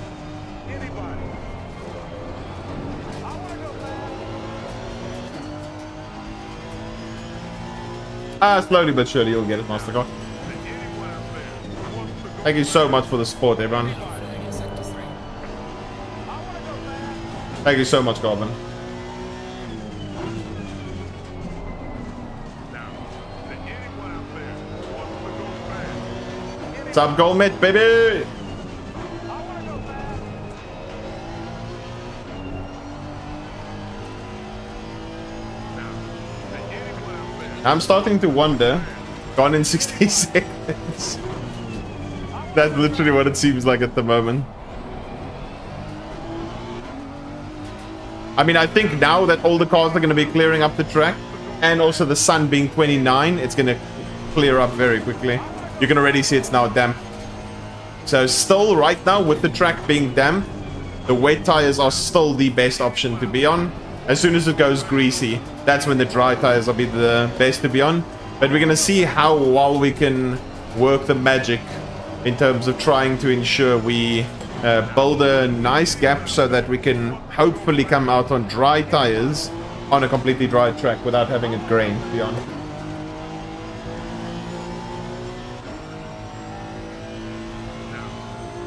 Anybody? I want to go fast. Slowly but surely you'll get it, Master God. Anyone out there who wants to go Thank you so much for the support, everyone. Flying in sector 3. Thank you so much, Goblin. now? To anyone out there who wants to go fast? What's up, Golmet, baby? Now, to anyone out there I'm starting to wonder. Gone in 60 seconds. That's literally what it seems like at the moment. I mean, I think now that all the cars are going to be clearing up the track, and also the sun being 29, it's going to clear up very quickly. You can already see it's now damp. So still right now, with the track being damp, the wet tires are still the best option to be on. As soon as it goes greasy, that's when the dry tires will be the best to be on. But we're going to see how well we can work the magic in terms of trying to ensure we build a nice gap so that we can hopefully come out on dry tires on a completely dry track without having it grain, to be honest.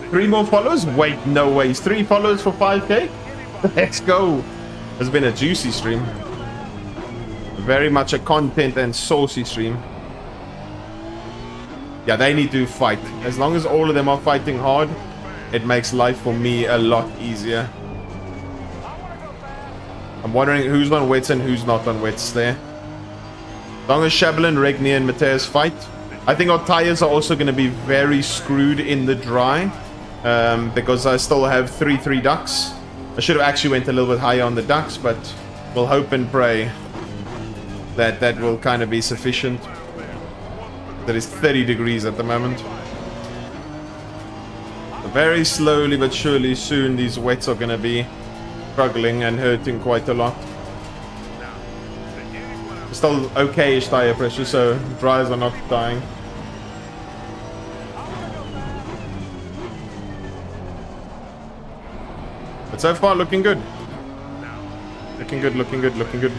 Three more followers? Wait, no ways. 3 followers for 5k? Let's go. It's been a juicy stream. Very much a content and saucy stream. Yeah, they need to fight. As long as all of them are fighting hard, it makes life for me a lot easier. I'm wondering who's on wets and who's not on wets there. As long as Shablin, Regnier, and Mateus fight, I think our tires are also going to be very screwed in the dry. Because I still have 3 ducks. I should have actually went a little bit higher on the ducks, but we'll hope and pray that that will kind of be sufficient. That is 30 degrees at the moment. So very slowly but surely soon these wets are going to be struggling and hurting quite a lot. Still okay-ish tire pressure, so dries are not dying. But so far looking good. Looking good, looking good, looking good.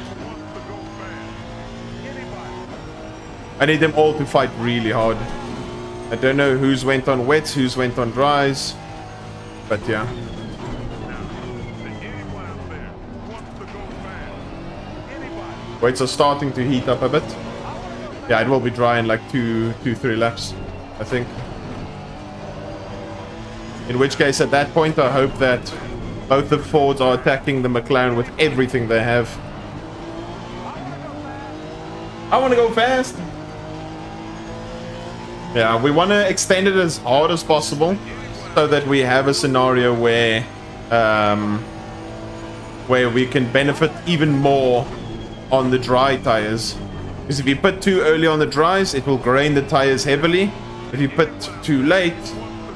I need them all to fight really hard. I don't know who's went on wets, who's went on dries. But yeah. Wets are starting to heat up a bit. Yeah, it will be dry in like 3 laps, I think. In which case, at that point, I hope that both the Fords are attacking the McLaren with everything they have. I want to go fast. Yeah, we want to extend it as hard as possible so that we have a scenario where we can benefit even more on the dry tires. Because if you put too early on the dries, it will grain the tires heavily. If you put too late,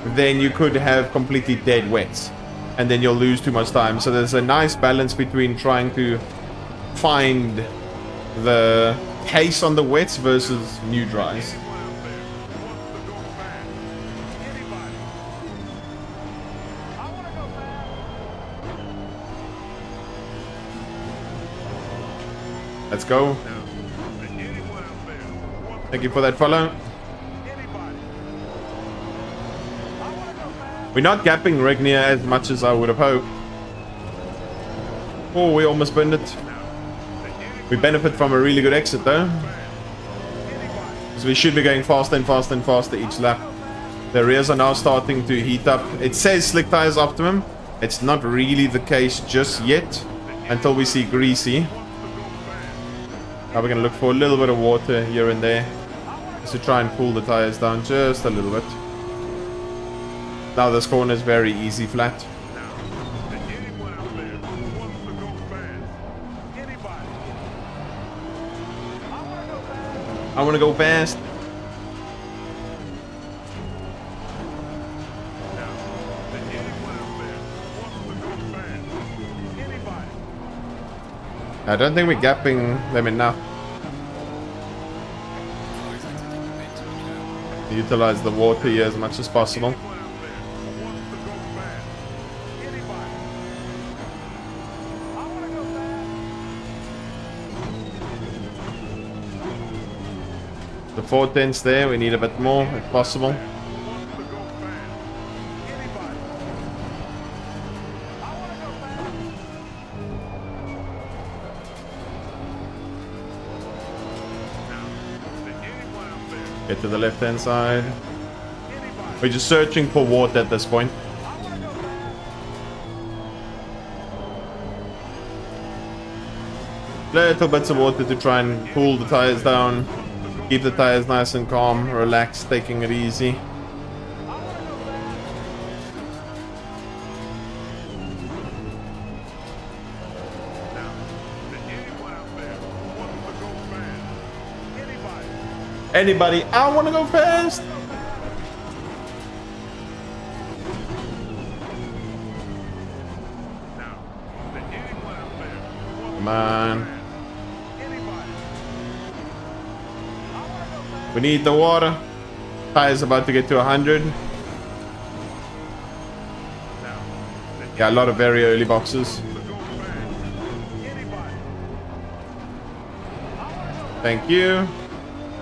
then you could have completely dead wets. And then you'll lose too much time. So there's a nice balance between trying to find the pace on the wets versus new dries. Let's go. Thank you for that follow. We're not gapping Regnier as much as I would have hoped. Oh, we almost burned it. We benefit from a really good exit though. Because we should be going faster and faster and faster each lap. The rears are now starting to heat up. It says slick tires optimum. It's not really the case just yet. Until we see greasy. Now we're going to look for a little bit of water here and there. Just to try and cool the tires down just a little bit. Now this corner is very easy flat. I want to go fast. I don't think we're gapping them enough. Utilize the water here as much as possible. 410s there. We need a bit more if possible. Who wants to go fast? Anybody? I want to go fast. Now, is there anyone out there? Get to the left-hand side. Anybody? We're just searching for water at this point. I want to go fast. Little bits of water to try and cool the tires down. Keep the tires nice and calm, relaxed, taking it easy. I want to go fast. Now, is there anyone out there who wants to go fast? Anybody? Anybody? I want to go fast. Now, is there anyone out there who wants Come on. to go fast? Anybody? I want to go fast. We need the water. Tires about to get to 100. Now, is there Yeah, a lot of very early boxes. to go fast? Anybody? Thank you.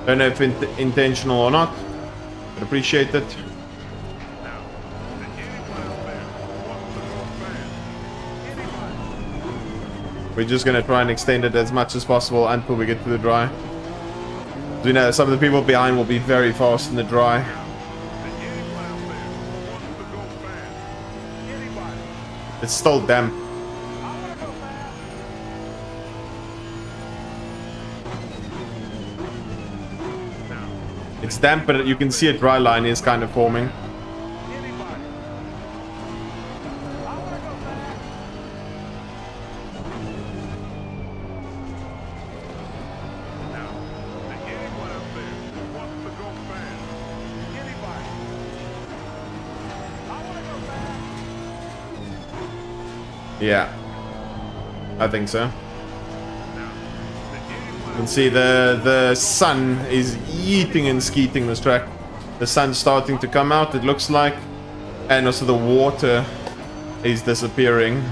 Don't know if intentional or not, but appreciate it. Now, is there anyone out there who wants to go fast? Anybody? We're just gonna try and extend it as much as possible until we get to the dry. You know, some of the people behind will be very fast in the dry. Is there anyone out there who wants to go fast? Anybody? It's still damp. I want to go fast. Now, It's damp, but you can see a dry line is kind of forming. anybody? I want to go fast. Now, is there anyone out there who wants to go fast? Anybody? I want to go fast. Yeah, I think so. Now, is there anyone You can see the sun is eating and skeeting this track. The sun's starting to come out, it looks like. And also the water is disappearing.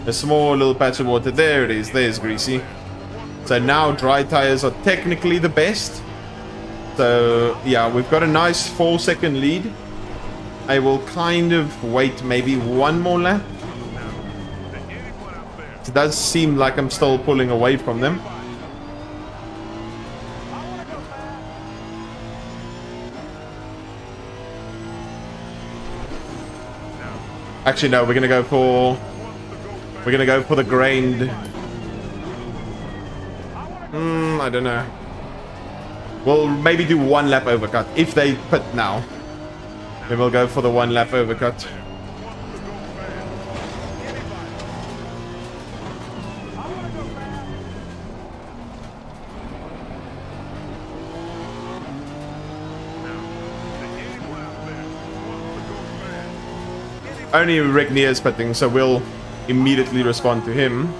A small little patch of water. There it is. There's Greasy. So now dry tires are technically the best. So yeah, we've got a nice 4-second lead. I will kind of wait maybe one more lap. It does seem like I'm still pulling away from them. Actually, no, we're gonna go for the grained. I don't know. We'll maybe do one lap overcut if they pit now. Then we'll go for the one lap overcut. Only Rick Near's pitting, so we'll immediately respond to him.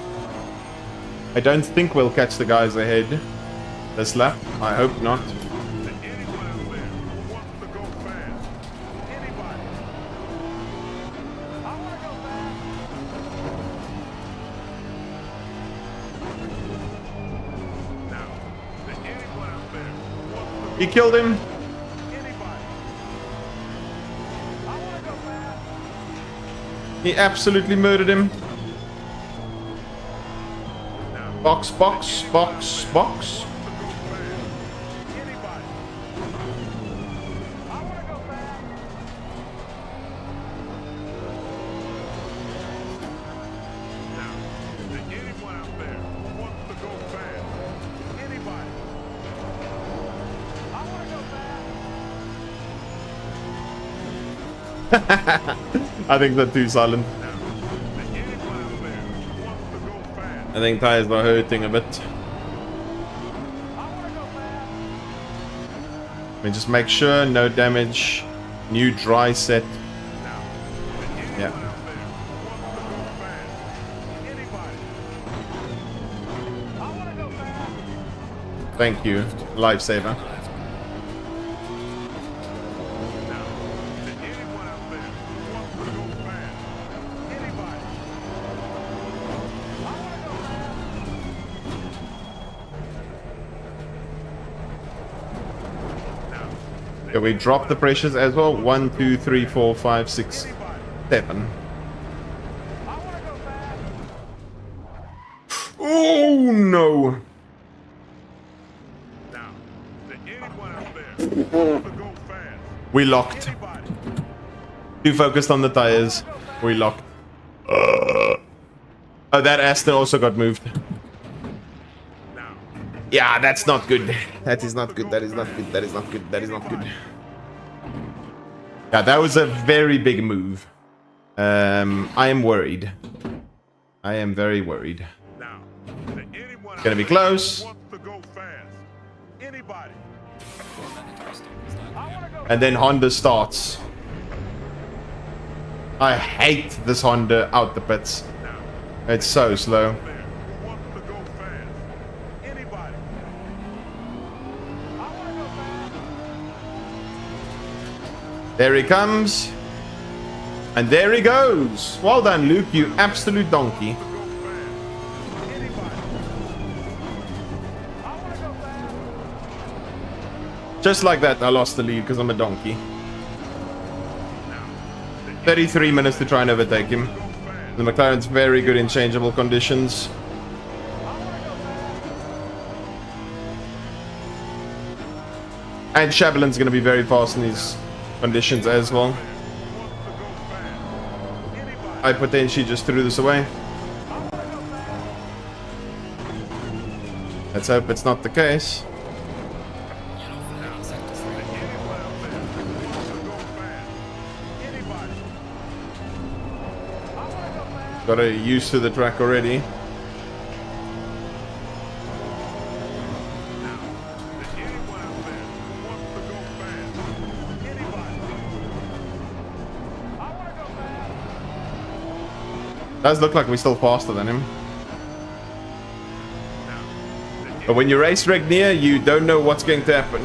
I don't think we'll catch the guys ahead this lap. I hope not. He killed him. He absolutely murdered him. Box, box, box, box. I think they're too silent. I think tires are hurting a bit. Let me just make sure, no damage. New dry set. Yeah. Thank you, lifesaver. Can we drop the pressures as well? 1, 2, 3, 4, 5, 6, 7. I want to go fast. Oh no! Now, to anyone out there who wants to go fast, We locked. anybody, Too focused on the tires. We locked. Oh, that Aston also got moved. now, Yeah, that's not good. That is not good. That is not good. That is not good. That is not good. Yeah, that was a very big move. I am worried. I am very worried. now, to anyone out Gonna be there close. who wants to go fast, anybody, I want to go And then Honda starts. I hate this Honda out the pits. now, It's so slow. there who wants to go fast, anybody, I want to go fast. There he comes. And there he goes. Well done, Luke, you absolute donkey. to go fast, anybody, I want to go fast. Just like that, I lost the lead because I'm a donkey. now, to 33 minutes to try and overtake him. go fast, The McLaren's very good in changeable conditions. And Shabelin's going to be very fast in these conditions as well. I potentially just threw this away. Let's hope it's not the case. Got used to the track already. Does look like we're still faster than him. But when you race Regnier, you don't know what's going to happen.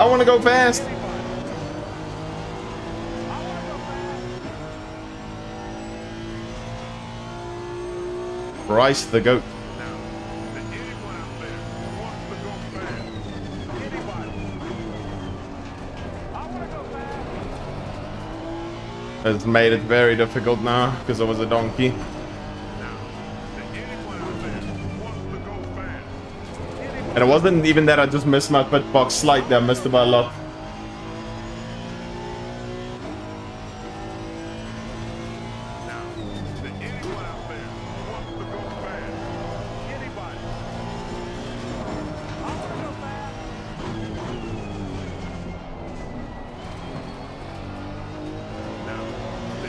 I want to go fast. Bryce the goat. Has made it very difficult now because I was a donkey. And it wasn't even that I just missed my pit box slightly, I missed it by a lot.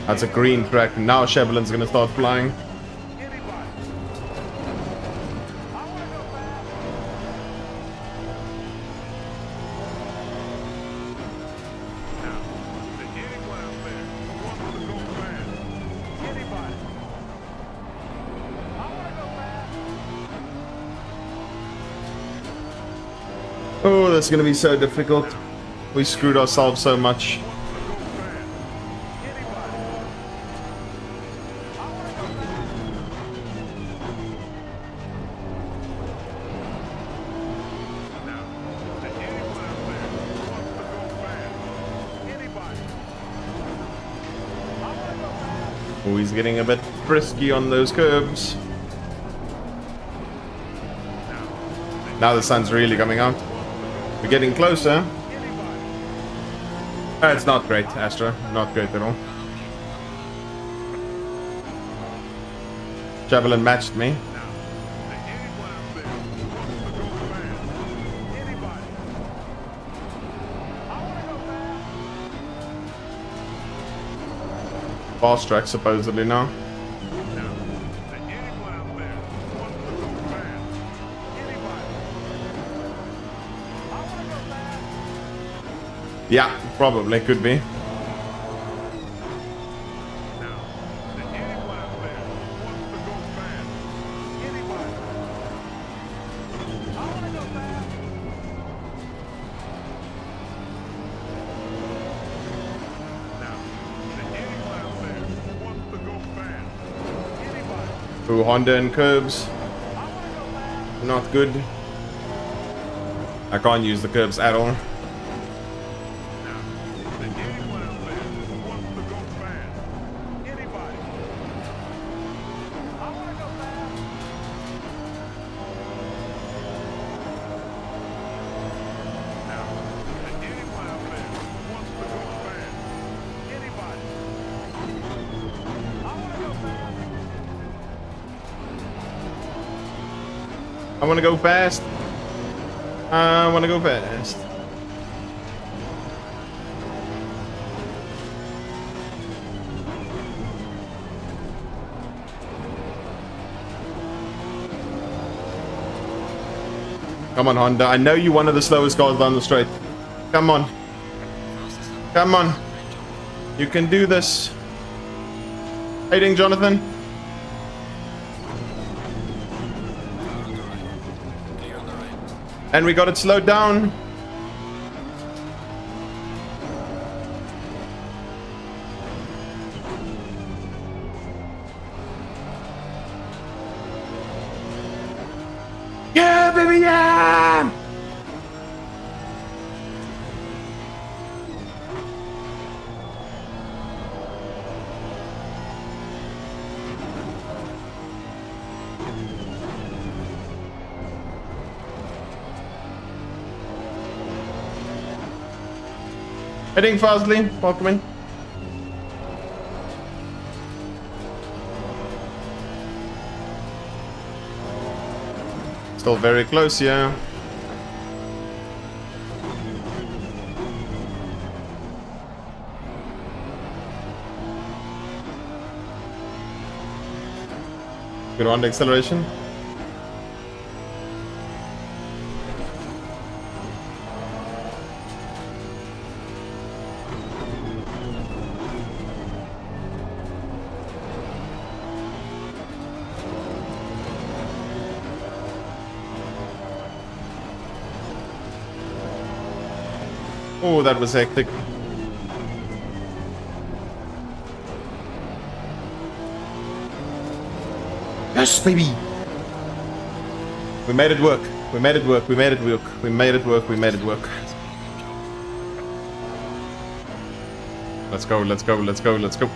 That's a green track. Now Shabelin's gonna start flying. Oh, that's gonna be so difficult. We screwed ourselves so much. Oh, he's getting a bit frisky on those curves. Now the sun's really coming out. We're getting closer. It's not great, Astra. Not great at all. Javelin matched me. Fast track supposedly now. Yeah, probably could be. Ooh, Honda and curbs. Not good. I can't use the curbs at all. Now, is there anyone out there who wants to go fast? Anybody? I want to go fast. Now, is there anyone out there who wants to go fast? Anybody? I want to go fast. I want to go fast. I want to go fast. Come on, Honda. I know you're one of the slowest cars down the straight. Come on. Come on. You can do this. How you doing, Jonathan? And we got it slowed down. Yeah, baby, yeah! Heading fastly, welcome in. Still very close, yeah. Good on the acceleration. Oh, that was hectic. Yes, baby! We made it work. We made it work. We made it work. We made it work. We made it work. Let's go, let's go, let's go, let's go.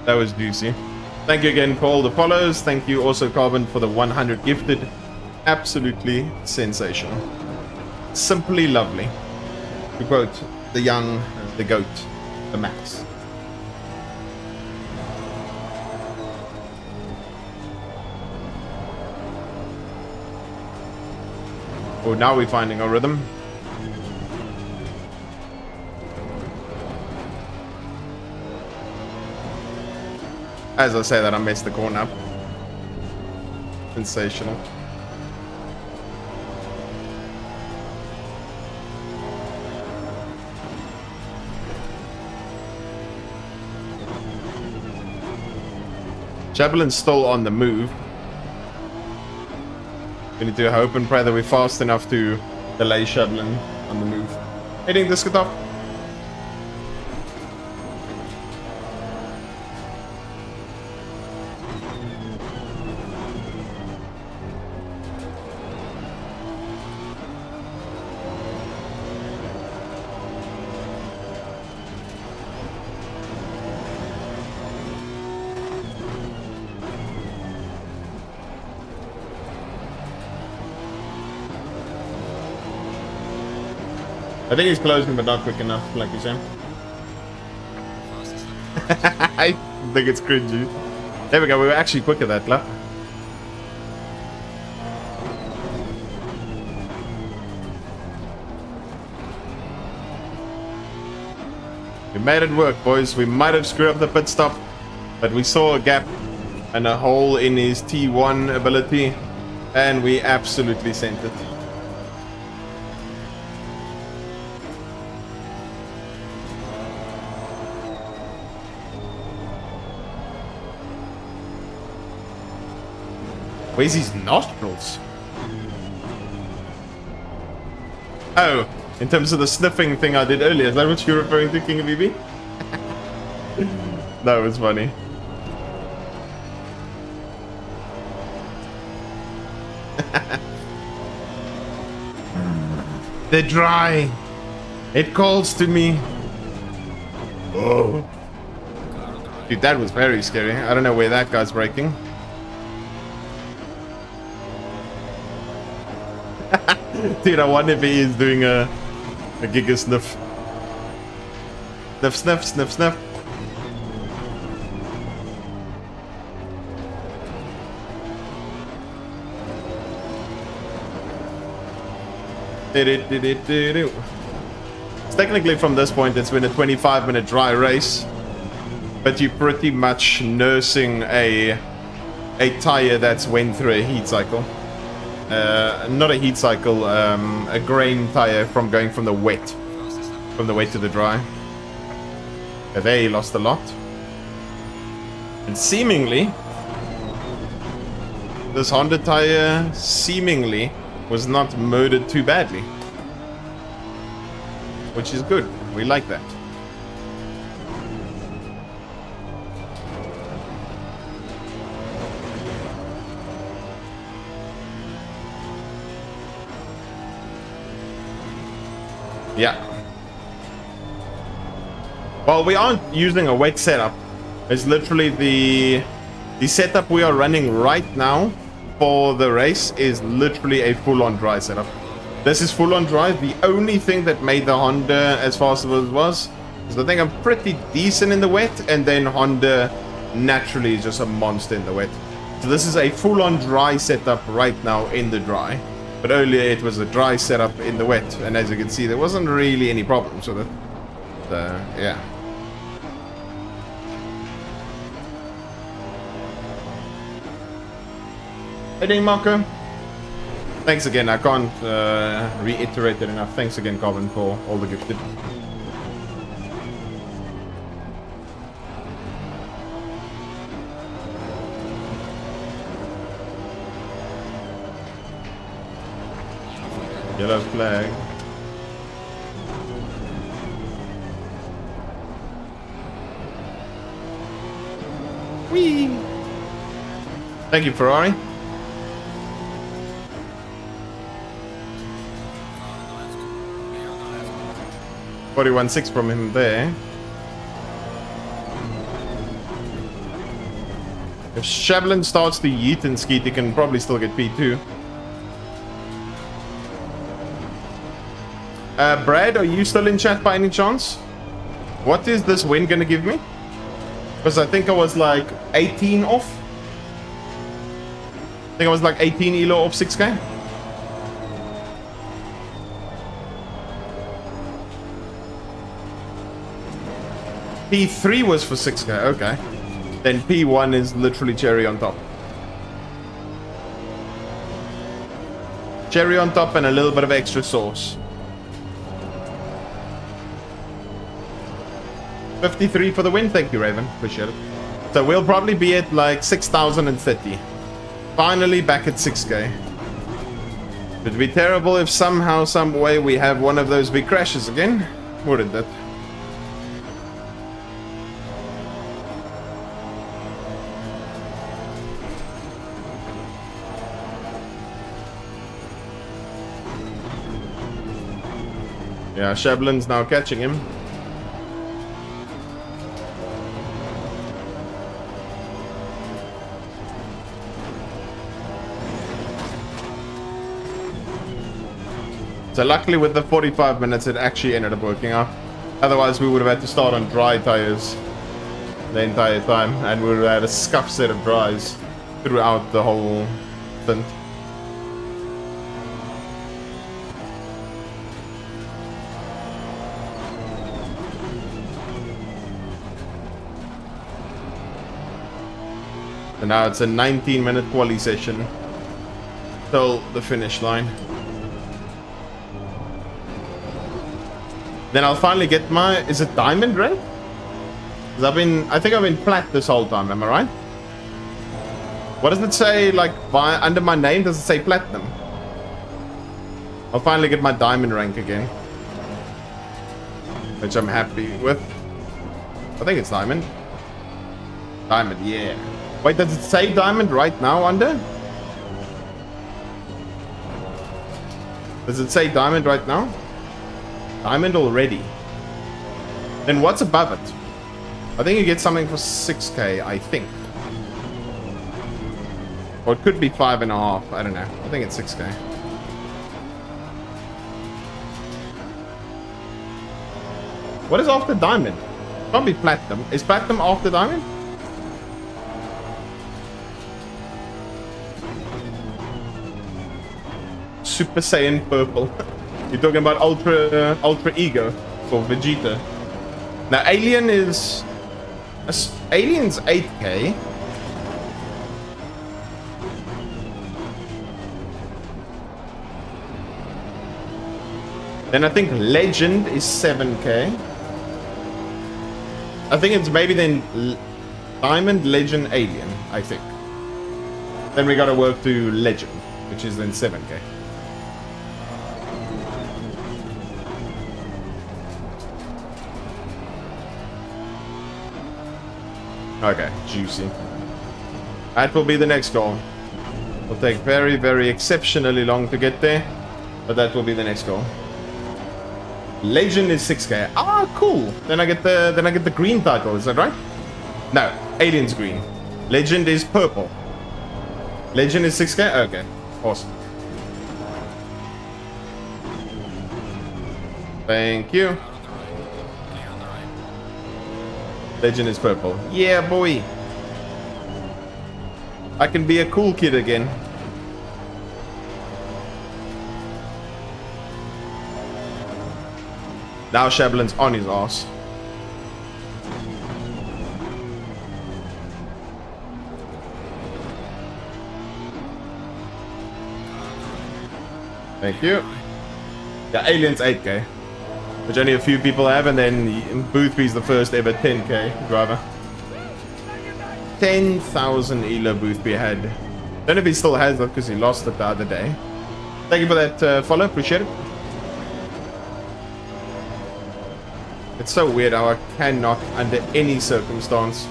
That was juicy. Thank you again for all the follows. Thank you also, Carbon, for the 100 gifted. Absolutely sensational. Simply lovely. To quote the young, the goat, the Max. Oh, now we're finding our rhythm. As I say that, I messed the corner up. Sensational. Javelin's still on the move. We need to hope and pray that we're fast enough to delay Javelin on the move. Hitting this cut off. I think he's closing, but not quick enough, like you said. I think it's cringy. There we go, we were actually quicker that lap. We made it work, boys. We might have screwed up the pit stop, but we saw a gap and a hole in his T1 ability, and we absolutely sent it. Where's his nostrils? Oh, In terms of the sniffing thing I did earlier, is that what you're referring to, King of BB? That was funny. They're dry. It calls to me. Oh. Dude, that was very scary. I don't know where that guy's braking. Dude, I wonder if he is doing a giga sniff. Sniff, sniff, sniff, sniff. Technically from this point it's been a 25-minute dry race, but you're pretty much nursing a tire that's went through a heat cycle. Not a heat cycle, a grain tire from going from the wet to the dry. There he lost a lot. And seemingly this Honda tire seemingly was not murdered too badly, which is good. We like that. Yeah. Well, we aren't using a wet setup. It's literally the setup we are running right now for the race is literally a full-on dry setup. This is full-on dry. The only thing that made the Honda as fast as it was is I think I'm pretty decent in the wet, and then Honda naturally is just a monster in the wet. So this is a full-on dry setup right now in the dry. But earlier it was a dry setup in the wet, and as you can see there wasn't really any problems with it. So, yeah. Hey, Marco. Thanks again. I can't reiterate it enough. Thanks again, Corbin, for all the gifted. Yellow flag. Whee! Thank you, Ferrari. 41.6 from him there. If Shablin starts to yeet and skeet, he can probably still get P2. Brad, are you still in chat by any chance? What is this win gonna give me? Because I think I was like 18 off. I think I was like 18 elo off 6k. P3 was for 6k, okay. Then P1 is literally cherry on top. Cherry on top and a little bit of extra sauce. 53 for the win, thank you, Raven. Appreciate it. So we'll probably be at like 6,030. Finally back at 6k. It would be terrible if somehow, some way we have one of those big crashes again. Wouldn't it? Yeah, Shablin's now catching him. So luckily with the 45 minutes it actually ended up working out. Otherwise we would have had to start on dry tires the entire time, and we would have had a scuffed set of dries throughout the whole stint. So now it's a 19-minute quali session till the finish line. Then I'll finally get my, is it diamond rank? Because I think I've been plat this whole time, am I right? What does it say, like, under my name, does it say platinum? I'll finally get my diamond rank again. which I'm happy with. I think it's diamond. Diamond, yeah. Wait, does it say diamond right now under? Does it say diamond right now? Diamond already. Then what's above it? I think you get something for 6k, I think. Or it could be 5.5, I don't know. I think it's 6k. What is after diamond? Probably platinum. Is platinum after diamond? Super Saiyan purple. You're talking about ultra ego for Vegeta. Now alien is alien's 8k. Then I think legend is 7k. I think it's maybe then diamond, legend, alien, I think. Then we gotta work to legend, which is then 7k. Okay, juicy. That will be the next goal. It'll take very, very exceptionally long to get there, but that will be the next goal. Legend is 6k. Ah, cool. Then I get the green title. Is that right? No, alien's green. Legend is purple. Legend is 6k. Okay, awesome. Thank you. Legend is purple. Yeah, boy. I can be a cool kid again. Now Shablin's on his ass. Thank you. Yeah, Alien's 8k. Which only a few people have, and then Boothby's the first ever 10k driver. 10,000 Elo Boothby had. Don't know if he still has that because he lost it the other day. Thank you for that follow, appreciate it. It's so weird how I cannot, under any circumstance.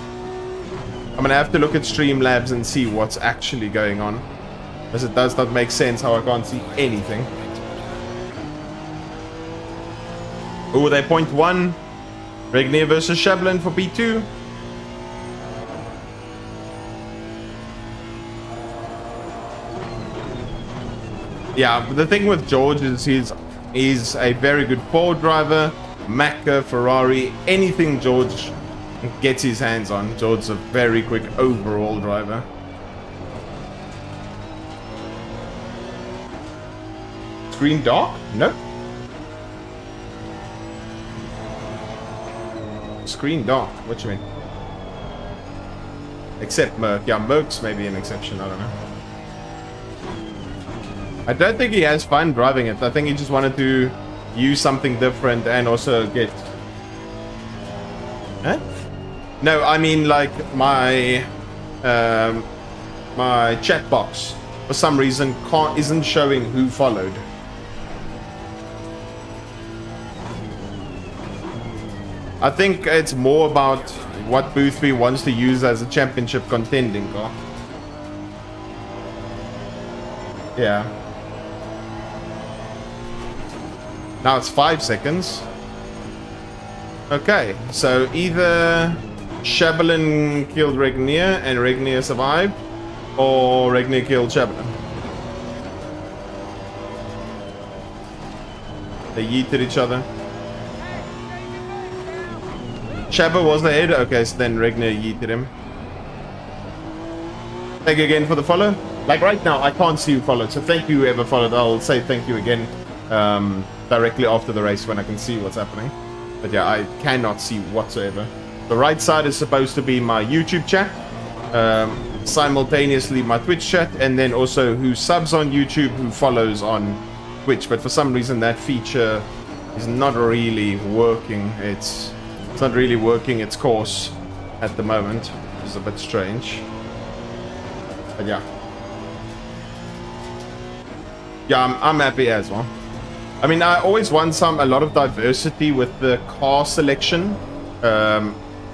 I'm gonna have to look at Streamlabs and see what's actually going on. As it does not make sense how I can't see anything. Oh, they point 1. Regnier versus Shablin for P2. Yeah, but the thing with George is he's a very good Ford driver. Macca, Ferrari, anything George gets his hands on. George's a very quick overall driver. Screen dark? No. Screen dark? What you mean? Except Merc. Yeah, Merc's maybe an exception, I don't know. I don't think he has fun driving it. I think he just wanted to use something different and also get... Huh? No, I mean like my my chat box for some reason isn't showing who followed. I think it's more about what Boothby wants to use as a championship contending car. Yeah. Now it's 5 seconds. Okay, so either Shabalin killed Regnier and Regnier survived, or Regnier killed Shabalin. They yeeted each other. Shabba was the head. Okay, so then Regnier yeeted him. Thank you again for the follow. Like right now, I can't see who followed, so thank you whoever followed. I'll say thank you again directly after the race when I can see what's happening. But yeah, I cannot see whatsoever. The right side is supposed to be my YouTube chat, simultaneously my Twitch chat, and then also who subs on YouTube, who follows on Twitch. But for some reason that feature is not really working. It's not really working its course at the moment, which is a bit strange. But yeah. Yeah, I'm happy as well. I mean, I always want a lot of diversity with the car selection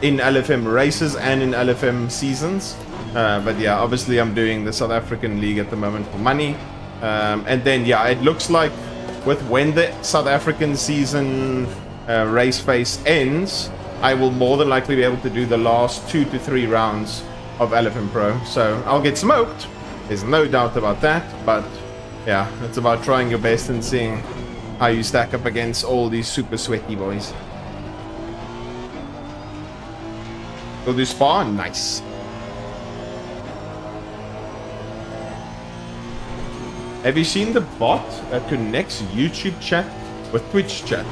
in LFM races and in LFM seasons. But yeah, obviously I'm doing the South African League at the moment for money. And then, yeah, it looks like with when the South African season race phase ends, I will more than likely be able to do the last 2 to 3 rounds of LFM Pro. So I'll get smoked. There's no doubt about that. But yeah, it's about trying your best and seeing how you stack up against all these super sweaty boys. Go do Spa? Nice. Have you seen the bot that connects YouTube chat with Twitch chat?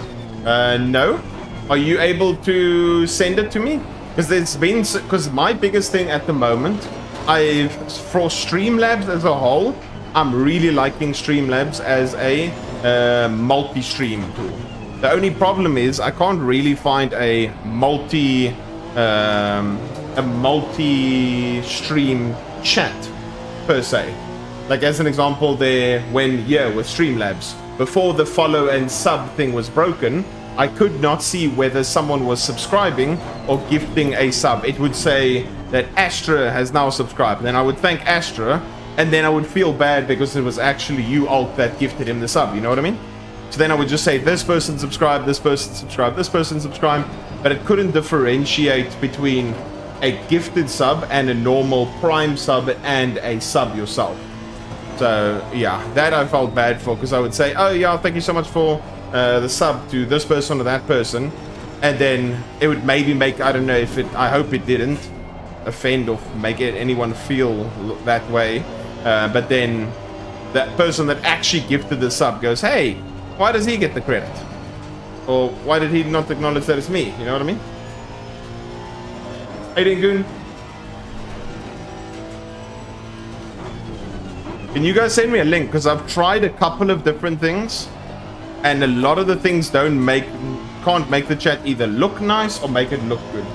No. Are you able to send it to me? Because my biggest thing at the moment, for Streamlabs as a whole, I'm really liking Streamlabs as a multi-stream tool. The only problem is I can't really find a multi-stream chat per se. Like as an example there, with Streamlabs, before the follow and sub thing was broken, I could not see whether someone was subscribing or gifting a sub. It would say that Astra has now subscribed. Then I would thank Astra, and then I would feel bad because it was actually you, Alt, that gifted him the sub. You know what I mean? So then I would just say, this person subscribed, this person subscribed, this person subscribed. But it couldn't differentiate between a gifted sub and a normal Prime sub and a sub yourself. So yeah, that I felt bad for, because I would say, oh yeah, thank you so much for the sub to this person or that person, and then it would maybe make, I don't know if it, I hope it didn't offend or make anyone feel that way, but then that person that actually gifted the sub goes, hey, why does he get the credit? Or why did he not acknowledge that it's me? You know what I mean? Hey, Dingoon. Can you guys send me a link? Because I've tried a couple of different things, and a lot of the things can't make the chat either look nice or make it look good.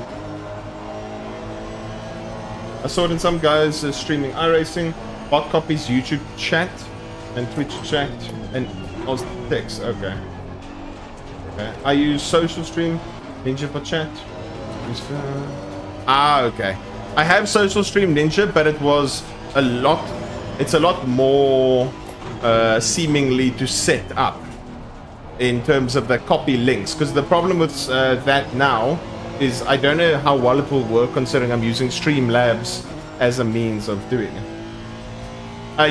I saw it in some guys streaming iRacing, bot copies YouTube chat and Twitch chat and also text. Okay. I use Social Stream Ninja for chat. Okay. I have Social Stream Ninja, but it's a lot more seemingly to set up in terms of the copy links, because the problem with that now is I don't know how well it will work, considering I'm using Streamlabs as a means of doing it.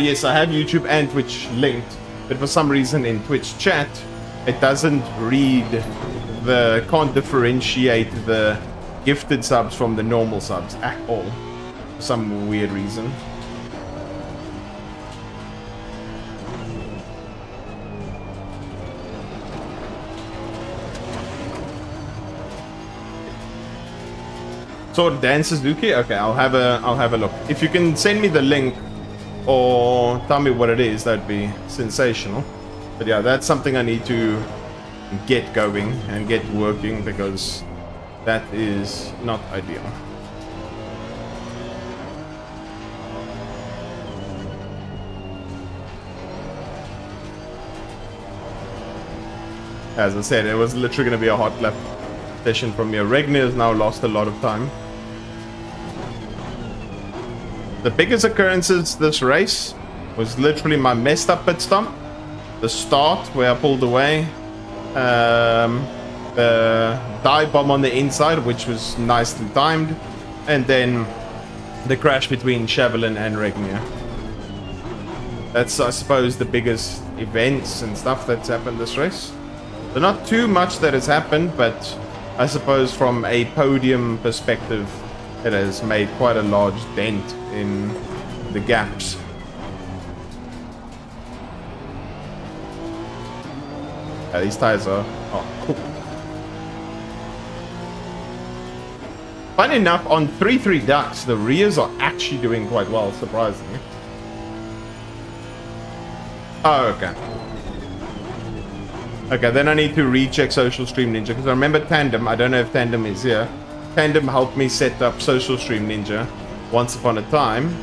Yes, I have YouTube and Twitch linked, but for some reason in Twitch chat it doesn't can't differentiate the gifted subs from the normal subs at all, for some weird reason. So Dan Suzuki, okay, I'll have a look. If you can send me the link or tell me what it is, that'd be sensational. But yeah, that's something I need to get going and get working, because that is not ideal. As I said, it was literally going to be a hot lap session from here. Regner has now lost a lot of time. The biggest occurrences this race was literally my messed up pit stop, the start where I pulled away, the dive bomb on the inside, which was nicely timed, and then the crash between Chevelin and Regnier. That's, I suppose, the biggest events and stuff that's happened this race. So not too much that has happened, but I suppose from a podium perspective, it has made quite a large dent in the gaps. Yeah, these tires are cooked. Funny enough, on 3-3 ducks, the rears are actually doing quite well, surprisingly. Oh, okay. Okay, then I need to recheck Social Stream Ninja, because I remember Tandem, I don't know if Tandem is here. Tandem helped me set up Social Stream Ninja once upon a time,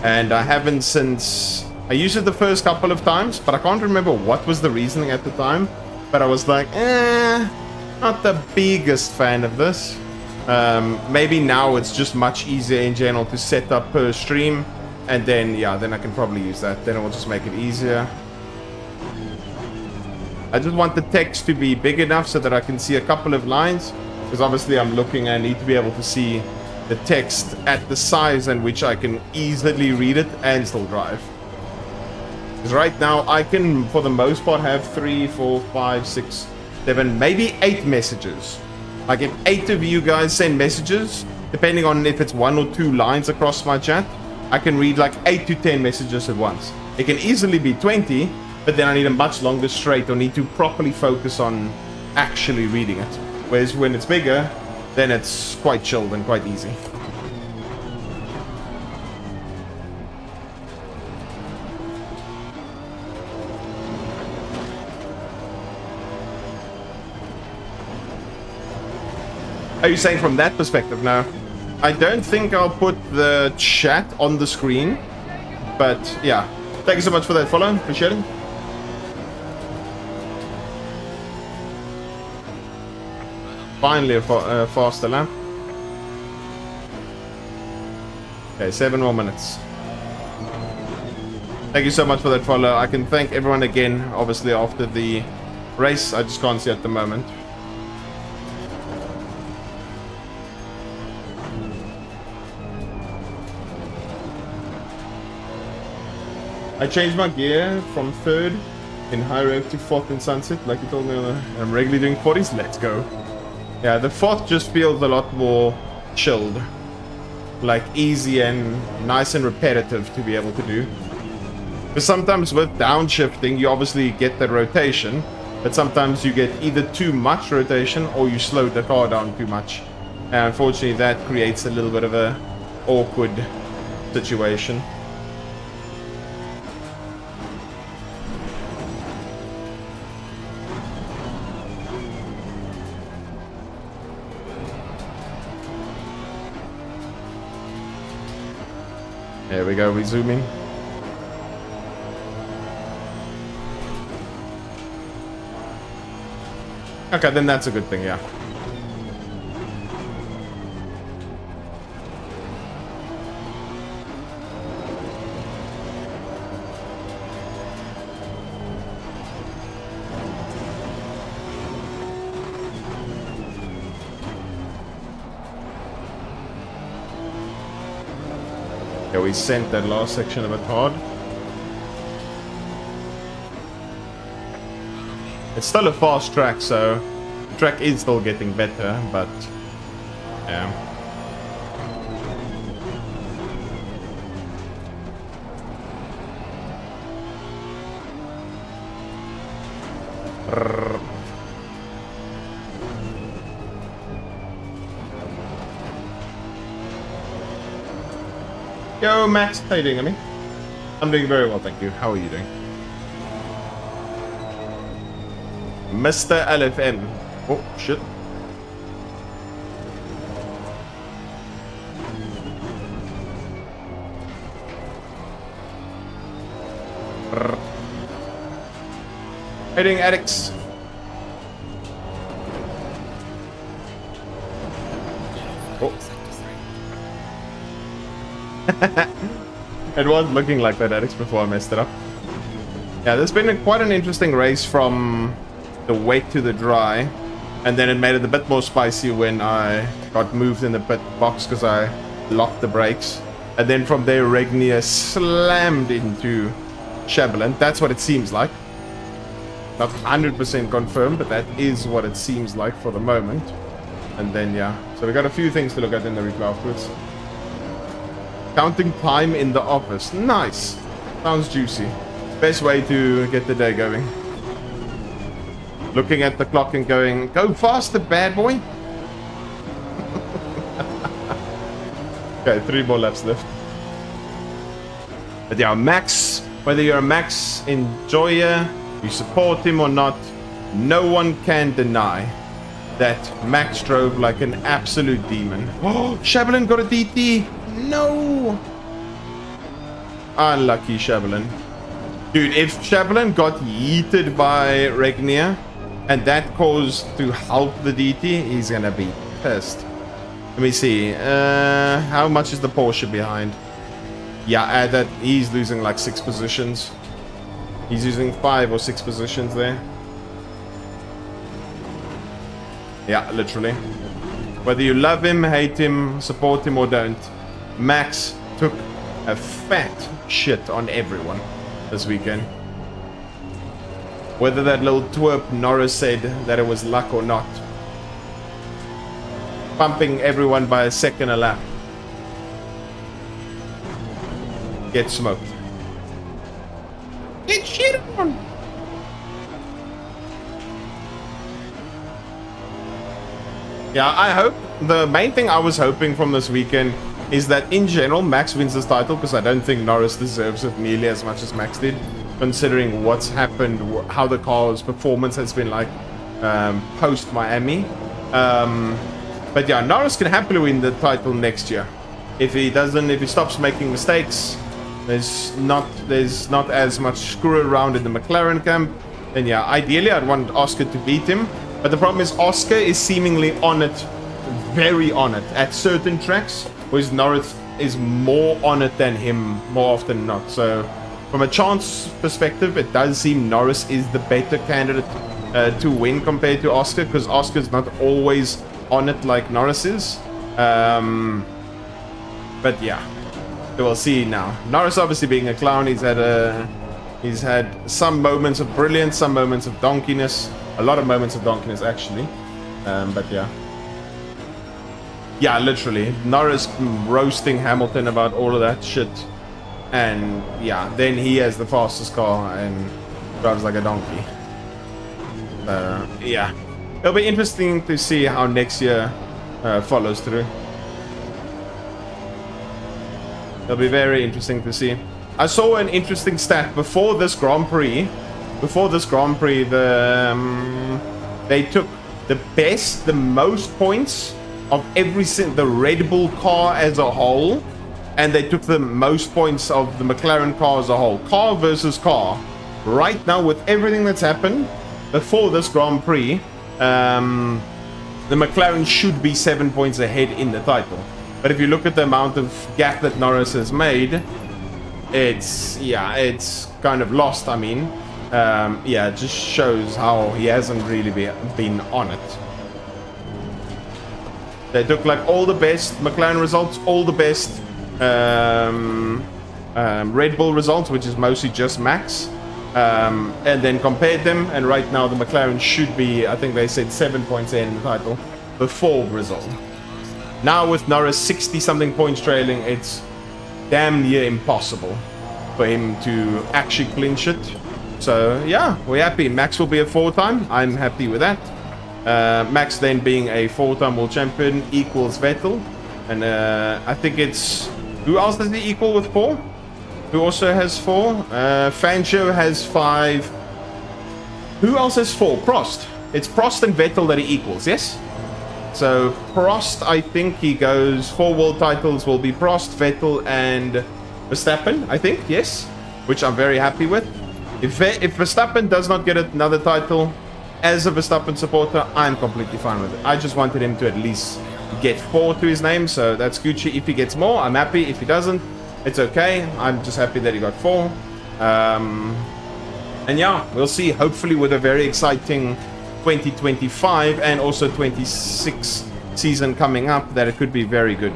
and I haven't since I used it the first couple of times, but I can't remember what was the reasoning at the time. But I was like, not the biggest fan of this. Maybe now it's just much easier in general to set up per stream. And then, yeah, then I can probably use that. Then it will just make it easier. I just want the text to be big enough so that I can see a couple of lines. Because obviously I'm looking, I need to be able to see the text at the size in which I can easily read it and still drive. Because right now I can, for the most part, have 3, 4, 5, 6, 7, maybe 8 messages. Like if 8 of you guys send messages, depending on if it's 1 or 2 lines across my chat, I can read like 8 to 10 messages at once. It can easily be 20, but then I need a much longer straight or need to properly focus on actually reading it. Whereas when it's bigger, then it's quite chilled and quite easy. Are you saying from that perspective? No. I don't think I'll put the chat on the screen. But yeah. Thank you so much for that follow. Appreciate it. Finally a faster lap. Okay, 7 more minutes. Thank you so much for that follow. I can thank everyone again, obviously, after the race. I just can't see at the moment. I changed my gear from 3rd in high rev to 4th in sunset, like you told me. I'm regularly doing 40s. Let's go. Yeah, the 4th just feels a lot more chilled. Like easy and nice and repetitive to be able to do. Because sometimes with downshifting, you obviously get the rotation, but sometimes you get either too much rotation or you slow the car down too much. And unfortunately, that creates a little bit of a awkward situation. There we go, resuming. Okay, then that's a good thing, yeah. Yeah, we sent that last section a bit hard. It's still a fast track, so the track is still getting better, but yeah. Yo, Max, how you doing, Emmy? I'm doing very well, thank you. How are you doing? Mr. LFM. Oh, shit. How you doing, addicts? Oh. It was looking like that, addicts, before I messed it up. Yeah, there's been quite an interesting race from the wet to the dry, and then it made it a bit more spicy when I got moved in the pit box because I locked the brakes, and then from there Regnier slammed into Shabalin. That's what it seems like. Not 100% confirmed, but that is what it seems like for the moment. And then yeah, so we got a few things to look at in the replay afterwards. Counting time in the office. Nice. Sounds juicy. Best way to get the day going. Looking at the clock and going, go faster, bad boy. Okay, 3 more laps left. But yeah, Max, whether you're a Max enjoyer, you support him or not, no one can deny that Max drove like an absolute demon. Oh, Shabalin got a DT. No! Unlucky Shabalin. Dude, if Chaplin got yeeted by Regnier and that caused to help the DT, he's gonna be pissed. Let me see. How much is the Porsche behind? Yeah, add that. He's losing like 6 positions. He's using 5 or 6 positions there. Yeah, literally. Whether you love him, hate him, support him or don't, Max took a fat shit on everyone this weekend. Whether that little twerp Norris said that it was luck or not. Pumping everyone by a second a lap. Get smoked. Get shit on! Yeah, I hope. The main thing I was hoping from this weekend is that in general Max wins this title, because I don't think Norris deserves it nearly as much as Max did, considering what's happened, how the car's performance has been like post Miami. But yeah, Norris can happily win the title next year. If he stops making mistakes, there's not as much screw around in the McLaren camp, then yeah, ideally I'd want Oscar to beat him. But the problem is Oscar is seemingly on it, very on it, at certain tracks, whereas Norris is more on it than him more often than not. So from a chance perspective, it does seem Norris is the better candidate to win compared to Oscar, because Oscar's not always on it like Norris is. But yeah, we'll see now. Norris obviously being a clown, he's had some moments of brilliance, some moments of donkiness, a lot of moments of donkiness actually. But yeah, literally Norris roasting Hamilton about all of that shit, and yeah, then he has the fastest car and drives like a donkey. Yeah, it'll be interesting to see how next year follows through. It'll be very interesting to see. I saw an interesting stat before this Grand Prix. They took the most points of the Red Bull car as a whole, and they took the most points of the McLaren car as a whole. Car versus car. Right now, with everything that's happened before this Grand Prix, the McLaren should be 7 points ahead in the title. But if you look at the amount of gap that Norris has made, it's kind of lost. I mean, it just shows how he hasn't really been on it. They took like all the best McLaren results, all the best Red Bull results, which is mostly just Max, and then compared them, and right now the McLaren should be, I think they said 7 points in the title before result. Now with Norris 60-something points trailing, it's damn near impossible for him to actually clinch it. So yeah, we're happy. Max will be a 4-time. I'm happy with that. Max then being a 4-time world champion equals Vettel. And I think it's... Who else does he equal with 4? Who also has 4? Fangio has 5. Who else has 4? Prost. It's Prost and Vettel that he equals, yes? So Prost, I think he goes 4 world titles will be Prost, Vettel, and Verstappen, I think, yes, which I'm very happy with. If Verstappen does not get another title, as a Verstappen supporter, I'm completely fine with it. I just wanted him to at least get 4 to his name, so that's Gucci. If he gets more, I'm happy. If he doesn't, it's okay. I'm just happy that he got 4. And yeah, we'll see. Hopefully with a very exciting 2025 and also 26 season coming up, that it could be very good.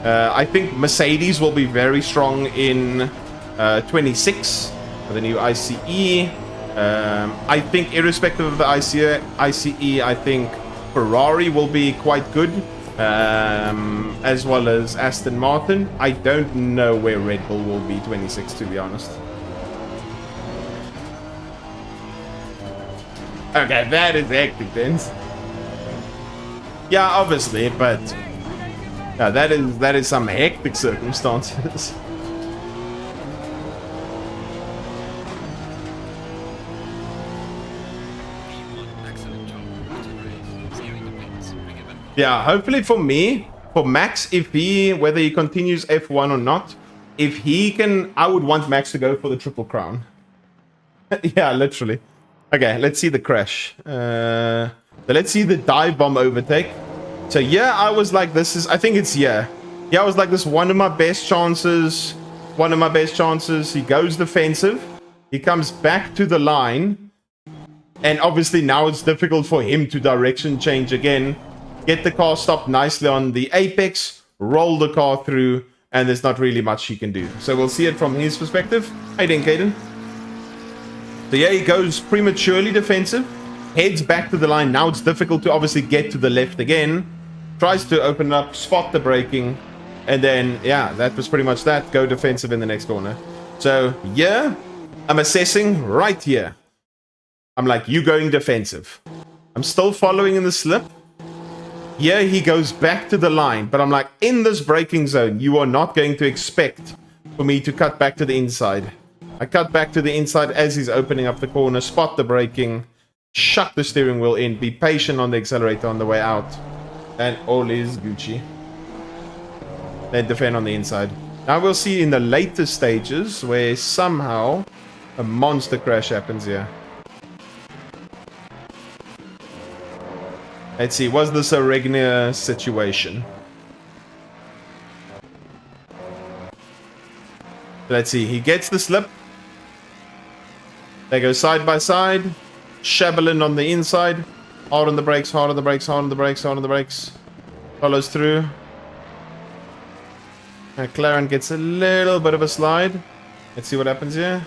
I think Mercedes will be very strong in 26 for the new ICE. I think irrespective of the ICE, I think Ferrari will be quite good, as well as Aston Martin. I don't know where Red Bull will be 26, to be honest. Okay, that is hectic then. Yeah, obviously, but yeah, that is some hectic circumstances. Excellent job. Steering the pits. Bring it back. Yeah, hopefully for Max, whether he continues F1 or not, if he can, I would want Max to go for the Triple Crown. Yeah, literally. Okay, let's see the crash. So let's see the dive bomb overtake. So yeah, I was like, this is, I think it's yeah. Yeah, I was like, this one of my best chances. One of my best chances. He goes defensive. He comes back to the line. And obviously now it's difficult for him to direction change again. Get the car stopped nicely on the apex. Roll the car through. And there's not really much he can do. So we'll see it from his perspective. How you doing, Caden? So yeah, he goes prematurely defensive. Heads back to the line. Now it's difficult to obviously get to the left again. Tries to open it up, spot the braking. And then, yeah, that was pretty much that. Go defensive in the next corner. So, yeah, I'm assessing right here. I'm like, you going defensive. I'm still following in the slip. Here he goes back to the line. But I'm like, in this braking zone, you are not going to expect for me to cut back to the inside. I cut back to the inside as he's opening up the corner. Spot the braking. Shut the steering wheel in. Be patient on the accelerator on the way out. And all is Gucci. Then defend on the inside. Now we'll see in the later stages where somehow a monster crash happens here. Let's see, was this a Regnier situation? Let's see, he gets the slip. They go side by side. Shabalin on the inside. Hard on the brakes, hard on the brakes, hard on the brakes, hard on the brakes. Follows through. McLaren gets a little bit of a slide. Let's see what happens here.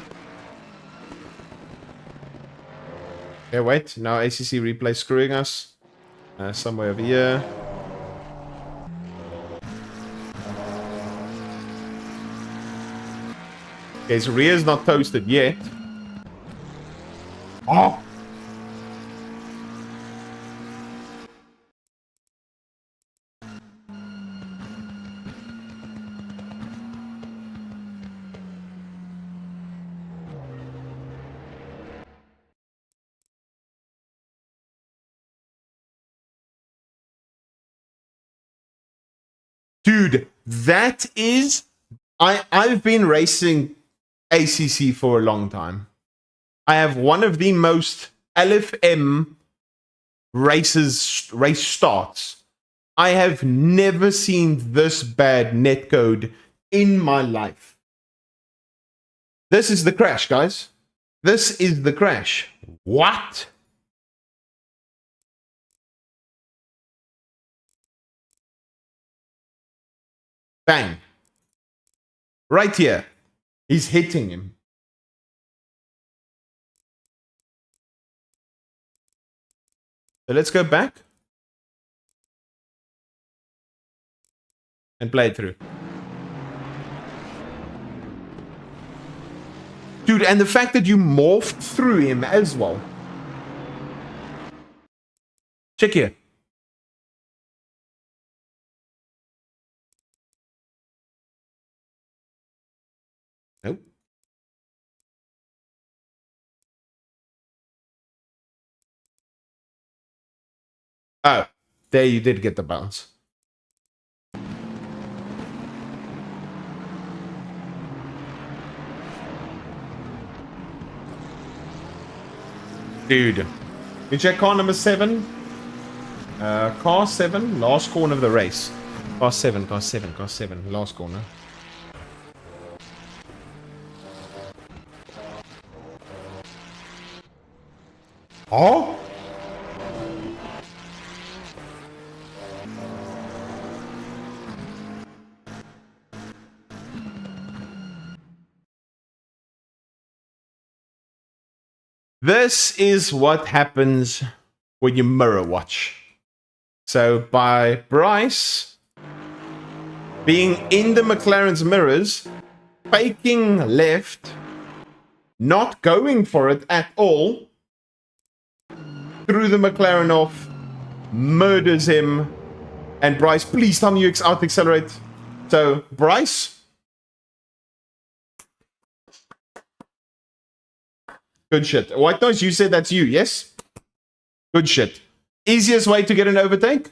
Okay, wait. Now ACC replay screwing us. Somewhere over here. Okay, his rear's not toasted yet. Oh! Dude, that is... I've been racing ACC for a long time. I have one of the most LFM race starts. I have never seen this bad netcode in my life. This is the crash, guys. This is the crash. What? Bang. Right here. He's hitting him. So let's go back. And play it through. Dude, and the fact that you morphed through him as well. Check here. Nope. Oh, there you did get the bounce. Dude. You check car number 7. Car 7, last corner of the race. Car 7, last corner. Oh? This is what happens when you mirror watch. So by Bryce being in the McLaren's mirrors, faking left, not going for it at all, threw the McLaren off, murders him, and Bryce, please tell me you out accelerate. So Bryce, good shit. White Noise, you said that's you, yes? Good shit. Easiest way to get an overtake?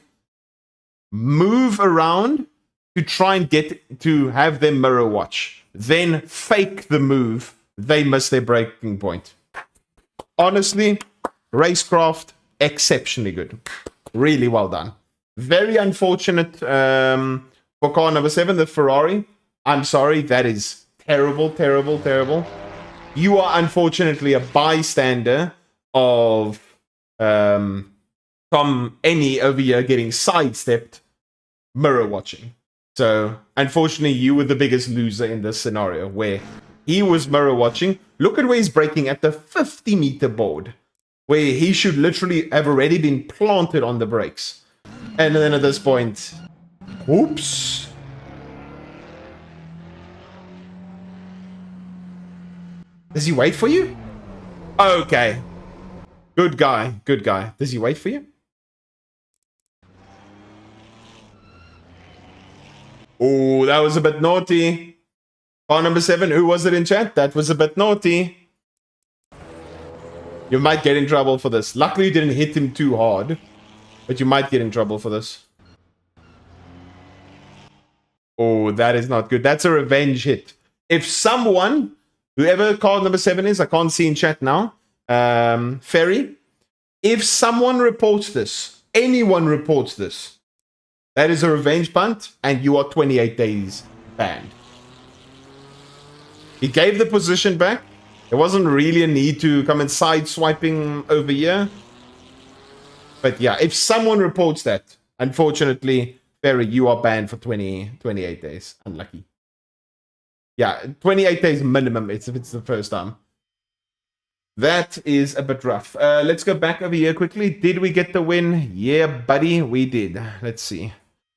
Move around to try and get to have them mirror watch. Then fake the move. They miss their breaking point. honestly, racecraft, exceptionally good. Really well done. Very unfortunate for car number 7, the Ferrari. I'm sorry, that is terrible, terrible, terrible. You are unfortunately a bystander of Tom Any over here getting sidestepped, mirror watching. So, unfortunately, you were the biggest loser in this scenario where he was mirror watching. Look at where he's braking at the 50-meter board, where he should literally have already been planted on the brakes. And then at this point, oops. Does he wait for you? Okay. Good guy, good guy. Does he wait for you? Oh, that was a bit naughty. Car number 7, who was it in chat? That was a bit naughty. You might get in trouble for this. Luckily, you didn't hit him too hard. But you might get in trouble for this. Oh, that is not good. That's a revenge hit. If someone, whoever car number 7 is, I can't see in chat now, Ferry, if someone reports this, anyone reports this, that is a revenge punt, and you are 28 days banned. He gave the position back. There wasn't really a need to come and side-swiping over here. But yeah, if someone reports that, unfortunately, Ferry, you are banned for 28 days. Unlucky. Yeah, 28 days minimum if it's the first time. That is a bit rough. Let's go back over here quickly. Did we get the win? Yeah, buddy, we did. Let's see.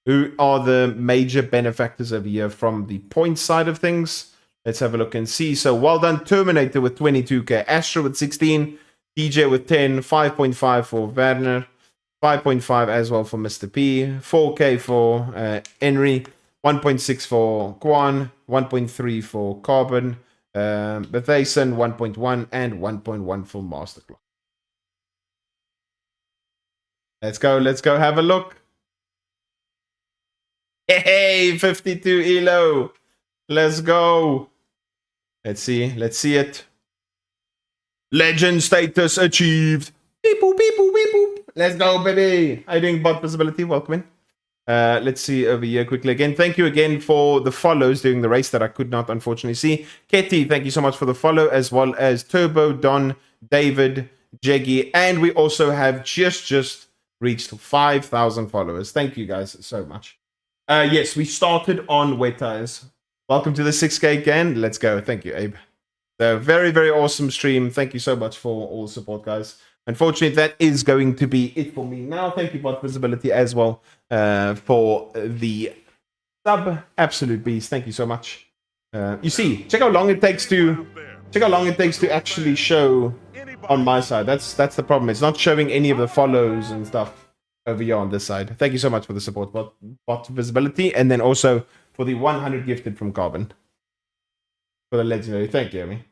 Who are the major benefactors over here from the point side of things? Let's have a look and see. So well done, Terminator with 22k, Astra with 16, DJ with 10, 5.5 for Werner, 5.5 as well for Mr. P, 4k for Henry, 1.6 for Kwan, 1.3 for Carbon, Bethason 1.1 and 1.1 for Masterclass. Let's go have a look. Hey, 52 elo. Let's go. Let's see it. Legend status achieved. Beep boop, beep boop, beep boop. Let's go, baby. How you doing, bot visibility? Welcome in. Let's see over here quickly again. Thank you again for the follows during the race that I could not unfortunately see. Ketty, thank you so much for the follow, as well as Turbo, Don, David, Jeggy, and we also have just reached 5,000 followers. Thank you guys so much. Yes, we started on wet tires. Welcome to the 6K again. Let's go. Thank you, Abe. So very, very awesome stream. Thank you so much for all the support, guys. Unfortunately, that is going to be it for me now. Thank you, bot visibility, as well for the sub. Absolute beast. Thank you so much. You see, check how long it takes to actually show on my side. That's the problem. It's not showing any of the follows and stuff over here on this side. Thank you so much for the support, bot visibility, and then also for the 100 gifted from Carbon for the legendary. Thank you, Amy.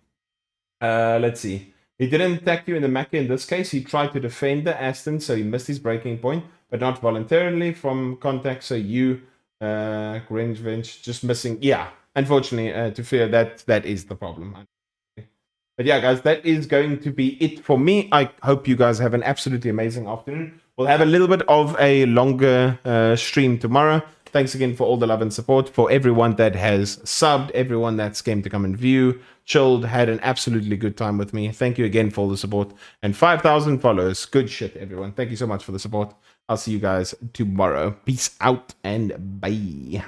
Let's see. He didn't attack you in the Macca in this case. He tried to defend the Aston, so he missed his breaking point, but not voluntarily from contact. So you, Grinch, just missing. Yeah, unfortunately, to fear that is the problem. But yeah, guys, that is going to be it for me. I hope you guys have an absolutely amazing afternoon. We'll have a little bit of a longer stream tomorrow. Thanks again for all the love and support, for everyone that has subbed, everyone that's came to come and view, chilled, had an absolutely good time with me. Thank you again for all the support. And 5,000 followers. Good shit, everyone. Thank you so much for the support. I'll see you guys tomorrow. Peace out and bye.